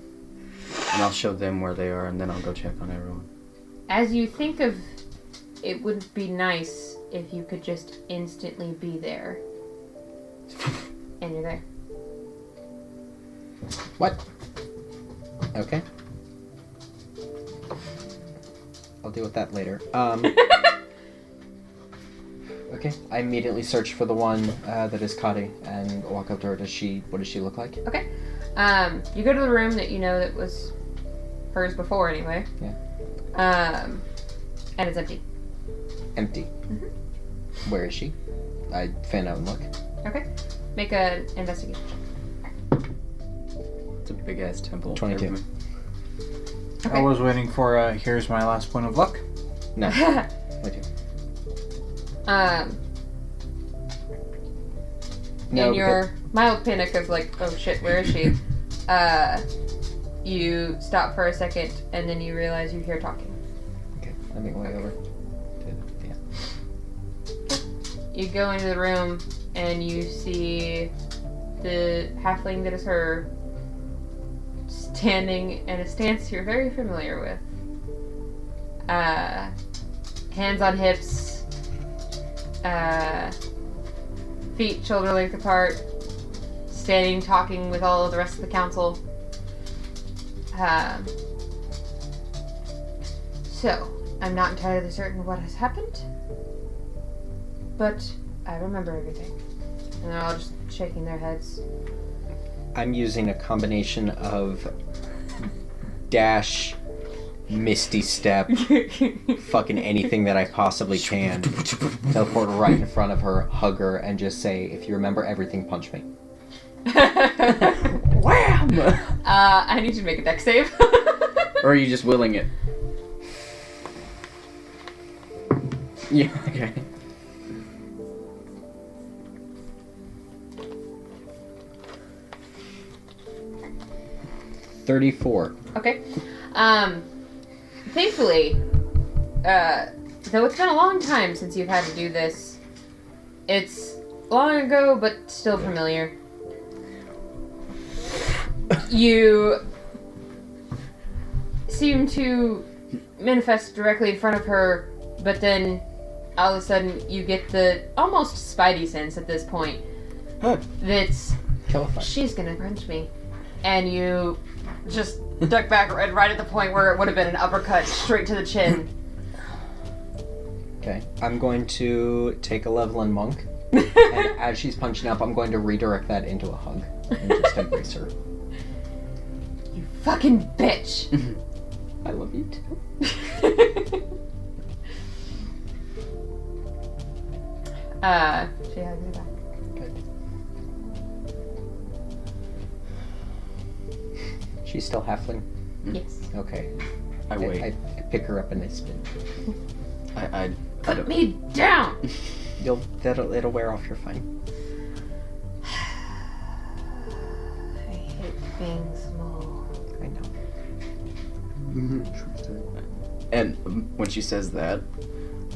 I'll show them where they are, and then I'll go check on everyone. As you think of, it would be nice if you could just instantly be there. And you're there. What? Okay. I'll deal with that later. Okay, I immediately search for the one that is Kadi and walk up to her. What does she look like? Okay. You go to the room that you know that was hers before anyway. Yeah. And it's empty. Empty. Mm-hmm. Where is she? I fan out and look. Okay. Make an investigation check. It's a big ass temple. 22. Everyone. Okay. I was waiting for here's my last point of luck. No. 22. No, in your mild panic of like, oh shit, where is she? You stop for a second and then you realize you hear talking. Okay, let me way over. Yeah. You go into the room and you see the halfling that is her standing in a stance you're very familiar with. Hands on hips, feet shoulder length apart, standing talking with all of the rest of the council. So, I'm not entirely certain what has happened, but I remember everything. And they're all just shaking their heads. I'm using a combination of dash, misty step, fucking anything that I possibly can. Teleport right in front of her, hug her, and just say, if you remember everything, punch me. Wham! I need you to make a dex save. Or are you just willing it? Yeah, okay. $34. Okay. Thankfully, though it's been a long time since you've had to do this, it's long ago but still familiar. You seem to manifest directly in front of her, but then all of a sudden you get the almost spidey sense at this point that's she's gonna punch me, and you just duck back right at the point where it would have been an uppercut straight to the chin. Okay. I'm going to take a level in Monk, and as she's punching up, I'm going to redirect that into a hug and just embrace her. You fucking bitch! I love you too. She hugs you back. Good. She's still halfling? Yes. Okay. I wait. I pick her up and I spin. I Put don't. me down! It'll wear off, you're fine. I hate being small. I know. And when she says that,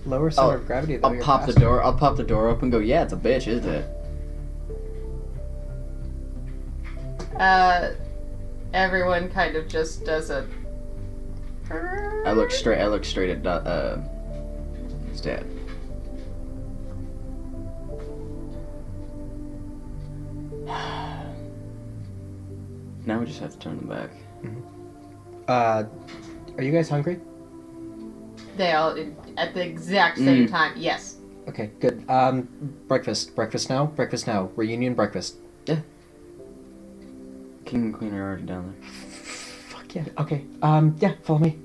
Lower center of gravity though. I'll you're pop the faster. door. I'll pop the door open and go, yeah, it's a bitch, isn't it? Everyone kind of just does a... I look straight at his dad. Now we just have to turn them back. Are you guys hungry? They all, at the exact same time, yes. Okay, good. Breakfast. Breakfast now? Breakfast now. Reunion breakfast. Yeah. King and Queen are already down there. Fuck yeah. Okay. Yeah, follow me.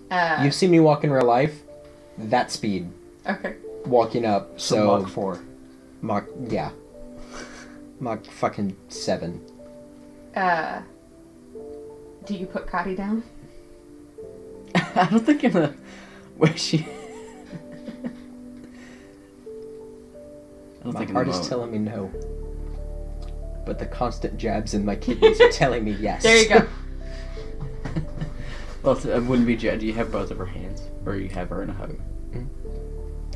Uh, You've seen me walk in real life. That speed. Okay. Walking up, So so... Mach 4. Yeah. Mach fucking 7. Do you put Cotty down? I don't think in the... Where she... I don't My think in heart the is moment. telling me no. But the constant jabs in my kidneys are telling me yes. There you go. Well, it wouldn't be Jed. Do you have both of her hands? Or you have her in a hug?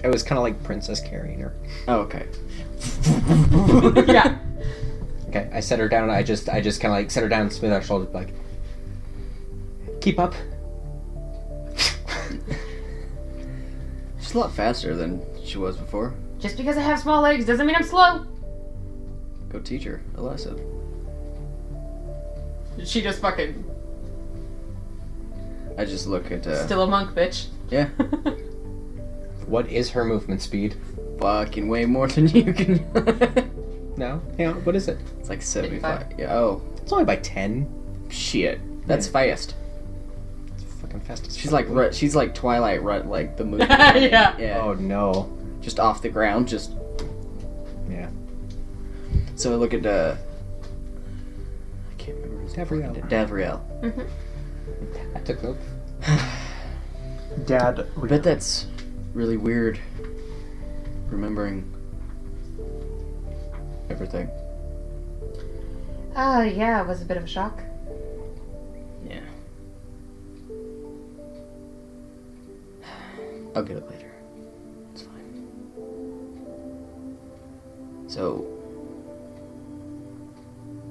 It was kind of like Princess carrying her. Oh, okay. Yeah. Okay, I set her down. I just kind of like set her down and smooth her shoulders, like, keep up. She's a lot faster than she was before. Just because I have small legs doesn't mean I'm slow. Go teach her a lesson. She just fucking I just look at, still a monk, bitch. yeah. What is her movement speed? Fucking way more than you can. No? Yeah, what is it? It's like 75. 55. Yeah, oh. It's only by 10. Shit. That's fast. It's fucking fast as She's fuck. like she's like Twilight Rut, like the movie. Yeah. Yeah. Oh no. Just off the ground, just... Yeah. So I look at, I can't remember his Davriel. name. Davriel. I took note. Dad. I bet that's really weird, remembering everything. Yeah, it was a bit of a shock. Yeah. I'll get it later. It's fine. So,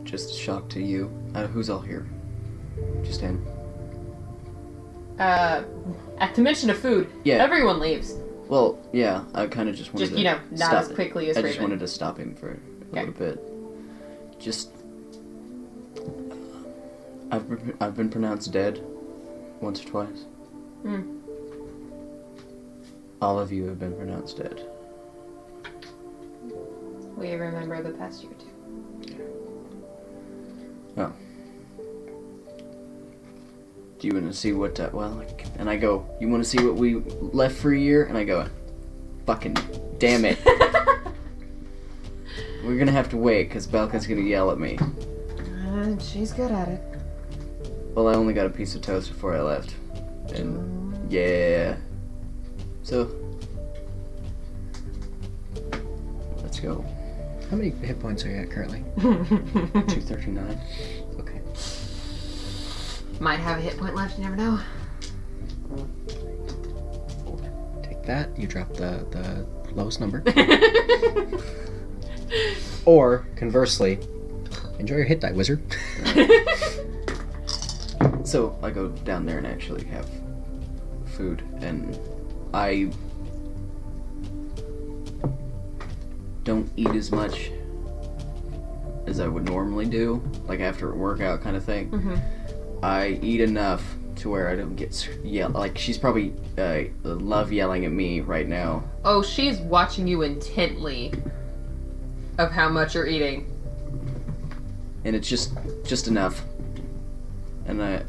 just a shock to you. Who's all here? Just him. At the mention of food, Yeah. everyone leaves. Well, yeah, I kind of just wanted Just, to not stop as it. quickly as I just Raven. wanted to stop him for a little bit. Just, I've been pronounced dead once or twice. All of you have been pronounced dead. We remember the past year, too. Oh. Do you want to see what, and I go, you want to see what we left for a year? And I go, fucking damn it. We're gonna have to wait, because Belka's gonna yell at me. She's good at it. Well, I only got a piece of toast before I left. And, yeah. So, let's go. How many hit points are you at currently? 239. Okay. Might have a hit point left, you never know. Take that. You drop the lowest number. Or, conversely, enjoy your hit die, wizard. So, I go down there and actually have food, and I don't eat as much as I would normally do, like after a workout kind of thing. I eat enough to where I don't get yelled. Like, she's probably love yelling at me right now. Oh, she's watching you intently of how much you're eating. And it's just enough. And I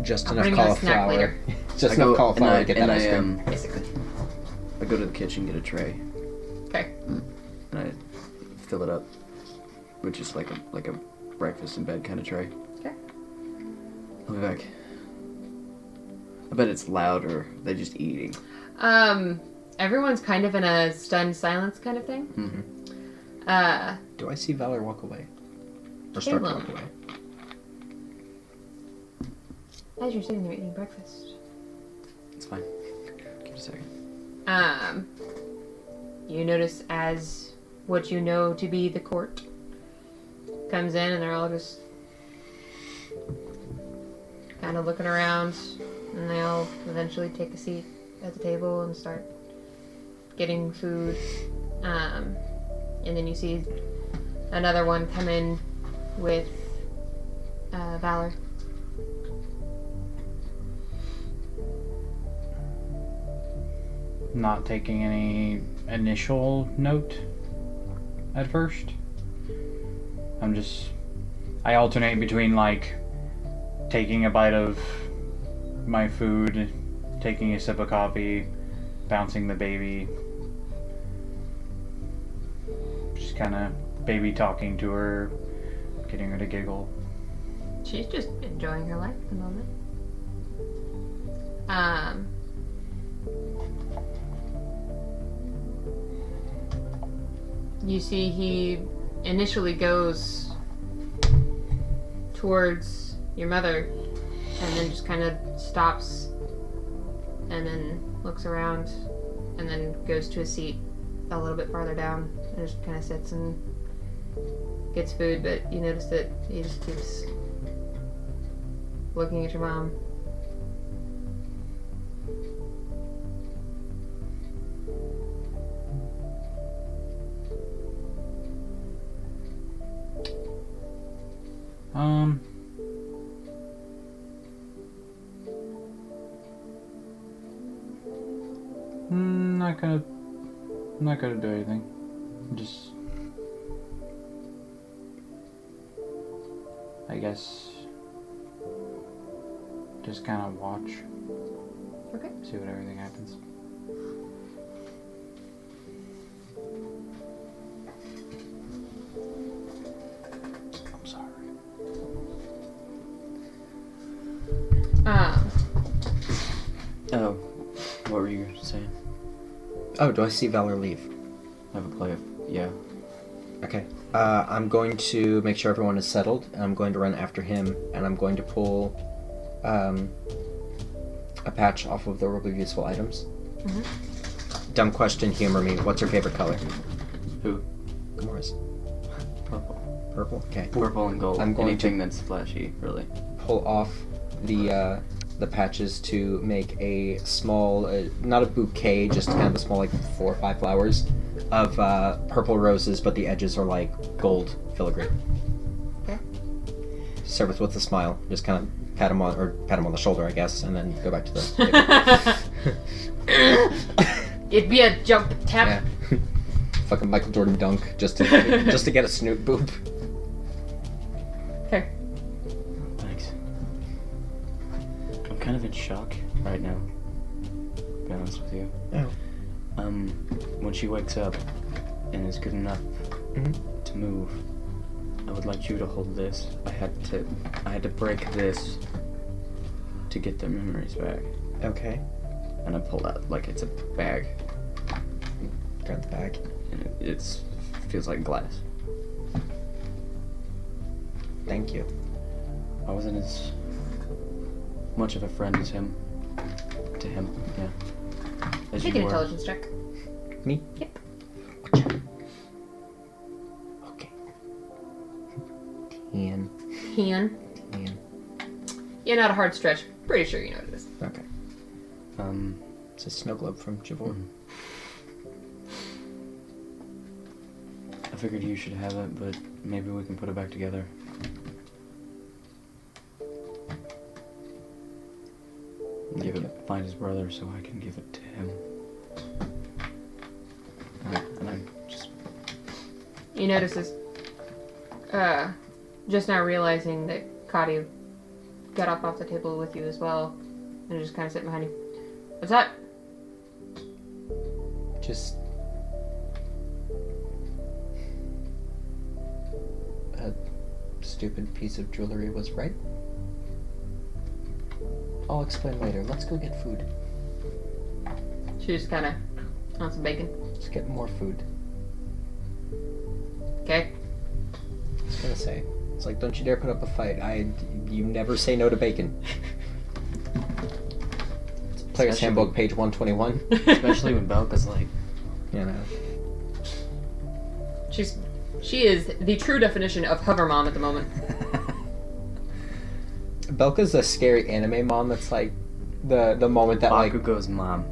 Just I'll enough bring you a snack cauliflower. later. Just I enough go- cauliflower and I- to get and that ice I, cream. Basically. I go to the kitchen, get a tray, Okay. and I fill it up with just like a breakfast in bed kind of tray. Okay. I'll be back. I bet it's loud, or they just eating. Everyone's kind of in a stunned silence kind of thing. Do I see Valor walk away? Or start to will. walk away? As you're sitting there eating breakfast. It's fine. Give it a second. You notice as what you know to be the court comes in, and they're all just kind of looking around, and they all eventually take a seat at the table and start getting food. And then you see another one come in with Valor. Not taking any initial note at first. I alternate between like taking a bite of my food, taking a sip of coffee, bouncing the baby, just kind of baby talking to her, getting her to giggle. She's just enjoying her life at the moment. You see he initially goes towards your mother and then just kind of stops and then looks around and then goes to a seat a little bit farther down and just kind of sits and gets food, but you notice that he just keeps looking at your mom. Not gonna do anything. Just, I guess, just kind of watch. Okay. See what everything happens. I'm sorry. Oh, what were you saying? Oh, do I see Valor leave? Have a play of, yeah. Okay. I'm going to make sure everyone is settled, and I'm going to run after him, and I'm going to pull a patch off of the worldly useful items. Mm-hmm. Dumb question, humor me. What's your favorite color? Who? Gamora's. Purple. Purple? Okay. Purple and gold. I'm going Anything that's flashy, really. Pull off the patches to make a small, not a bouquet, just kind of a small, like 4 or 5 flowers of purple roses, but the edges are like gold filigree. Okay. Serve with a smile. Just kind of pat him on the shoulder, I guess, and then go back to the table. It'd be a jump tap. Yeah. Fucking Michael Jordan dunk just to get a snoot boob. Okay. Thanks. I'm kind of in shock right now, to be honest with you. Oh. When she wakes up and is good enough to move, I would like you to hold this. I had to break this to get their memories back. Okay. And I pull out like it's a bag, Grab the bag. and it feels like glass. Thank you. I wasn't as much of a friend as him. To him, yeah. As Take you an were. intelligence check. Me? Yep. Okay. 10. 10. 10. Yeah, not a hard stretch. Pretty sure you know what it is. Okay. It's a snow globe from Javor. I figured you should have it, but maybe we can put it back together. Find his brother so I can give it to him. And I just... You notice this, just now realizing that Kadi got up off the table with you as well, and just kind of sitting behind you. What's that? Just a stupid piece of jewelry was right. I'll explain later. Let's go get food. She just kind of on some bacon. Let's get more food. Okay. I was gonna say. It's like, don't you dare put up a fight. You never say no to bacon. It's Player's Especially Handbook, page 121. Especially when Belka's like... You know. She is the true definition of hover mom at the moment. Belka's a scary anime mom that's like the moment that like Bakugo's mom,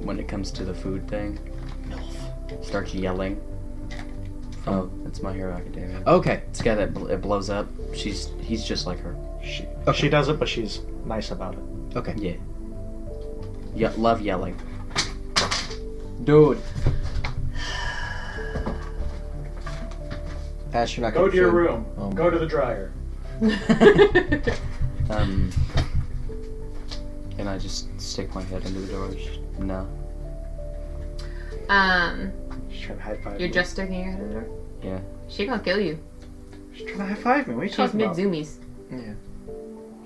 when it comes to the food thing, starts yelling Oh, it's My Hero Academia. Okay. It's the guy that it blows up. He's just like her. She does it, but she's nice about it. Okay. Yeah. Yeah, love yelling. Dude. Ash, you're not Go gonna to your food. room. Oh. Go to the dryer. And I just stick my head into the door. No. She's trying to high five You're me. just sticking your head in the door? Yeah. She gonna kill you. She's trying to high five me. What are you She's talking mid about? zoomies. Yeah.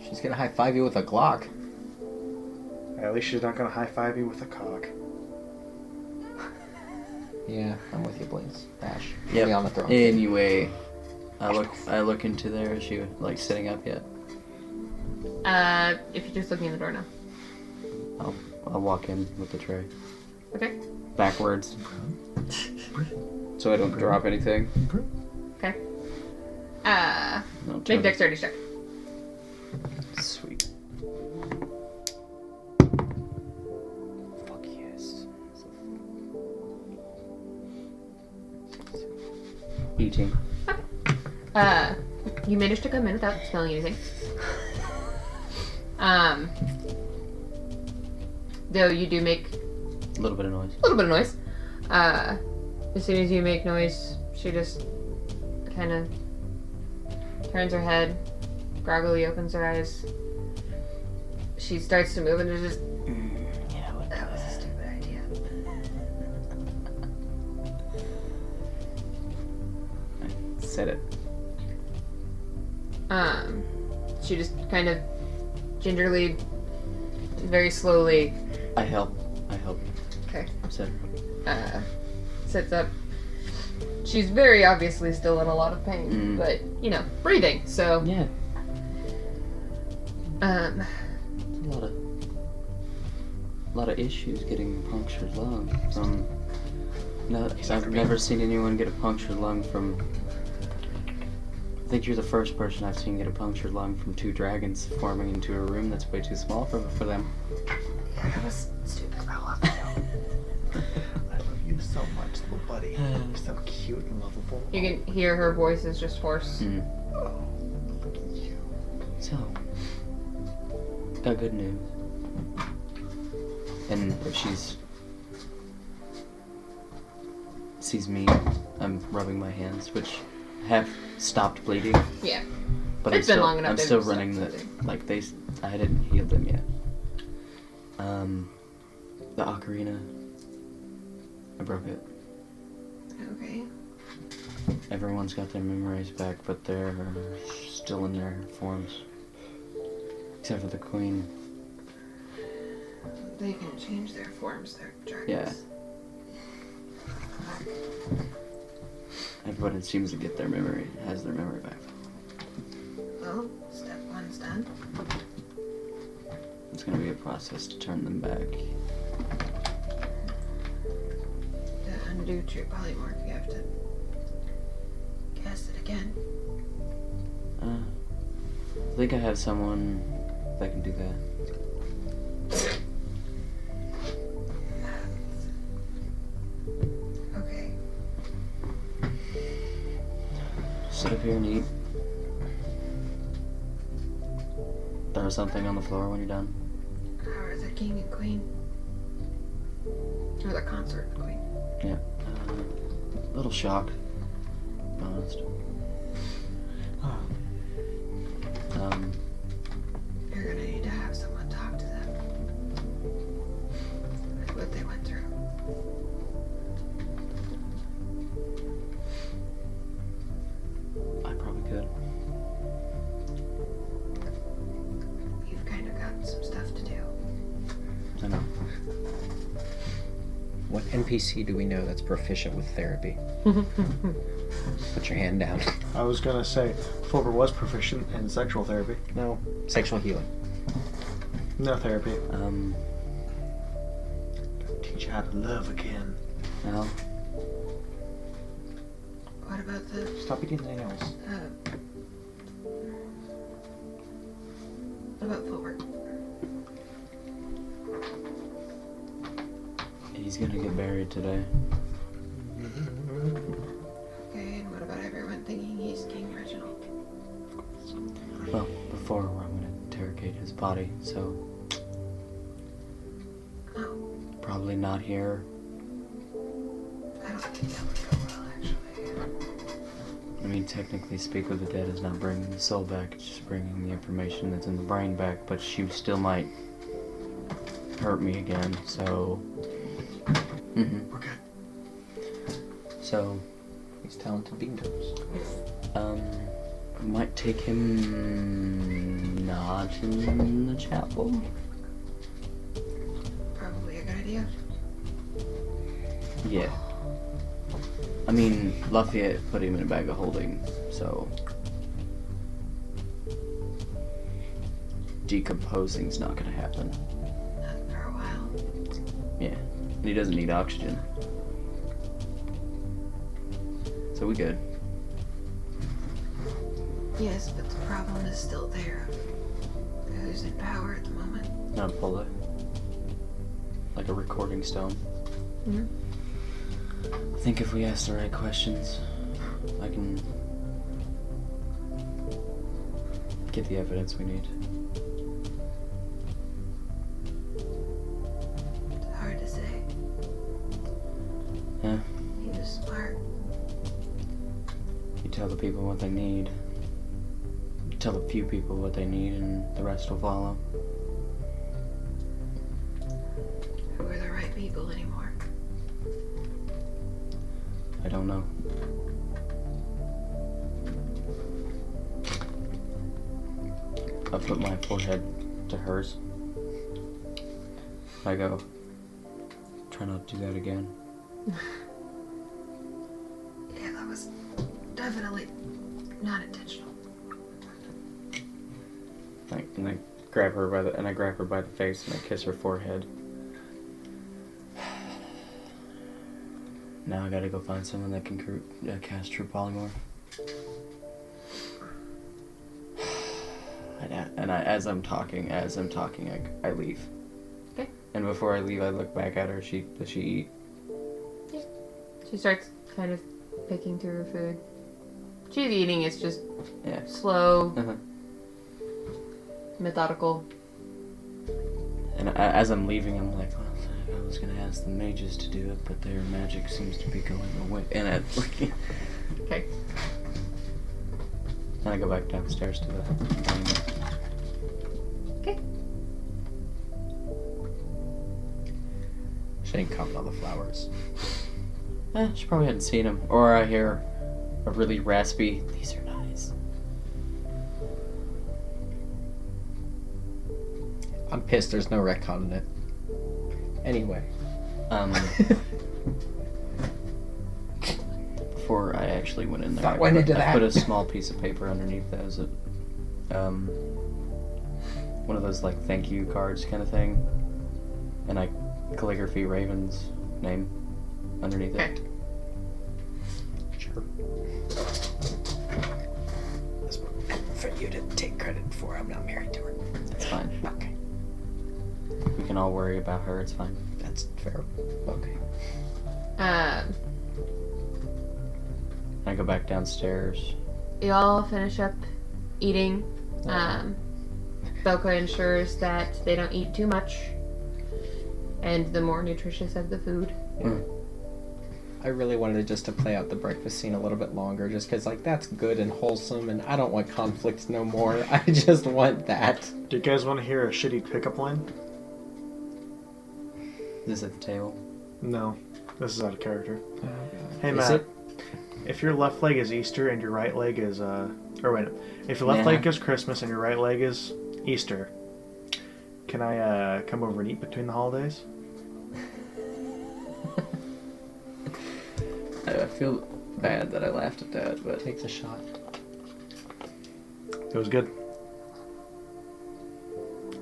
She's gonna high five you with a Glock. At least she's not gonna high five you with a cock. Yeah, I'm with you, Blaze. Ash. Yep. Lay on the throne. Anyway, I look into there. Is she like sitting up yet? If you're just looking in the door now. I'll walk in with the tray Okay. backwards, so I don't drop anything. Okay. No, Make turn- dexterity check. Sweet. Fuck yes. 18. You managed to come in without smelling anything. Though you do make A little bit of noise. a little bit of noise. As soon as you make noise, she just kind of turns her head, groggily opens her eyes. She starts to move and is just, Yeah, what that was a stupid idea. said it. She just kind of gingerly, very slowly, I help. okay, Said. sits up. She's very obviously still in a lot of pain, but, you know, breathing, so, Yeah. um, A lot of issues getting punctured lung from. No, I've never seen anyone get a punctured lung from. I think you're the first person I've seen get a punctured lung from two dragons forming into a room that's way too small for them. that was stupid. I love you so much, little buddy. You're so cute and lovable. You can hear her voice is just hoarse. Oh, look at you. So, got good news. And if sees me, I'm rubbing my hands, which have stopped bleeding. Yeah. But It's I'm been still, long enough I'm they've still stopped running the bleeding. I hadn't healed them yet. The ocarina, I broke it. Okay. Everyone's got their memories back, but they're still in their forms, except for the queen. They can change their forms, they're dragons. Yeah. Everybody seems to get their memory, has their memory back. Well, step one's done. It's gonna be a process to turn them back. To undo true polymorph, you have to cast it again. I think I have someone that can do that. Okay. Sit up here and eat. Throw something on the floor when you're done. How are the king and queen? Or the consort and queen? Yeah. A little shocked. to be honest. You're gonna need to have someone talk to them. Like what they went through. I probably could. You've kind of got some stuff to do. I know. What NPC do we know that's proficient with therapy? Put your hand down. I was gonna say, Fulber was proficient in sexual therapy. No. Sexual healing. No therapy. Teach you how to love again. Well, What about the Stop eating nails. what about Fulbert? he's gonna get buried today. Okay. before where I'm gonna interrogate his body, so probably not here. I don't think that would go well, actually. I mean, technically, speak with the dead is not bringing the soul back, it's just bringing the information that's in the brain back, but she still might hurt me again, so... Mm-hmm. We're good. So, He's talented beantoes. we might take him not in the chapel. Probably a good idea. Yeah. I mean, Lafayette put him in a bag of holding, so... Decomposing's not gonna happen. Not for a while. Yeah. And he doesn't need oxygen. So we good. Yes, but the problem is still there. Who's in power at the moment? Not pull it. Like a recording stone. Mhm. I think if we ask the right questions, I can get the evidence we need. It's hard to say. Yeah. He was smart. You tell the people what they need. You tell a few people what they need, and the rest will follow. Who are the right people anymore? I don't know. I put my forehead to hers. I go, try not to do that again. Yeah, that was definitely not intentional. And I grab her by the face and I kiss her forehead. Now I gotta go find someone that can cast true polymorph. And as I'm talking, I leave. Okay. And before I leave, I look back at her. Does she eat? Yeah. She starts kind of picking through her food. She's eating. It's just Yeah. slow, Uh-huh. methodical. And as I'm leaving, I'm like, well, I was gonna ask the mages to do it, but their magic seems to be going away. And Okay. I go back downstairs to the dining room. Okay. She ain't counting all the flowers. She probably hadn't seen him. Or I hear a really raspy, these are nice. I'm pissed there's no retcon in it. Anyway. Before I actually went in there, Thought went into I that. put a small piece of paper underneath that as a, one of those like thank you cards kind of thing, and I calligraphy Raven's name underneath Okay. it. Sure. This one for you to take credit for. I'm not married to her. It's fine. Okay. We can all worry about her. It's fine. That's fair. Okay. I go back downstairs. You all finish up eating. Belka ensures that they don't eat too much, and the more nutritious of the food. I really wanted just to play out the breakfast scene a little bit longer, just because, like, that's good and wholesome, and I don't want conflict no more. I just want that. Do you guys want to hear a shitty pickup line? Is this at the table? No. This is out of character. Hey, Is Matt. it? If your left leg is Easter and your right leg is, or wait, if your left Yeah. leg is Christmas and your right leg is Easter, can I, come over and eat between the holidays? I feel bad that I laughed at that, but Takes a shot. It was good.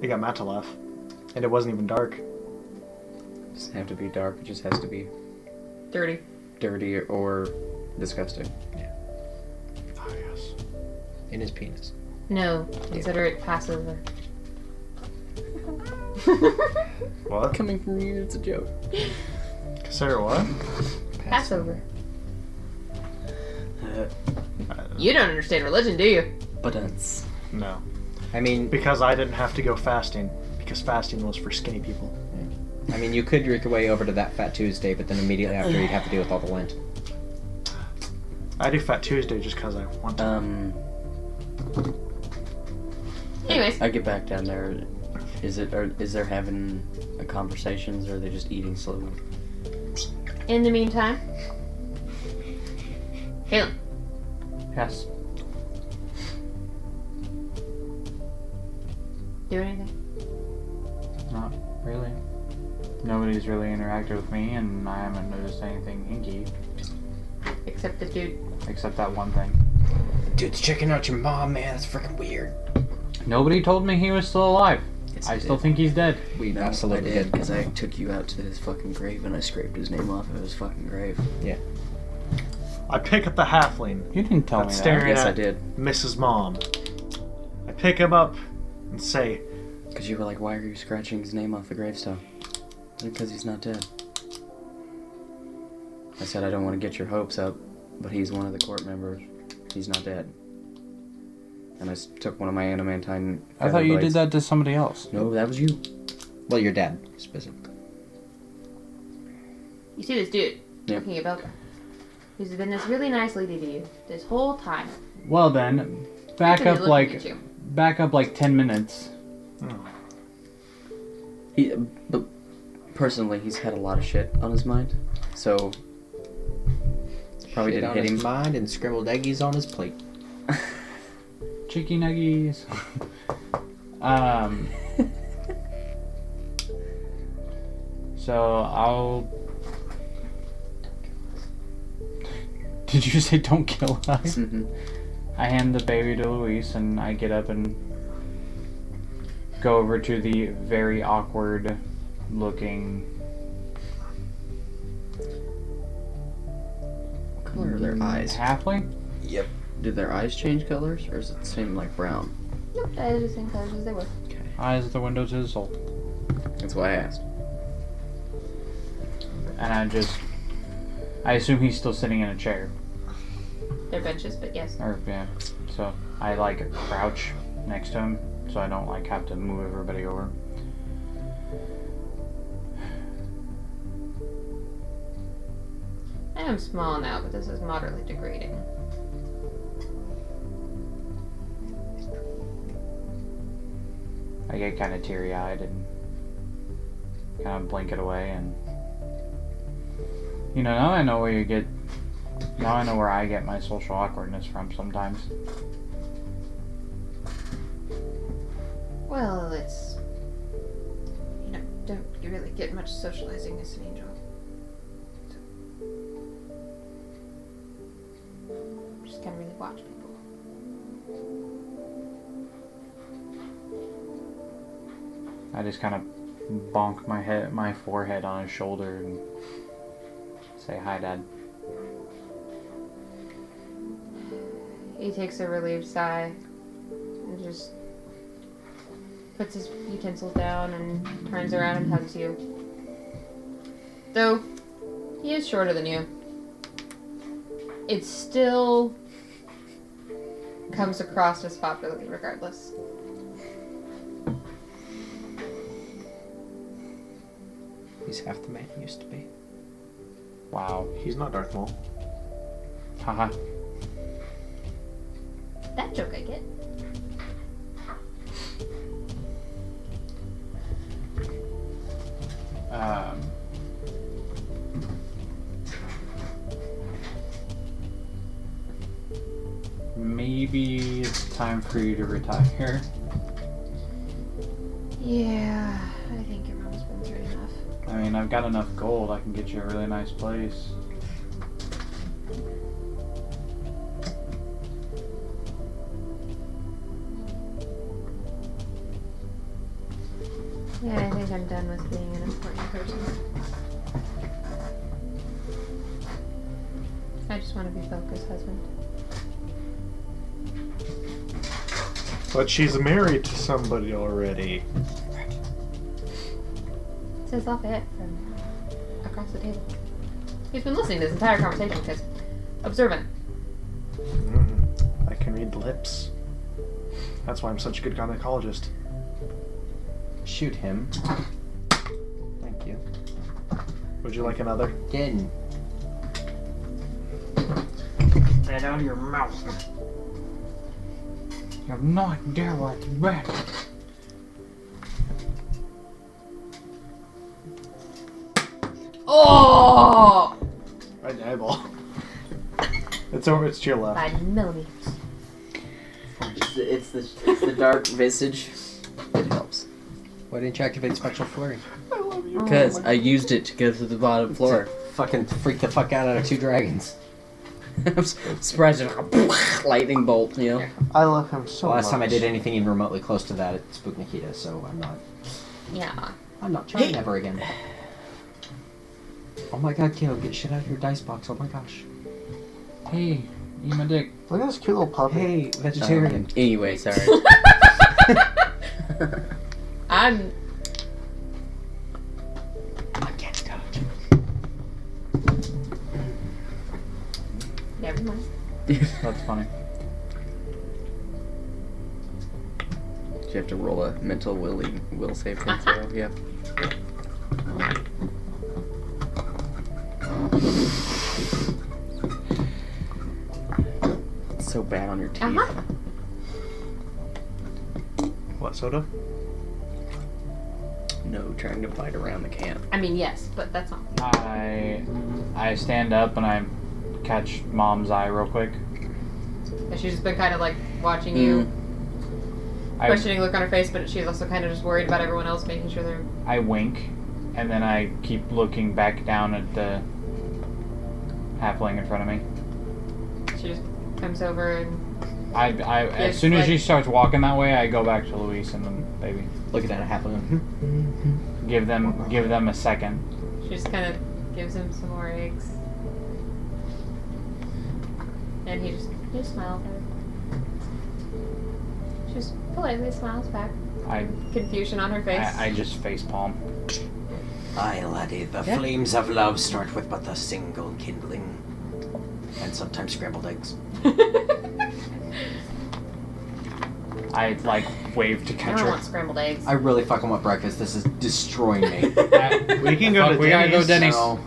It got Matt to laugh. And it wasn't even dark. it doesn't have to be dark. It just has to be Dirty. dirty or disgusting. Ah, yes. In his penis. No, consider it Passover. What? Coming from you, it's a joke. Consider what? Passover. Uh, You don't understand religion, do you? but it's No. I mean, Because I didn't have to go fasting. Because fasting was for skinny people. you could work your way over to that Fat Tuesday, but then immediately after you'd have to deal with all the lint. I do Fat Tuesday just because I want to. Anyways, I get back down there. Is there having conversations, or are they just eating slowly? in the meantime, Caleb, Yes. do anything? Not really. Nobody's really interacted with me, and I haven't noticed anything hinky, Except the dude. except that one thing. Dude's checking out your mom, man. That's freaking weird. Nobody told me he was still alive. Yes, I I still did. think he's dead. We No, absolutely I did did. because I took you out to his fucking grave and I scraped his name off of his fucking grave. I pick up the halfling You didn't tell me that's that. staring Yes, I at did. Mrs. Mom. I pick him up and say, Because you were like, why are you scratching his name off the gravestone? Because he's not dead. I said, I don't want to get your hopes up, but he's one of the court members. He's not dead. And I took one of my adamantine. I thought you did that to somebody else. No, that was you. Well, your dad, specifically. You see this dude Yep. looking at Belka, who's been this really nice lady to you this whole time. Well then, back Really up looking at you. 10 minutes. But personally, he's had a lot of shit on his mind, so probably Shit didn't on hit his him. mind and scribbled eggies on his plate. Cheeky nuggies. So I'll. Did you say don't kill us? Mhm. I hand the baby to Luis and I get up and go over to the very awkward looking What color are their eyes? halfling. Yep. Did their eyes change colors, or is it the same like brown? Nope, that is the same colors as they were. Okay. Eyes are the window to the soul. That's why I asked. And I assume he's still sitting in a chair. They're benches, but yes. Or, yeah. So I like crouch next to him so I don't like have to move everybody over. I am small now, but this is moderately degrading. I get kind of teary-eyed and kind of blink it away, and now I know where I get my social awkwardness from sometimes. Well, it's... don't you really get much socializing as an angel. Just can't really watch people. I just kind of bonk my forehead on his shoulder and say, "Hi, Dad." He takes a relieved sigh and just puts his utensils down and turns around and hugs you. Though he is shorter than you, it still comes across as popularity regardless. He's half the man he used to be. Wow. he's not Darth Maul. Haha. That joke I get. Maybe it's time for you to retire. Yeah, I think your mom's been through enough. I mean, I've got enough gold. I can get you a really nice place. Yeah, I think I'm done with being an important person. I just want to be Belka's husband. But she's married to somebody already. It says Lafayette from across the table. He's been listening to this entire conversation because observant. I can read lips. That's why I'm such a good gynecologist. Shoot him. Thank you. Would you like another? Again. Get out of your mouth. You have no idea what's bad. Oh! Right in the eyeball. It's over. It's to your left. 5 millimeters. It's the dark visage. It helps. Why didn't you activate Spectral Flurry? I love you. Because I used it to go to the bottom floor. Fucking freak the fuck out of 2 dragons. I'm surprised it's like a lightning bolt, you know? I love him so much. Last time I did anything even remotely close to that, it spooked Nikita, so Yeah. I'm not trying ever again. Oh my god, Kale, get shit out of your dice box. Oh my gosh. Hey, eat my dick. Look at this cute little puppy. Hey, vegetarian. Anyway, sorry. I'm. I can't touch. Never mind. That's funny. Do you have to roll a mental will save thing? So, yeah. It's so bad on your teeth. Uh-huh. What, soda? No, trying to bite around the can. I mean, yes, but that's not. I stand up and I catch Mom's eye real quick. And she's just been kind of like watching you, I, questioning look on her face, but she's also kind of just worried about everyone else, making sure they're. I wink, and then I keep looking back down at the halfling in front of me. She just comes over and. As Yes, soon as like- she starts walking that way, I go back to Luis and then baby. Looking at it happen. Give them a second. She just kind of gives him some more eggs. And he just smiles at her. She just politely smiles back. I Confusion on her face. I just facepalm. Aye, laddie, the Yeah. flames of love start with but a single kindling. And sometimes scrambled eggs. I like wave to I catch don't her. want scrambled eggs. I really fucking want breakfast. This is destroying me. We can go to We gotta go Denny's. Denny's. So,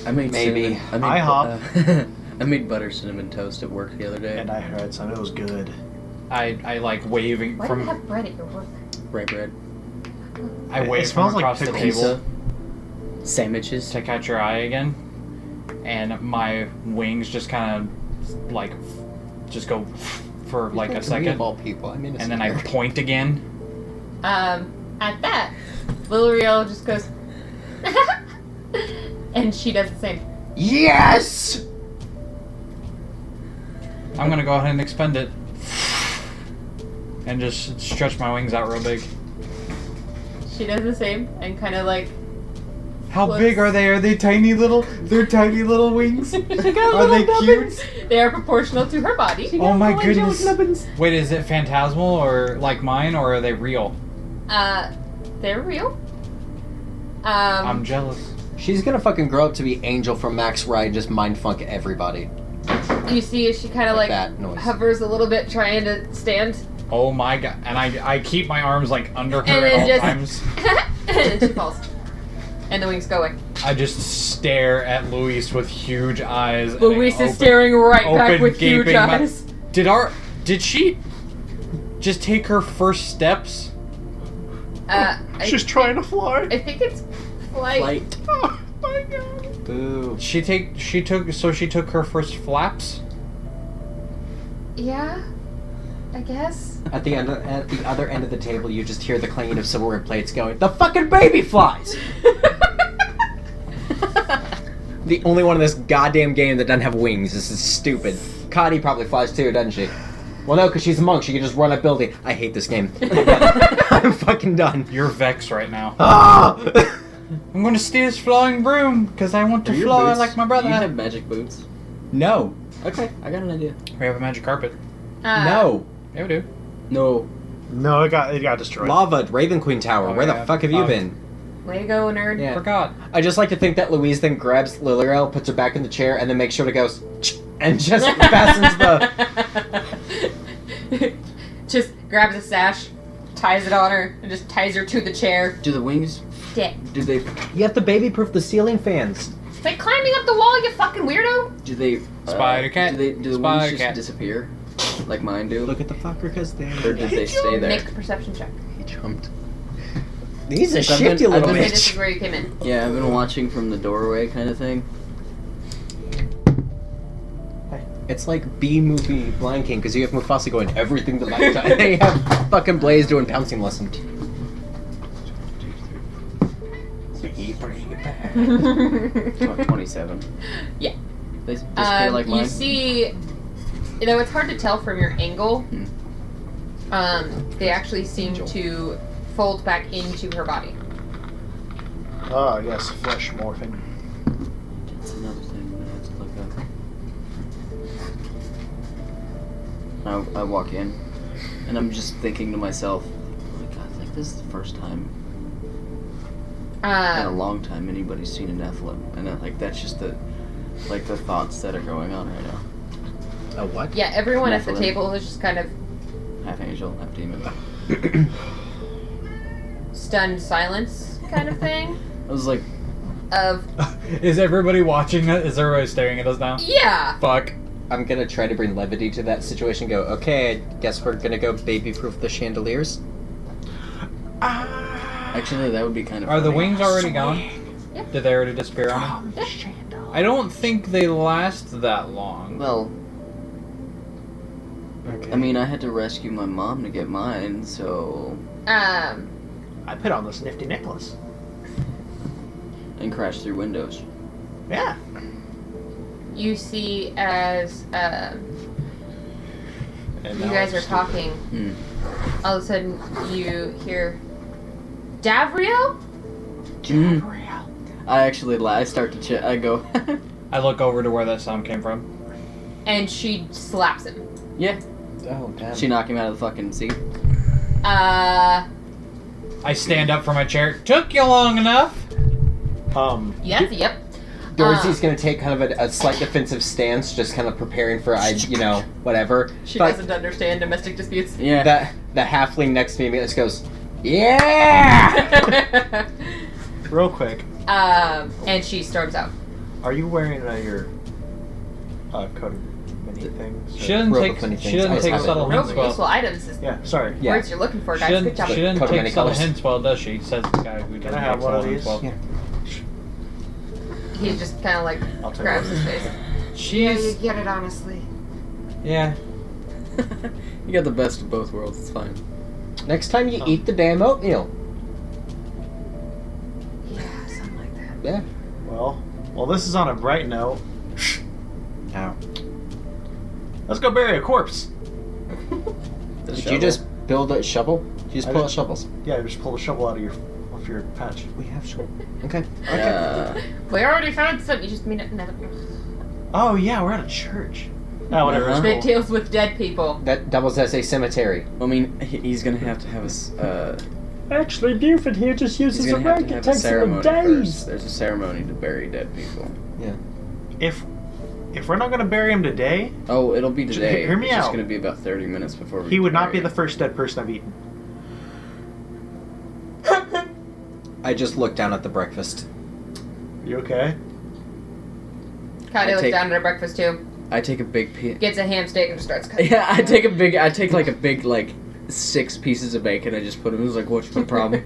I made Maybe. IHOP. I made butter cinnamon toast at work the other day. And I heard some. It was good. I like waving Why do you from. have bread at your work? Rye bread. I It wave smells from like across the pickles. table Pizza. Sandwiches. to catch her eye again, and my wings just kind of like just go for like a second, all people. I mean, and then I point again. At that, Lilriel just goes, and she does the same. Yes. I'm gonna go ahead and expend it, and just stretch my wings out real big. She does the same, and kind of like. How What's- big are they? Are they tiny little? They're tiny little wings. She got Are they little cute? nubbins. They are proportional to her body. Oh my goodness! Wait, is it phantasmal or like mine, or are they real? They're real. I'm jealous. She's gonna fucking grow up to be Angel from Max Ride, just mindfuck everybody. You see, as she kind of Like like that noise. hovers a little bit, trying to stand, Oh my god! And I keep my arms like under her and at then all just, times. and she falls, and the wings go away. I just stare at Luis with huge eyes. and Luis I is staring right back open, with huge gaping mouth. eyes. Did she just take her first steps? She's trying to fly. I think it's flight. Light. Oh my god. Boo. She took her first flaps. Yeah, I guess. At the other end of the table, you just hear the clanging of silverware plates going, "The fucking baby flies!" The only one in this goddamn game that doesn't have wings. This is stupid. Connie probably flies too, doesn't she? Well, no, because she's a monk. She can just run a building. I hate this game. I'm fucking done. You're vexed right now. Ah! I'm going to steal this flying broom because I want to fly like my brother. Do you have magic boots? No. Okay, I got an idea. We have a magic carpet. No. Yeah, we do. No. No, it got destroyed. Lava, Raven Queen Tower. Oh, Where yeah. the fuck have you Oh. been? Way to go, nerd. Yeah. Forgot. I just like to think that Louise then grabs Lilirel, puts her back in the chair, and then makes sure to go, and just fastens the... Just grabs a sash, ties it on her, and just ties her to the chair. Do the wings? Dead. Do they? You have to baby-proof the ceiling fans. It's like climbing up the wall, you fucking weirdo! Do they? Spider cat. Do the Spider wings just cat. disappear, like mine do? Look at the fucker, because Or did they stay there? Make a perception check. He jumped. He's a I've been- shifty I've little been- Say this is bitch. where you came in. Yeah, I've been watching from the doorway, kind of thing. It's like B-movie Lion King, because you have Mufasa going everything the light time. They have fucking Blaze doing pouncing lesson. 27. Yeah. They disappear like mine. You see, though it's hard to tell from your angle, they actually seem to fold back into her body. Oh, yes, flesh morphing. That's another thing that I have to look up. I walk in, and I'm just thinking to myself, oh my god, like this is the first time in a long time anybody's seen a Nephilim. And like that's just the thoughts that are going on right now. A what? Yeah, everyone at the Nephilim. table is just kind of Half angel, half demon. stunned silence kind of thing. I was like, Of, Is everybody watching it? Is everybody staring at us now? yeah. Fuck. I'm gonna try to bring levity to that situation. Go, okay, I guess we're gonna go baby-proof the chandeliers. actually, that would be kind of. Are the funny. wings already gone? Yep. Did they already disappear on them? I don't think they last that long. Well, Okay. I mean, I had to rescue my mom to get mine, so I put on this nifty necklace. and crash through windows. Yeah. You see as And you now guys I'm are talking, Hmm. all of a sudden you hear Davriel? I actually, I start to I go, I look over to where that sound came from. And she slaps him. yeah. Oh, damn. She knocked him out of the fucking seat. I stand up from my chair. Took you long enough. Yep. Dorothy's gonna take kind of a slight defensive stance, just kind of preparing for, whatever. She But doesn't understand domestic disputes. Yeah. the halfling next to me just goes, yeah! Real quick, And she storms out. are you wearing your coat of many things? She doesn't Rope take. of many She things. doesn't I take have it. subtle Rope hints of well. useful items is Yeah, sorry. Yeah. words you're looking for, She guys. didn't, Good job. she didn't Coat of take many subtle colors. hints well, does she? Says the guy who doesn't I have take one of subtle hints these? well. Yeah. He just kind of like I'll take grabs it. his face. She's. get it honestly. Yeah. You got the best of both worlds. It's fine. Next time you eat the damn oatmeal. Yeah, something like that. Yeah. Well, this is on a bright note. Ow. Let's go bury a corpse. The Did shovel. you just build a shovel? You just I pull did. out shovels. Yeah, just pull the shovel out of your patch. We have shovel. Okay. We already found some. You just mean it. Never. Oh yeah, we're at a church. Ah, whatever. Uh-huh. It It's cool. deals with dead people. That doubles as a cemetery. I mean, he's gonna have to have a. Actually, Buford here just He's gonna have to have a ceremony first. There's a ceremony to bury dead people. If we're not gonna bury him today, Oh, it'll be today. Hear me it's just out. gonna be about 30 minutes before we. he would not bury be the him. first dead person I've eaten. I just looked down at the breakfast. You okay? Kylie looks take- down at her breakfast too. I take a big piece. Gets a ham steak and just starts cutting. Yeah, I take like a big 6 pieces of bacon. I just put them. It was like, what's the problem?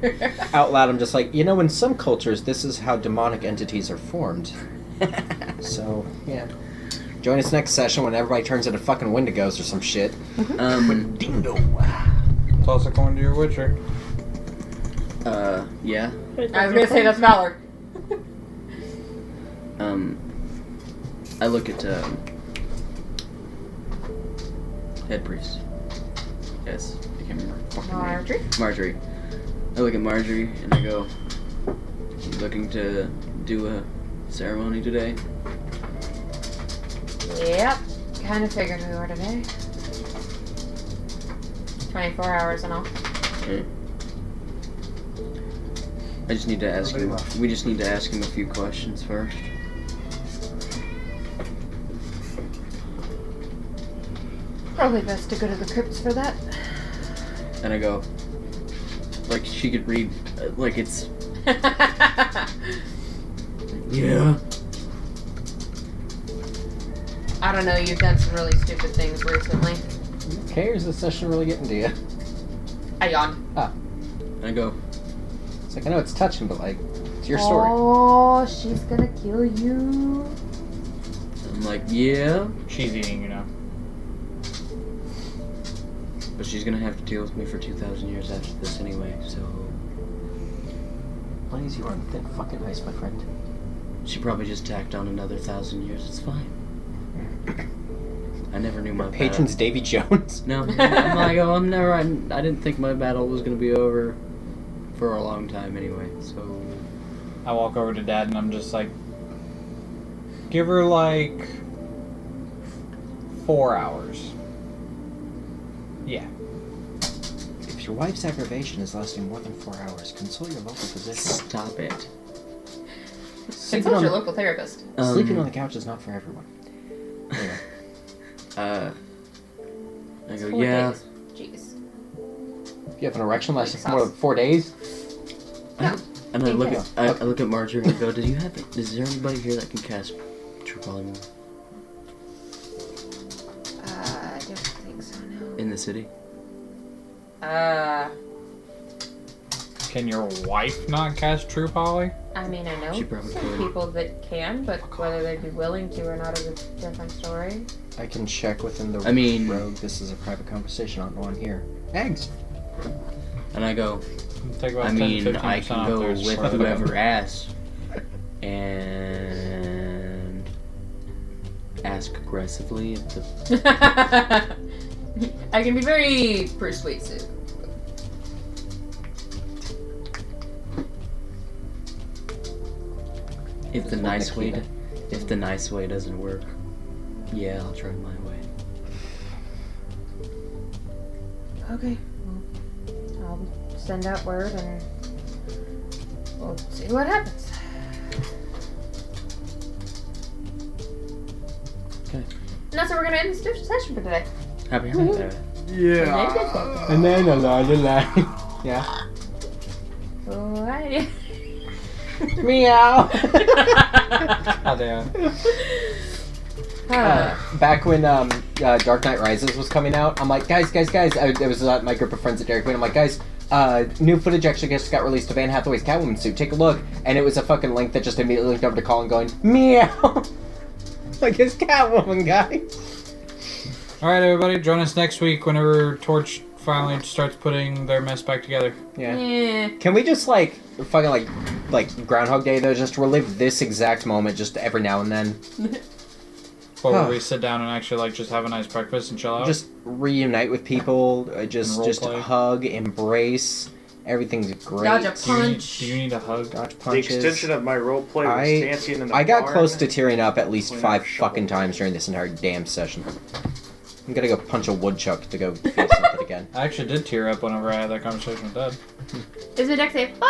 Out loud, I'm just like, in some cultures, this is how demonic entities are formed. So, yeah. Join us next session when everybody turns into fucking Wendigos or some shit. Dingo. It's also going to your Witcher. Yeah. I was gonna say that's Valor. I look at head priest. Yes, I can't remember. her fucking name. Marjorie. Marjorie. I look at Marjorie and I go, "You looking to do a ceremony today?" Yep. Kind of figured we were today. 24 hours and all. I just need to ask Nobody him. left. We just need to ask him a few questions first. Probably best to go to the crypts for that. And I go, like she could read, like it's, yeah. I don't know, you've done some really stupid things recently. Okay, is this session really getting to you? I yawned. And I go, It's like, I know it's touching, but like, it's your story. Oh, she's gonna kill you. I'm like, yeah. She's eating you now. But she's gonna have to deal with me for 2,000 years after this anyway, so... Blaze, you are on thin fucking ice, my friend. She probably just tacked on another 1,000 years, it's fine. I never knew my Patron's Davy Jones. No, I'm like, oh, I didn't think my battle was gonna be over for a long time anyway, so... I walk over to Dad and I'm just like, give her like 4 hours. Yeah. If your wife's aggravation is lasting more than 4 hours, consult your local physician. Stop it. Sleeping Consult on, your local therapist. sleeping on the couch is not for everyone. Anyway. I go, 4 yeah. days. Jeez. If you have an erection lasting Like more than 4 days, And I look Yes. at I look at Marjorie and I go, is there anybody here that can cast True Polymorph I don't think so, no. in the city? Can your wife not cast True Poly? I mean, I know She probably some could. people that can, but whether they'd be willing to or not is a different story. I can check within the I mean- rogue. This is a private conversation, not one here. Eggs. And I go, Take about I 10 mean, 15% I can off go theirs. with whoever asks and ask aggressively if the I can be very persuasive. if the nice way doesn't work. Yeah, I'll try my way. Okay. Well, I'll send out word and we'll see what happens. Okay. And that's how we're gonna end this session for today. Happy hunting. Yeah. And then a line. Yeah. Alrighty. Meow. Oh, damn. Back when Dark Knight Rises was coming out, I'm like, guys. It was my group of friends at Dairy Queen. I'm like, guys, new footage actually just got released of Anne Hathaway's Catwoman suit. Take a look. And it was a fucking link that just immediately linked over to Colin going, meow. Like, it's Catwoman, guys. Alright, everybody, join us next week whenever Torch finally starts putting their mess back together. Yeah. Yeah. Can we just, like, fucking, like Groundhog Day, though, just relive this exact moment just every now and then? Or where we sit down and actually, like, just have a nice breakfast and chill out? Just reunite with people, just roleplay. hug, embrace, everything's great. Dodge a Do you need- punch. Do you need a hug? Dodge The punches. extension of my roleplay was dancing in the I got barn. close to tearing up at least When 5 I shoveled. fucking times during this entire damn session. I'm gonna go punch a woodchuck to go feel something again. I actually did tear up whenever I had that conversation with Dad. Is it Dex Save? Bye!